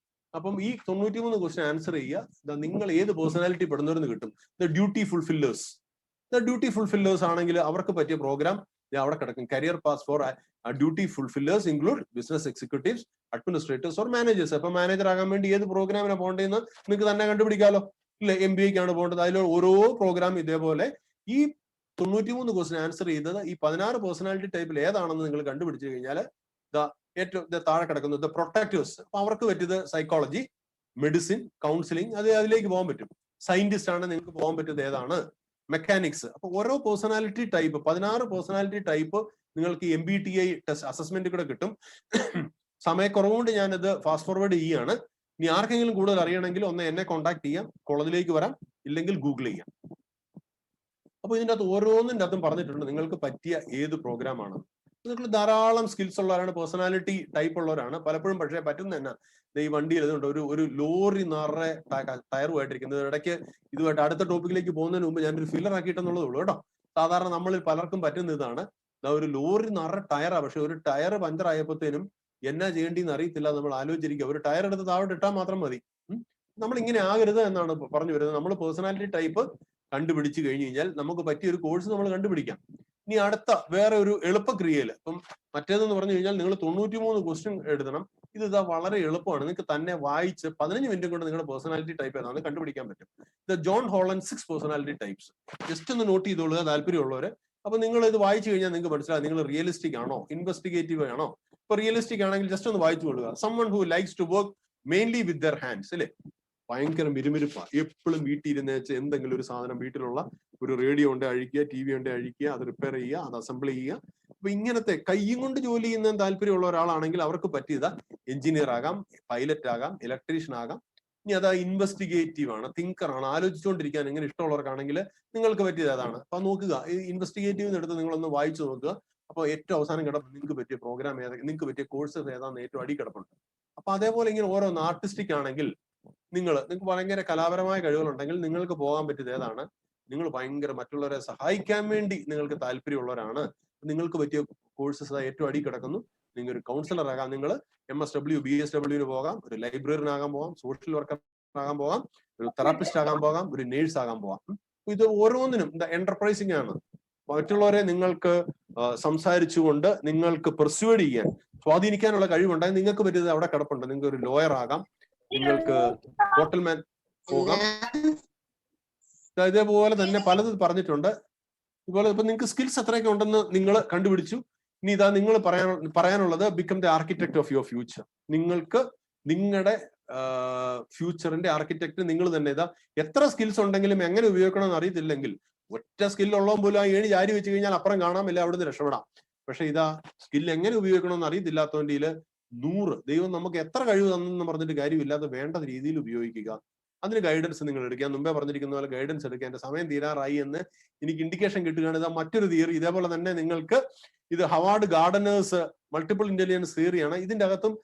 അപ്പം ഈ 93 ക്വസ്റ്റ്യൻ ആൻസർ ചെയ്യുക. നിങ്ങൾ ഏത് പേഴ്സണാലിറ്റി പെടുന്നവരെന്ന് കിട്ടും. ദ ഡ്യൂട്ടി ഫുൾഫില്ലേഴ്സ് ആണെങ്കിൽ അവർക്ക് പറ്റിയ പ്രോഗ്രാം അവിടെ കിടക്കും. Career paths for duty fulfillers include business executives, administrators or managers. അപ്പൊ മാനേജർ ആകാൻ വേണ്ടി ഏത് പ്രോഗ്രാമിനാണ് പോകേണ്ടതെന്ന് നിങ്ങൾക്ക് തന്നെ കണ്ടുപിടിക്കാമല്ലോ, ഇല്ല? MBAക്കാണ് പോകേണ്ടത്. അതിൽ ഓരോ പ്രോഗ്രാം ഇതേപോലെ ഈ 93 ക്വസ്റ്റ്യൻ ആൻസർ ചെയ്തത് ഈ 16 പേഴ്സണാലിറ്റി ടൈപ്പിൽ ഏതാണെന്ന് നിങ്ങൾ കണ്ടുപിടിച്ചു കഴിഞ്ഞാൽ ഏറ്റവും താഴെ കിടക്കുന്നത് ദ പ്രൊട്ടക്ടേഴ്സ്. അപ്പൊ അവർക്ക് പറ്റിയത് സൈക്കോളജി, മെഡിസിൻ, കൗൺസിലിംഗ്, അതിലേക്ക് പോകാൻ പറ്റും. സയന്റിസ്റ്റ് ആണ് നിങ്ങൾക്ക് പോകാൻ പറ്റിയത് ഏതാണ്? മെക്കാനിക്സ്. അപ്പൊ ഓരോ പേഴ്സണാലിറ്റി ടൈപ്പ് 16 പേഴ്സണാലിറ്റി ടൈപ്പ് നിങ്ങൾക്ക് MBTI ടെസ്റ്റ് അസസ്മെന്റ് കൂടെ കിട്ടും. സമയക്കുറവുകൊണ്ട് ഞാനത് ഫാസ്റ്റ് ഫോർവേഡ് ചെയ്യാണ്. ഇനി ആർക്കെങ്കിലും കൂടുതൽ അറിയണമെങ്കിൽ ഒന്ന് എന്നെ കോൺടാക്ട് ചെയ്യാം, കോളേജിലേക്ക് വരാം, ഇല്ലെങ്കിൽ ഗൂഗിൾ ചെയ്യാം. അപ്പൊ ഇതിൻ്റെ അകത്ത് ഓരോന്നിൻ്റെ അകത്തും പറഞ്ഞിട്ടുണ്ട് നിങ്ങൾക്ക് പറ്റിയ ഏത് പ്രോഗ്രാം ആണ്. നിങ്ങൾ ധാരാളം സ്കിൽസ് ഉള്ളവരാണ്, പേഴ്സണാലിറ്റി ടൈപ്പ് ഉള്ളവരാണ്. പലപ്പോഴും പക്ഷേ പറ്റുന്ന തന്നെ ഈ വണ്ടിയിൽ ഇതുണ്ട്, ഒരു ലോറി നിറയെ ടയറുമായിട്ടിരിക്കുന്നത്. ഇടയ്ക്ക് ഇതുമായിട്ട് അടുത്ത ടോപ്പിക്കിലേക്ക് പോകുന്നതിന് മുമ്പ് ഞാനൊരു ഫില്ലർ ആക്കിയിട്ടെന്നുള്ളതേ ഉള്ളൂ കേട്ടോ. സാധാരണ നമ്മളിൽ പലർക്കും പറ്റുന്ന ഇതാണ്, ഒരു ലോറി നിറയെ ടയറാ, പക്ഷെ ഒരു ടയർ പഞ്ചർ ആയപ്പോഴത്തേനും എന്നാ ചെയ്യേണ്ടിന്ന് അറിയത്തില്ല. നമ്മൾ ആലോചിച്ചിരിക്കുക, ഒരു ടയർ എടുത്ത് താഴോട്ട് ഇട്ടാൽ മാത്രം മതി. നമ്മൾ ഇങ്ങനെ ആകരുത് എന്നാണ് പറഞ്ഞു വരുന്നത്. നമ്മൾ പേഴ്സണാലിറ്റി ടൈപ്പ് കണ്ടുപിടിച്ചു കഴിഞ്ഞു കഴിഞ്ഞാൽ നമുക്ക് പറ്റിയ ഒരു കോഴ്സ് നമ്മൾ കണ്ടുപിടിക്കാം. ഇനി അടുത്ത വേറെ ഒരു എളുപ്പക്രിയയിൽ, ഇപ്പം മറ്റേതെന്ന് പറഞ്ഞു കഴിഞ്ഞാൽ നിങ്ങൾ 93 ക്വസ്റ്റ്യൻ എഴുതണം. ഇത് വളരെ എളുപ്പമാണ്. നിങ്ങൾക്ക് തന്നെ വായിച്ച് 15 മിനിറ്റ് കൊണ്ട് നിങ്ങളുടെ പേഴ്സണാലിറ്റി ടൈപ്പ് ഏതാണ് കണ്ടുപിടിക്കാൻ പറ്റും. ഇത് John Holland 6 personality types. Just ഒന്ന് നോട്ട് ചെയ്തോളുക താല്പര്യമുള്ളവര്. അപ്പൊ നിങ്ങൾ ഇത് വായിച്ചു കഴിഞ്ഞാൽ നിങ്ങൾക്ക് മനസ്സിലാവും നിങ്ങൾ റിയലിസ്റ്റിക് ആണോ, ഇൻവെസ്റ്റിഗേറ്റീവ് ആണോ. ഇപ്പൊ റിയലിസ്റ്റിക് ആണെങ്കിൽ ജസ്റ്റ് ഒന്ന് വായിച്ചു കൊള്ളുക. someone who likes to work mainly with their hands, അല്ലേ? ഭയങ്കര മിരുമിരുപ്പാ, എപ്പോഴും വീട്ടിൽ ഇരുന്ന് വെച്ച് എന്തെങ്കിലും ഒരു സാധനം, വീട്ടിലുള്ള ഒരു റേഡിയോ ഉണ്ട് അഴിക്കുക, TV ഉണ്ട് അഴിക്കുക, അത് റിപ്പയർ ചെയ്യുക, അത് അസംബിൾ ചെയ്യുക. അപ്പൊ ഇങ്ങനത്തെ കൈയും കൊണ്ട് ജോലി ചെയ്യുന്ന താല്പര്യമുള്ള ഒരാളാണെങ്കിൽ അവർക്ക് പറ്റിയത് എഞ്ചിനീയർ ആകാം, പൈലറ്റ് ആകാം, ഇലക്ട്രീഷ്യൻ ആകാം. ഇനി അത് ഇൻവെസ്റ്റിഗേറ്റീവ് ആണ്, തിങ്കർ ആണ്, ആലോചിച്ചുകൊണ്ടിരിക്കാൻ ഇങ്ങനെ ഇഷ്ടമുള്ളവർക്കാണെങ്കിൽ നിങ്ങൾക്ക് പറ്റിയത് അതാണ്. അപ്പൊ നോക്കുക, ഈ ഇൻവെസ്റ്റിഗേറ്റീവ് എടുത്ത് നിങ്ങളൊന്ന് വായിച്ചു നോക്കുക. അപ്പൊ ഏറ്റവും അവസാനം കിടപ്പ് നിങ്ങൾക്ക് പറ്റിയ പ്രോഗ്രാം നിങ്ങൾക്ക് പറ്റിയ കോഴ്സസ് ഏതാണെന്ന് ഏറ്റവും അടി കിടപ്പുണ്ട്. അപ്പൊ അതേപോലെ ഇങ്ങനെ ഓരോന്ന് ആർട്ടിസ്റ്റിക് ആണെങ്കിൽ നിങ്ങൾക്ക് ഭയങ്കര കലാപരമായ കഴിവുകളുണ്ടെങ്കിൽ നിങ്ങൾക്ക് പോകാൻ പറ്റിയത് ഏതാണ്? നിങ്ങൾ ഭയങ്കര മറ്റുള്ളവരെ സഹായിക്കാൻ വേണ്ടി നിങ്ങൾക്ക് താല്പര്യമുള്ളവരാണ്. നിങ്ങൾക്ക് പറ്റിയ കോഴ്സസ് ഏറ്റവും അടി കിടക്കുന്നു. നിങ്ങൾ ഒരു കൗൺസിലർ ആകാം, നിങ്ങൾ MSW BSW പോകാം, ഒരു ലൈബ്രറിയനാകാൻ പോകാം, സോഷ്യൽ വർക്കർ ആകാൻ പോകാം, ഒരു തെറാപ്പിസ്റ്റ് ആകാൻ പോകാം, ഒരു നേഴ്സ് ആകാൻ പോകാം. ഇത് ഓരോന്നിനും എന്റർപ്രൈസിംഗ് ആണ്. മറ്റുള്ളവരെ നിങ്ങൾക്ക് സംസാരിച്ചുകൊണ്ട് നിങ്ങൾക്ക് പെർസ്യൂഡ് ചെയ്യാൻ, സ്വാധീനിക്കാനുള്ള കഴിവുണ്ടെങ്കിൽ നിങ്ങൾക്ക് പറ്റിയത് അവിടെ കിടപ്പുണ്ട്. നിങ്ങൾക്ക് ഒരു ലോയർ ആകാം, നിങ്ങൾക്ക് ഹോട്ടൽമാൻ പോകാം. ഇതേപോലെ തന്നെ പലത് പറഞ്ഞിട്ടുണ്ട്. ഇതുപോലെ ഇപ്പൊ നിങ്ങൾക്ക് സ്കിൽസ് എത്രയൊക്കെ ഉണ്ടെന്ന് നിങ്ങൾ കണ്ടുപിടിച്ചു. ഇനി ഇതാ നിങ്ങൾ പറയാനുള്ളത് become the architect of your future. നിങ്ങൾക്ക് നിങ്ങളുടെ ഫ്യൂച്ചറിന്റെ ആർക്കിടെക്ട് നിങ്ങൾ തന്നെ. ഇതാ എത്ര സ്കിൽസ് ഉണ്ടെങ്കിലും എങ്ങനെ ഉപയോഗിക്കണമെന്ന് അറിയത്തില്ലെങ്കിൽ, ഒറ്റ സ്കില്ലുള്ളവൻ പോലും ആ ഏണി ചാരി വെച്ച് കഴിഞ്ഞാൽ അപ്പുറം കാണാമില്ല, അവിടുന്ന് രക്ഷപ്പെടാം. പക്ഷെ ഇതാ സ്കിൽ എങ്ങനെ ഉപയോഗിക്കണമെന്ന് അറിയത്തില്ലാത്തവൻ്റെ 100 ദൈവം നമുക്ക് എത്ര കഴിവ് തന്നെന്ന് പറഞ്ഞിട്ട് കാര്യമില്ലാതെ വേണ്ട രീതിയിൽ ഉപയോഗിക്കുക. അതിന് ഗൈഡൻസ് നിങ്ങൾ എടുക്കുക. മുമ്പേ പറഞ്ഞിരിക്കുന്ന പോലെ ഗൈഡൻസ് എടുക്കുക. എന്റെ സമയം തീരാറായി എന്ന് എനിക്ക് ഇൻഡിക്കേഷൻ കിട്ടുകയാണ്. ഇതാ മറ്റൊരു തിയറി. ഇതേപോലെ തന്നെ നിങ്ങൾക്ക് ഇത് ഹവാർഡ് ഗാർഡനേഴ്സ് മൾട്ടിപ്പിൾ ഇന്റലിജൻസ് തിയറിയാണ്. ഇതിന്റെ അകത്തും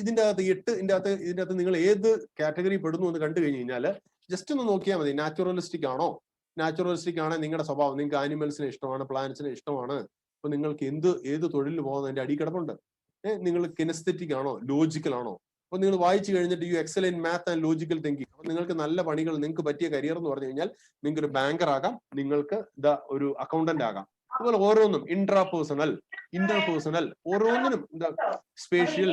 ഇതിന്റെ അകത്ത് ഇതിന്റെ അകത്ത് നിങ്ങൾ ഏത് കാറ്റഗറി പെടുന്നു എന്ന് കണ്ടു കഴിഞ്ഞു കഴിഞ്ഞാൽ ജസ്റ്റ് ഒന്ന് നോക്കിയാൽ മതി. നാച്ചുറലിസ്റ്റിക് ആണോ? നാച്ചുറലിസ്റ്റിക് ആണെങ്കിൽ നിങ്ങളുടെ സ്വഭാവം, നിങ്ങൾക്ക് ആനിമൽസിനെ ഇഷ്ടമാണ്, പ്ലാന്റ്സിനെ ഇഷ്ടമാണ്. അപ്പൊ നിങ്ങൾക്ക് ഏത് തൊഴിലിൽ പോകുന്നതിന്റെ അടി കിടപ്പുണ്ട്. നിങ്ങൾ കിനസ്തെറ്റിക് ആണോ, ലോജിക്കൽ ആണോ? അപ്പൊ നിങ്ങൾ വായിച്ചു കഴിഞ്ഞിട്ട് you excel in math and logical thinking. അപ്പൊ നിങ്ങൾക്ക് നല്ല പണികൾ, നിങ്ങൾക്ക് പറ്റിയ കരിയർ എന്ന് പറഞ്ഞു കഴിഞ്ഞാൽ നിങ്ങൾക്ക് ഒരു ബാങ്കർ ആകാം, നിങ്ങൾക്ക് ഒരു അക്കൗണ്ടന്റ് ആകാം. അതുപോലെ ഓരോന്നും ഇന്റർപേഴ്സണൽ ഓരോന്നിനും സ്പേഷ്യൽ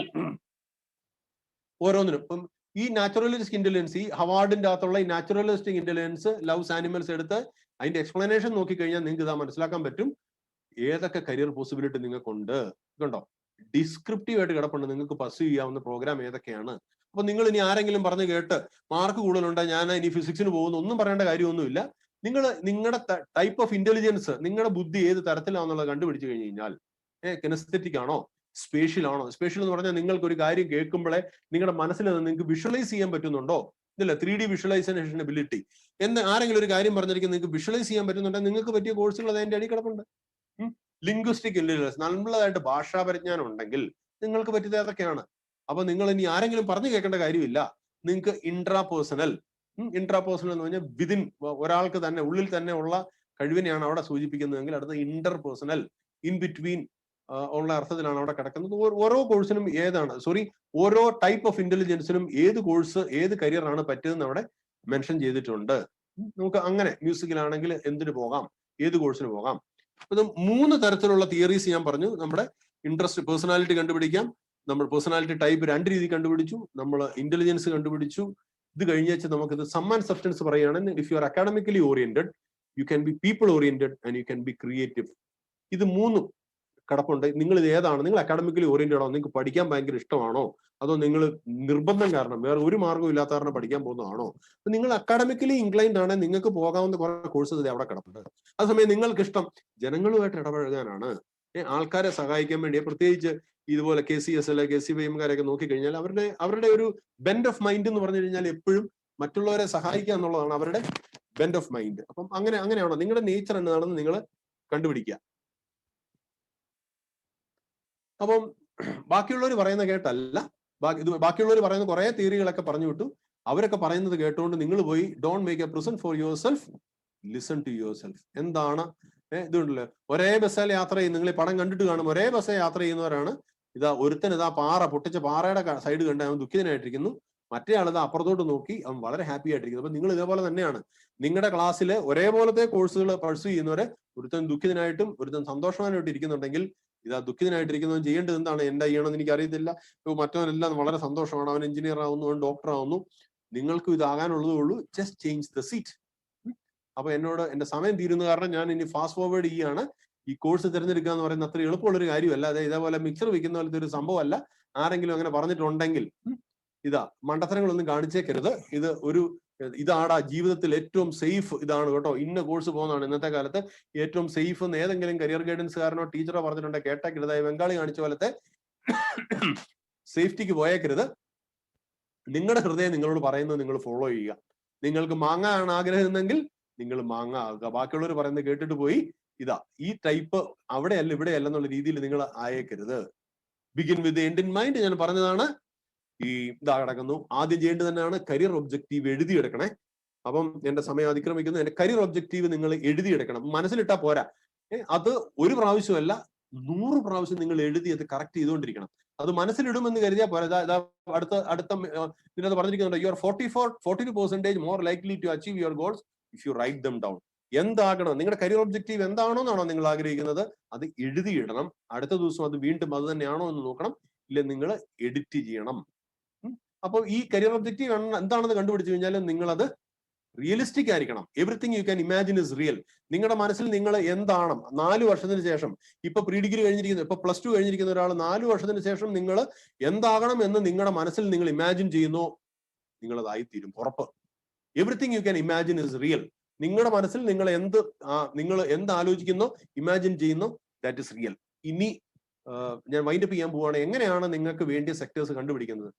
ഓരോന്നിനും. ഇപ്പം ഈ നാച്ചുറലിസ്റ്റിക് ഇന്റലിജൻസ്, ഈ ഹവാർഡിന്റെ അകത്തുള്ള ഈ നാച്ചുറലിസ്റ്റിക് ഇന്റലിജൻസ് ലവ്സ് ആനിമൽസ് എടുത്ത് അതിന്റെ എക്സ്പ്ലനേഷൻ നോക്കിക്കഴിഞ്ഞാൽ നിങ്ങൾക്ക് ഇതാ മനസ്സിലാക്കാൻ പറ്റും ഏതൊക്കെ കരിയർ പോസിബിലിറ്റി നിങ്ങൾക്കുണ്ട്. ഇതുണ്ടോ? ഡിസ്ക്രിപ്റ്റീവ് ആയിട്ട് കിടപ്പുണ്ട്. നിങ്ങൾക്ക് പർസ്യൂ ചെയ്യാവുന്ന പ്രോഗ്രാം ഏതൊക്കെയാണ്. അപ്പൊ നിങ്ങൾ ഇനി ആരെങ്കിലും പറഞ്ഞ് കേട്ട് മാർക്ക് കൂടുതലുണ്ട് ഞാൻ ഇനി ഫിസിക്സിന് പോകുന്നു ഒന്നും പറയേണ്ട കാര്യമൊന്നുമില്ല. നിങ്ങളുടെ ടൈപ്പ് ഓഫ് ഇന്റലിജൻസ്, നിങ്ങളുടെ ബുദ്ധി ഏത് തരത്തിലാണെന്നുള്ളത് കണ്ടുപിടിച്ചു കഴിഞ്ഞു കഴിഞ്ഞാൽ, കിനസ്തെറ്റിക് ആണോ, സ്പേഷ്യൽ ആണോ? സ്പേഷ്യൽ എന്ന് പറഞ്ഞാൽ നിങ്ങൾക്ക് ഒരു കാര്യം കേൾക്കുമ്പോഴേ നിങ്ങളുടെ മനസ്സിൽ നിങ്ങൾക്ക് വിഷ്വലൈസ് ചെയ്യാൻ പറ്റുന്നുണ്ടോ? ഇല്ല, 3D വിഷ്വലൈസേഷൻ എബിലിറ്റി എന്ന് ആരെങ്കിലും ഒരു കാര്യം പറഞ്ഞിരിക്കുന്നത് നിങ്ങൾക്ക് വിഷ്വലൈസ് ചെയ്യാൻ പറ്റുന്നുണ്ടെങ്കിൽ നിങ്ങൾക്ക് പറ്റിയ കോഴ്സുകൾ അതിന്റെ അടി കിടപ്പുണ്ട്. ലിംഗ്വിസ്റ്റിക് ഇന്റലിജൻസ്, നല്ലതായിട്ട് ഭാഷാ പരിജ്ഞാനം ഉണ്ടെങ്കിൽ നിങ്ങൾക്ക് പറ്റിയത് ഏതൊക്കെയാണ്? അപ്പൊ നിങ്ങൾ ഇനി ആരെങ്കിലും പറഞ്ഞു കേൾക്കേണ്ട കാര്യമില്ല. നിങ്ങൾക്ക് ഇൻട്രാപേഴ്സണൽ എന്ന് പറഞ്ഞാൽ വിതിൻ ഒരാൾക്ക് തന്നെ ഉള്ളിൽ തന്നെ ഉള്ള കഴിവിനെയാണ് അവിടെ സൂചിപ്പിക്കുന്നതെങ്കിൽ അടുത്ത ഇന്റർപേഴ്സണൽ, ഇൻ ബിറ്റ്വീൻ ഉള്ള അർത്ഥത്തിലാണ് അവിടെ കിടക്കുന്നത്. ഓരോ കോഴ്സിനും ഓരോ ടൈപ്പ് ഓഫ് ഇന്റലിജൻസിനും ഏത് കോഴ്സ് ഏത് കരിയറാണ് പറ്റിയതെന്ന് അവിടെ മെൻഷൻ ചെയ്തിട്ടുണ്ട്. നമുക്ക് അങ്ങനെ മ്യൂസിക്കിലാണെങ്കിൽ എന്തിനു പോകാം, ഏത് കോഴ്സിന് പോകാം. ഇത് 3 തരത്തിലുള്ള തിയറീസ് ഞാൻ പറഞ്ഞു. നമ്മുടെ ഇൻട്രസ്റ്റ്, പേഴ്സണാലിറ്റി കണ്ടുപിടിക്കാം. നമ്മൾ പേഴ്സണാലിറ്റി ടൈപ്പ് 2 രീതി കണ്ടുപിടിച്ചു. നമ്മൾ ഇന്റലിജൻസ് കണ്ടുപിടിച്ചു. ഇത് കഴിഞ്ഞാൽ നമുക്കിത് സം ആൻഡ് സബ്സ്റ്റൻസ് പറയുകയാണെങ്കിൽ if you R academically oriented, you can be people oriented and you can be creative. ഇത് 3 കിടപ്പുണ്ട്. നിങ്ങൾ ഇത് ഏതാണ്? നിങ്ങൾ അക്കാഡമിക്കലി ഓറിയന്റഡ് ആണോ? നിങ്ങൾക്ക് പഠിക്കാൻ ഭയങ്കര ഇഷ്ടമാണോ? അതോ നിങ്ങൾ നിർബന്ധം കാരണം വേറെ ഒരു മാർഗ്ഗവും ഇല്ലാത്ത കാരണം പഠിക്കാൻ പോകുന്നതാണോ? അപ്പൊ നിങ്ങൾ അക്കാഡമിക്കലി ഇൻക്ലൈൻഡ് ആണ്, നിങ്ങൾക്ക് പോകാവുന്ന കുറെ കോഴ്സസ് അവിടെ കിടപ്പുണ്ട്. അതേസമയം നിങ്ങൾക്ക് ഇഷ്ടം ജനങ്ങളുമായിട്ട് ഇടപഴകാനാണ്, ആൾക്കാരെ സഹായിക്കാൻ വേണ്ടി, പ്രത്യേകിച്ച് ഇതുപോലെ KCSL KCBMകാരൊക്കെ നോക്കിക്കഴിഞ്ഞാൽ അവരുടെ ഒരു ബെൻഡ് ഓഫ് മൈൻഡ് എന്ന് പറഞ്ഞു കഴിഞ്ഞാൽ എപ്പോഴും മറ്റുള്ളവരെ സഹായിക്കുക എന്നുള്ളതാണ് അവരുടെ ബെൻഡ് ഓഫ് മൈൻഡ്. അപ്പം അങ്ങനെയാണോ നിങ്ങളുടെ നേച്ചർ എന്നതാണെന്ന് നിങ്ങൾ കണ്ടുപിടിക്കുക. അപ്പം ബാക്കിയുള്ളവർ പറയുന്ന കേട്ടല്ല, ബാക്കിയുള്ളവർ പറയുന്ന കുറെ തിയറികളൊക്കെ പറഞ്ഞു വിട്ടു. അവരൊക്കെ പറയുന്നത് കേട്ടുകൊണ്ട് നിങ്ങൾ പോയി don't make a present for yourself, listen to yourself. എന്താണ് ഇതുണ്ടല്ലോ, ഒരേ ബസ്സിൽ യാത്ര ചെയ്യുന്ന, നിങ്ങൾ ഈ പടം കണ്ടിട്ട് കാണും, ഒരേ ബസ്സിൽ യാത്ര ചെയ്യുന്നവരാണ്. ഒരുത്തൻ പൊട്ടിച്ച പാറയുടെ സൈഡ് കണ്ട് അവൻ ദുഃഖിതനായിട്ടിരിക്കുന്നു, മറ്റേ ആൾ അപ്പുറത്തോട്ട് നോക്കി അവൻ വളരെ ഹാപ്പി ആയിട്ടിരിക്കുന്നു. അപ്പൊ നിങ്ങൾ ഇതേപോലെ തന്നെയാണ്. നിങ്ങളുടെ ക്ലാസ്സിൽ ഒരേപോലത്തെ കോഴ്സുകൾ പഴ്സ്യൂ ചെയ്യുന്നവരെ ഒരുത്തൻ ദുഃഖിതനായിട്ടും ഒരുത്തൻ സന്തോഷവാനായിട്ടും ഇരിക്കുന്നുണ്ടെങ്കിൽ ദുഃഖിതനായിട്ടിരിക്കുന്നവൻ ചെയ്യേണ്ടത് എന്താണ്? എന്താ ചെയ്യണമെന്ന് എനിക്ക് അറിയത്തില്ല, മറ്റവനെല്ലാം വളരെ സന്തോഷമാണ്, അവൻ എഞ്ചിനീയർ ആവുന്നു, അവൻ ഡോക്ടർ ആവുന്നു, നിങ്ങൾക്കും ഇതാകാനുള്ളതേ ഉള്ളൂ. Just change the seat. അപ്പൊ എന്റെ സമയം തീരുന്ന കാരണം ഞാൻ ഇനി ഫാസ്റ്റ് ഫോർവേഡ് ചെയ്യാണ്. ഈ കോഴ്സ് തിരഞ്ഞെടുക്കുക എന്ന് പറയുന്നത് അത്ര എളുപ്പമുള്ളൊരു കാര്യമല്ല. അതായത് ഇതേപോലെ മിക്സർ വെക്കുന്ന പോലത്തെ ഒരു സംഭവമല്ല. ആരെങ്കിലും അങ്ങനെ പറഞ്ഞിട്ടുണ്ടെങ്കിൽ മണ്ടത്തരങ്ങളൊന്നും കാണിച്ചേക്കരുത്. ഇതാടാ ജീവിതത്തിൽ ഏറ്റവും സേഫ്, ഇതാണ് കേട്ടോ, ഇന്ന കോഴ്സ് പോകുന്നതാണ് ഇന്നത്തെ കാലത്ത് ഏറ്റവും സേഫ് എന്ന് ഏതെങ്കിലും കരിയർ ഗൈഡൻസുകാരനോ ടീച്ചറോ പറഞ്ഞിട്ടുണ്ടെങ്കിൽ കേട്ടേക്കരുത്. ബംഗാളി കാണിച്ച പോലത്തെ സേഫ്റ്റിക്ക് പോയേക്കരുത്. നിങ്ങളുടെ ഹൃദയം നിങ്ങളോട് പറയുന്നത് നിങ്ങൾ ഫോളോ ചെയ്യുക. നിങ്ങൾക്ക് മാങ്ങ ആണ് ആഗ്രഹമെങ്കിൽ നിങ്ങൾ മാങ്ങ ആകുക. ബാക്കിയുള്ളവർ പറയുന്നത് കേട്ടിട്ട് പോയി ഈ ടൈപ്പ് അവിടെയല്ല ഇവിടെയല്ല എന്നുള്ള രീതിയിൽ നിങ്ങൾ ആയേക്കരുത്. Begin with end in mind ഞാൻ പറഞ്ഞതാണ്. കിടക്കുന്നു. ആദ്യം ചെയ്യേണ്ടത് തന്നെയാണ് കരിയർ ഒബ്ജക്റ്റീവ് എഴുതിയെടുക്കണേ. അപ്പം എന്റെ സമയം അതിക്രമിക്കുന്നു. എന്റെ കരിയർ ഒബ്ജക്റ്റീവ് നിങ്ങൾ എഴുതിയെടുക്കണം. മനസ്സിലിട്ടാ പോരാ. അത് ഒരു പ്രാവശ്യമല്ല 100 പ്രാവശ്യം നിങ്ങൾ എഴുതി അത് കറക്റ്റ് ചെയ്തുകൊണ്ടിരിക്കണം. അത് മനസ്സിലിടുമെന്ന് കരുതിയാൽ പോരാ. അടുത്ത ഇതിനകത്ത് പറഞ്ഞിരിക്കുന്നുണ്ട്, you are 42% more likely to achieve your goals if you write them down. എന്താകണം നിങ്ങളുടെ കരിയർ ഒബ്ജക്റ്റീവ്, എന്താണോന്നാണോ നിങ്ങൾ ആഗ്രഹിക്കുന്നത്, അത് എഴുതിയിടണം. അടുത്ത ദിവസം അത് വീണ്ടും അത് തന്നെയാണോ എന്ന് നോക്കണം. ഇല്ല, നിങ്ങൾ എഡിറ്റ് ചെയ്യണം. അപ്പോൾ ഈ കരിയർ ഒബ്ജക്റ്റീവ് എന്താണെന്ന് കണ്ടുപിടിച്ചു കഴിഞ്ഞാൽ നിങ്ങളത് റിയലിസ്റ്റിക് ആയിരിക്കണം. Everything you can imagine is real. നിങ്ങളുടെ മനസ്സിൽ നിങ്ങൾ എന്താണ് 4 വർഷത്തിന് ശേഷം, ഇപ്പൊ പ്രീ ഡിഗ്രി കഴിഞ്ഞിരിക്കുന്ന, ഇപ്പൊ +2 കഴിഞ്ഞിരിക്കുന്ന ഒരാൾ 4 വർഷത്തിന് ശേഷം നിങ്ങൾ എന്താകണം എന്ന് നിങ്ങളുടെ മനസ്സിൽ നിങ്ങൾ ഇമാജിൻ ചെയ്യുന്നു, നിങ്ങളതായിത്തീരും, ഉറപ്പ്. Everything you can imagine is real. നിങ്ങളുടെ മനസ്സിൽ നിങ്ങൾ എന്ത് ആലോചിക്കുന്നോ, ഇമാജിൻ ചെയ്യുന്നോ, ദാറ്റ് ഇസ് റിയൽ. ഇനി ഞാൻ വൈൻഡപ്പ് ചെയ്യാൻ പോവുകയാണ്. എങ്ങനെയാണ് നിങ്ങൾക്ക് വേണ്ടിയ സെക്ടേഴ്സ് കണ്ടുപിടിക്കുന്നത്?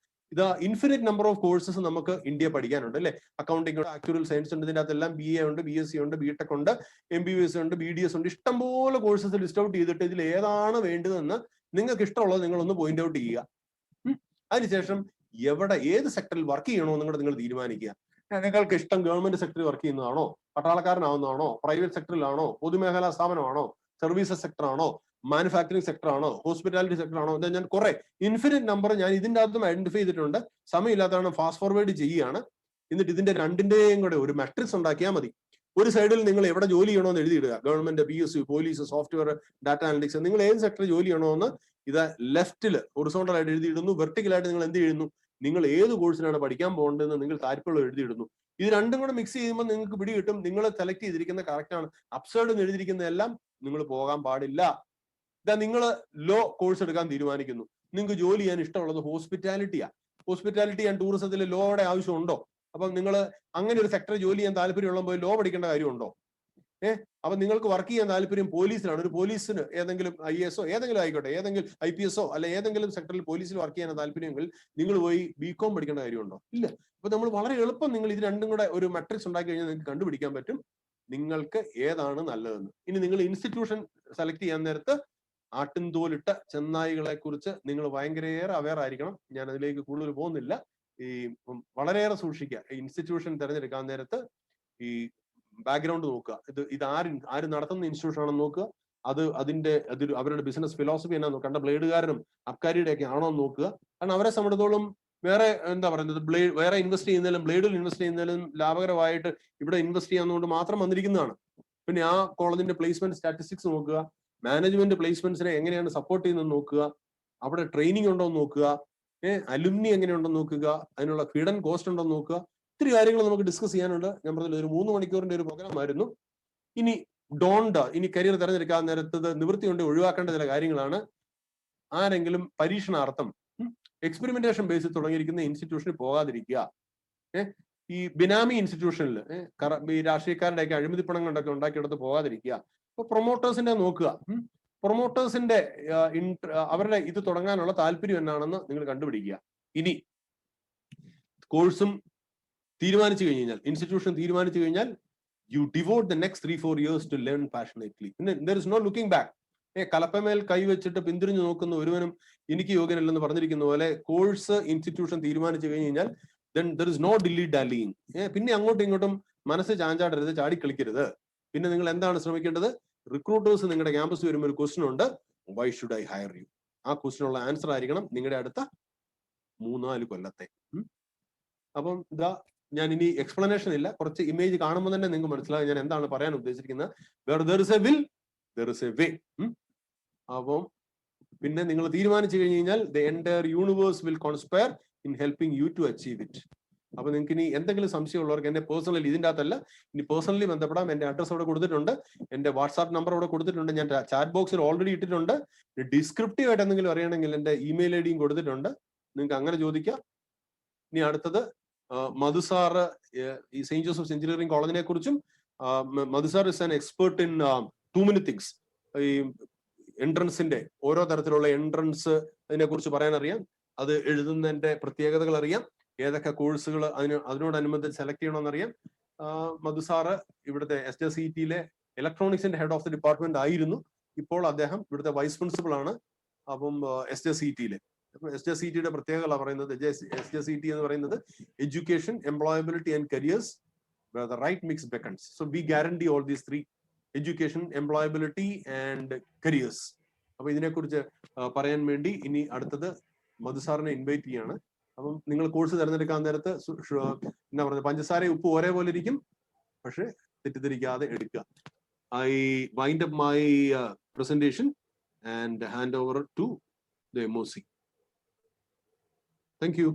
ഇൻഫിനിറ്റ് നമ്പർ ഓഫ് കോഴ്സസ് നമുക്ക് ഇന്ത്യ പഠിക്കാനുണ്ട് അല്ലെ. അക്കൗണ്ടിംഗ് ഉണ്ട്, ആക്ച്വറൽ സയൻസ് ഉണ്ട്, ഇതിന്റെ അകത്തെല്ലാം BA ഉണ്ട്, BSc ഉണ്ട്, BTech ഉണ്ട്, MBBS ഉണ്ട്, BDS ഉണ്ട്. ഇഷ്ടംപോലെ കോഴ്സസ് ലിസ്റ്റ് ഔട്ട് ചെയ്തിട്ട് ഇതിൽ ഏതാണ് വേണ്ടതെന്ന് നിങ്ങൾക്ക് ഇഷ്ടമുള്ളത് നിങ്ങളൊന്ന് പോയിന്റ് ഔട്ട് ചെയ്യുക. അതിനുശേഷം ഏത് സെക്ടറിൽ വർക്ക് ചെയ്യണോ നിങ്ങൾ തീരുമാനിക്കുക. നിങ്ങൾക്ക് ഇഷ്ടം ഗവൺമെന്റ് സെക്ടറിൽ വർക്ക് ചെയ്യുന്നതാണോ, പട്ടാളക്കാരനാവുന്നതാണോ, പ്രൈവറ്റ് സെക്ടറിലാണോ, പൊതുമേഖലാ സ്ഥാപനമാണോ, സർവീസസ് സെക്ടർ ആണോ, മാനുഫാക്ചറിംഗ് സെക്ടർ ആണോ, ഹോസ്പിറ്റാലിറ്റി സെക്ടർ ആണോ? ഞാൻ കുറെ ഇൻഫിനിറ്റ് നമ്പർ ഞാൻ ഇതിന്റെ അകത്തും ഐഡന്റിഫൈ ചെയ്തിട്ടുണ്ട്. സമയമില്ലാത്തതാണ് ഫാസ്റ്റ് ഫോർവേഡ് ചെയ്യുകയാണ്. എന്നിട്ട് ഇതിന്റെ രണ്ടിന്റെയും കൂടെ ഒരു മെട്രിക്സ് ഉണ്ടാക്കിയാൽ മതി. ഒരു സൈഡിൽ നിങ്ങൾ എവിടെ ജോലി ചെയ്യണമെന്ന് എഴുതിയിടുക. Government, PSU, police, software, data analytics, നിങ്ങൾ ഏത് സെക്ടറിൽ ജോലി ചെയ്യണമെന്ന് ലെഫ്റ്റിൽ ഹൊറിസോണ്ടൽ ആയിട്ട് എഴുതിയിടുന്നു. വെർട്ടിക്കലായിട്ട് നിങ്ങൾ എന്ത് ചെയ്യുന്നു, നിങ്ങൾ ഏത് കോഴ്സിനാണ് പഠിക്കാൻ പോകേണ്ടതെന്ന് നിങ്ങൾ താല്പര്യമുള്ള എഴുതിയിടുന്നു. ഇത് രണ്ടും കൂടെ മിക്സ് ചെയ്യുമ്പോൾ നിങ്ങൾക്ക് പിടി കിട്ടും നിങ്ങൾ സെലക്ട് ചെയ്തിരിക്കുന്ന കറക്റ്റ് ആണ്. അപ്സൈഡ് എന്ന് എഴുതിയിരിക്കുന്നതെല്ലാം നിങ്ങൾ പോകാൻ പാടില്ല. നിങ്ങൾ ലോ കോഴ്സ് എടുക്കാൻ തീരുമാനിക്കുന്നു, നിങ്ങൾക്ക് ജോലി ചെയ്യാൻ ഇഷ്ടമുള്ളത് ഹോസ്പിറ്റാലിറ്റിയാ. ഹോസ്പിറ്റാലിറ്റി ആൻഡ് ടൂറിസത്തിൽ ലോയുടെ ആവശ്യമുണ്ടോ? അപ്പം നിങ്ങൾ അങ്ങനെ ഒരു സെക്ടർ ജോലി ചെയ്യാൻ താല്പര്യമുള്ളപ്പോൾ ലോ പഠിക്കേണ്ട കാര്യമുണ്ടോ? അപ്പൊ നിങ്ങൾക്ക് വർക്ക് ചെയ്യാൻ താല്പര്യം പോലീസിലാണ്. ഒരു പോലീസിന് ഏതെങ്കിലും IAS ഏതെങ്കിലും ആയിക്കോട്ടെ, ഏതെങ്കിലും IPS അല്ലെ ഏതെങ്കിലും സെക്ടറിൽ പോലീസിൽ വർക്ക് ചെയ്യാൻ താല്പര്യമെങ്കിൽ നിങ്ങൾ പോയി BCom പഠിക്കേണ്ട കാര്യമുണ്ടോ? ഇല്ല. അപ്പൊ നമ്മൾ വളരെ എളുപ്പം നിങ്ങൾ ഇത് രണ്ടും കൂടെ ഒരു മെട്രിക്സ് ഉണ്ടാക്കി കഴിഞ്ഞാൽ നിങ്ങൾക്ക് കണ്ടുപിടിക്കാൻ പറ്റും നിങ്ങൾക്ക് ഏതാണ് നല്ലതെന്ന്. ഇനി നിങ്ങൾ ഇൻസ്റ്റിറ്റ്യൂഷൻ സെലക്ട് ചെയ്യാൻ നേരത്ത് ആട്ടിൻതോലിട്ട ചെന്നായികളെ കുറിച്ച് നിങ്ങൾ ഭയങ്കരയേറെ അവെയർ ആയിരിക്കണം. ഞാൻ അതിലേക്ക് കൂടുതൽ പോകുന്നില്ല. ഈ വളരെയേറെ സൂക്ഷിക്കുക. ഇൻസ്റ്റിറ്റ്യൂഷൻ തിരഞ്ഞെടുക്കാൻ നേരത്ത് ഈ ബാക്ക്ഗ്രൗണ്ട് നോക്കുക. ഇത് ആര് നടത്തുന്ന ഇൻസ്റ്റിറ്റ്യൂഷൻ ആണെന്ന് നോക്കുക. അവരുടെ ബിസിനസ് ഫിലോസഫി എന്നാ നോക്കുക. കണ്ട ബ്ലേഡുകാരനും അബ്കാരിയുടെ ഒക്കെ ആണോ എന്ന് നോക്കുക. കാരണം അവരെ സംബന്ധിച്ചിടത്തോളം വേറെ എന്താ പറയുന്നത്, വേറെ ഇൻവെസ്റ്റ് ചെയ്യുന്നതിലും ബ്ലേഡിൽ ഇൻവെസ്റ്റ് ചെയ്യുന്നതിലും ലാഭകരമായിട്ട് ഇവിടെ ഇൻവെസ്റ്റ് ചെയ്യാവുന്നതുകൊണ്ട് മാത്രം വന്നിരിക്കുന്നതാണ്. പിന്നെ ആ കോളേജിന്റെ പ്ലേസ്മെന്റ് സ്റ്റാറ്റിസ്റ്റിക്സ് നോക്കുക, മാനേജ്മെന്റ് പ്ലേസ്മെന്റ്സിനെ എങ്ങനെയാണ് സപ്പോർട്ട് ചെയ്യുന്നത് നോക്കുക, അവിടെ ട്രെയിനിങ് ഉണ്ടോ എന്ന് നോക്കുക, അലുമിനി എങ്ങനെയുണ്ടെന്ന് നോക്കുക, അതിനുള്ള ഫീഡ് ആൻഡ് കോസ്റ്റ് ഉണ്ടോ എന്ന് നോക്കുക. ഇത്തിരി കാര്യങ്ങൾ നമുക്ക് ഡിസ്കസ് ചെയ്യാനുണ്ട്. ഞാൻ പറഞ്ഞില്ല, ഒരു 3 മണിക്കൂറിന്റെ ഒരു പ്രോഗ്രാം ആയിരുന്നു. ഇനി കരിയർ തിരഞ്ഞെടുക്കാൻ നേരത്തത് നിവൃത്തി കൊണ്ട് ഒഴിവാക്കേണ്ട ചില കാര്യങ്ങളാണ്. ആരെങ്കിലും പരീക്ഷണാർത്ഥം എക്സ്പെരിമെന്റേഷൻ ബേസിൽ തുടങ്ങിയിരിക്കുന്ന ഇൻസ്റ്റിറ്റ്യൂഷനിൽ പോകാതിരിക്കുക. ഈ ബിനാമി ഇൻസ്റ്റിറ്റ്യൂഷനിൽ ഈ രാഷ്ട്രീയക്കാരുടെയൊക്കെ അഴിമതിപ്പണം കൊണ്ടൊക്കെ ഉണ്ടാക്കിയെടുത്ത് പോകാതിരിക്കുക. അപ്പൊ പ്രൊമോട്ടേഴ്സിന്റെ നോക്കുക. പ്രൊമോട്ടേഴ്സിന്റെ അവരുടെ ഇത് തുടങ്ങാനുള്ള താല്പര്യം എന്നാണെന്ന് നിങ്ങൾ കണ്ടുപിടിക്കുക. ഇനി കോഴ്സും തീരുമാനിച്ചു കഴിഞ്ഞാൽ, ഇൻസ്റ്റിറ്റ്യൂഷൻ തീരുമാനിച്ചു കഴിഞ്ഞാൽ, you devote the next 3-4 years to learn passionately. പിന്നെ there is no looking back. കലപ്പമേൽ കൈവച്ചിട്ട് പിന്തിരിഞ്ഞു നോക്കുന്ന ഒരുവനും എനിക്ക് യോഗ്യനല്ലെന്ന് പറഞ്ഞിരിക്കുന്ന പോലെ കോഴ്സ് ഇൻസ്റ്റിറ്റ്യൂഷൻ തീരുമാനിച്ചു കഴിഞ്ഞാൽ then there is no dilly dallying. പിന്നെ അങ്ങോട്ടും ഇങ്ങോട്ടും മനസ്സ് ചാഞ്ചാടരുത്, ചാടിക്കളിക്കരുത്. പിന്നെ നിങ്ങൾ എന്താണ് ശ്രമിക്കേണ്ടത്? റിക്രൂട്ടേഴ്സ് നിങ്ങളുടെ ക്യാമ്പസ് വരുമ്പോൾ ഒരു ക്വസ്റ്റ്യൻ ഉണ്ട്, why should I hire you? ആ ക്വസ്റ്റ്യനുള്ള ആൻസർ ആയിരിക്കണം നിങ്ങളുടെ അടുത്ത 3-4 കൊല്ലത്തെ. അപ്പം ഞാൻ ഇനി എക്സ്പ്ലനേഷൻ ഇല്ല, കുറച്ച് ഇമേജ് കാണുമ്പോൾ തന്നെ നിങ്ങൾക്ക് മനസ്സിലാകും ഞാൻ എന്താണ് പറയാൻ ഉദ്ദേശിച്ചിരിക്കുന്നത്. Where there is a will, there is a way. അപ്പം പിന്നെ നിങ്ങൾ തീരുമാനിച്ചു കഴിഞ്ഞാൽ the entire universe will conspire in helping you to achieve it. അപ്പൊ നിങ്ങൾക്ക് ഇനി എന്തെങ്കിലും സംശയമുള്ളവർക്ക് എന്നെ പേഴ്സണലി, ഇതിൻ്റെ അകത്തല്ല, ഇനി പേഴ്സണലി ബന്ധപ്പെടാം. എന്റെ അഡ്രസ് അവിടെ കൊടുത്തിട്ടുണ്ട്, എന്റെ വാട്സാപ്പ് നമ്പർ അവിടെ കൊടുത്തിട്ടുണ്ട്, ഞാൻ ചാറ്റ് ബോക്സിൽ ഓൾറെഡി ഇട്ടിട്ടുണ്ട്. ഡിസ്ക്രിപ്റ്റീവ് ആയിട്ട് എന്തെങ്കിലും അറിയണമെങ്കിൽ എന്റെ ഇമെയിൽ ID കൊടുത്തിട്ടുണ്ട്, നിങ്ങൾക്ക് അങ്ങനെ ചോദിക്കാം. ഇനി അടുത്തത് മധുസാറ് ഈ സെയിന്റ് ജോസഫ്സ് എഞ്ചിനീയറിംഗ് കോളേജിനെ കുറിച്ചും. Madhu sir is an expert in 2 many things. ഈ എൻട്രൻസിന്റെ ഓരോ തരത്തിലുള്ള എൻട്രൻസ് അതിനെ കുറിച്ച് പറയാൻ അറിയാം, അത് എഴുതുന്നതിന്റെ പ്രത്യേകതകൾ അറിയാം, ഏതൊക്കെ കോഴ്സുകൾ അതിനോടനുബന്ധിച്ച് സെലക്ട് ചെയ്യണമെന്നറിയാം. മധുസാറ് ഇവിടുത്തെ SJCET ഇലക്ട്രോണിക്സിന്റെ ഹെഡ് ഓഫ് ദി ഡിപ്പാർട്ട്മെന്റ് ആയിരുന്നു. ഇപ്പോൾ അദ്ദേഹം ഇവിടുത്തെ വൈസ് പ്രിൻസിപ്പൾ ആണ്. അപ്പം SJCET SJCET പ്രത്യേകത പറയുന്നത്, SJCET എന്ന് പറയുന്നത് education, employability and careers where the right mix beckons. So we guarantee all these 3: education, employability and careers. അപ്പൊ ഇതിനെക്കുറിച്ച് പറയാൻ വേണ്ടി ഇനി അടുത്തത് മധുസാറിനെ ഇൻവൈറ്റ് ചെയ്യാണ്. അപ്പം നിങ്ങൾ കോഴ്സ് തിരഞ്ഞെടുക്കാൻ നേരത്ത് എന്താ പറയുക, പഞ്ചസാര ഉപ്പ് ഒരേപോലെ ഇരിക്കും, പക്ഷെ തെറ്റിദ്ധരിക്കാതെ എടുക്കുക. I wind up my presentation and hand over to the MOC. Thank you.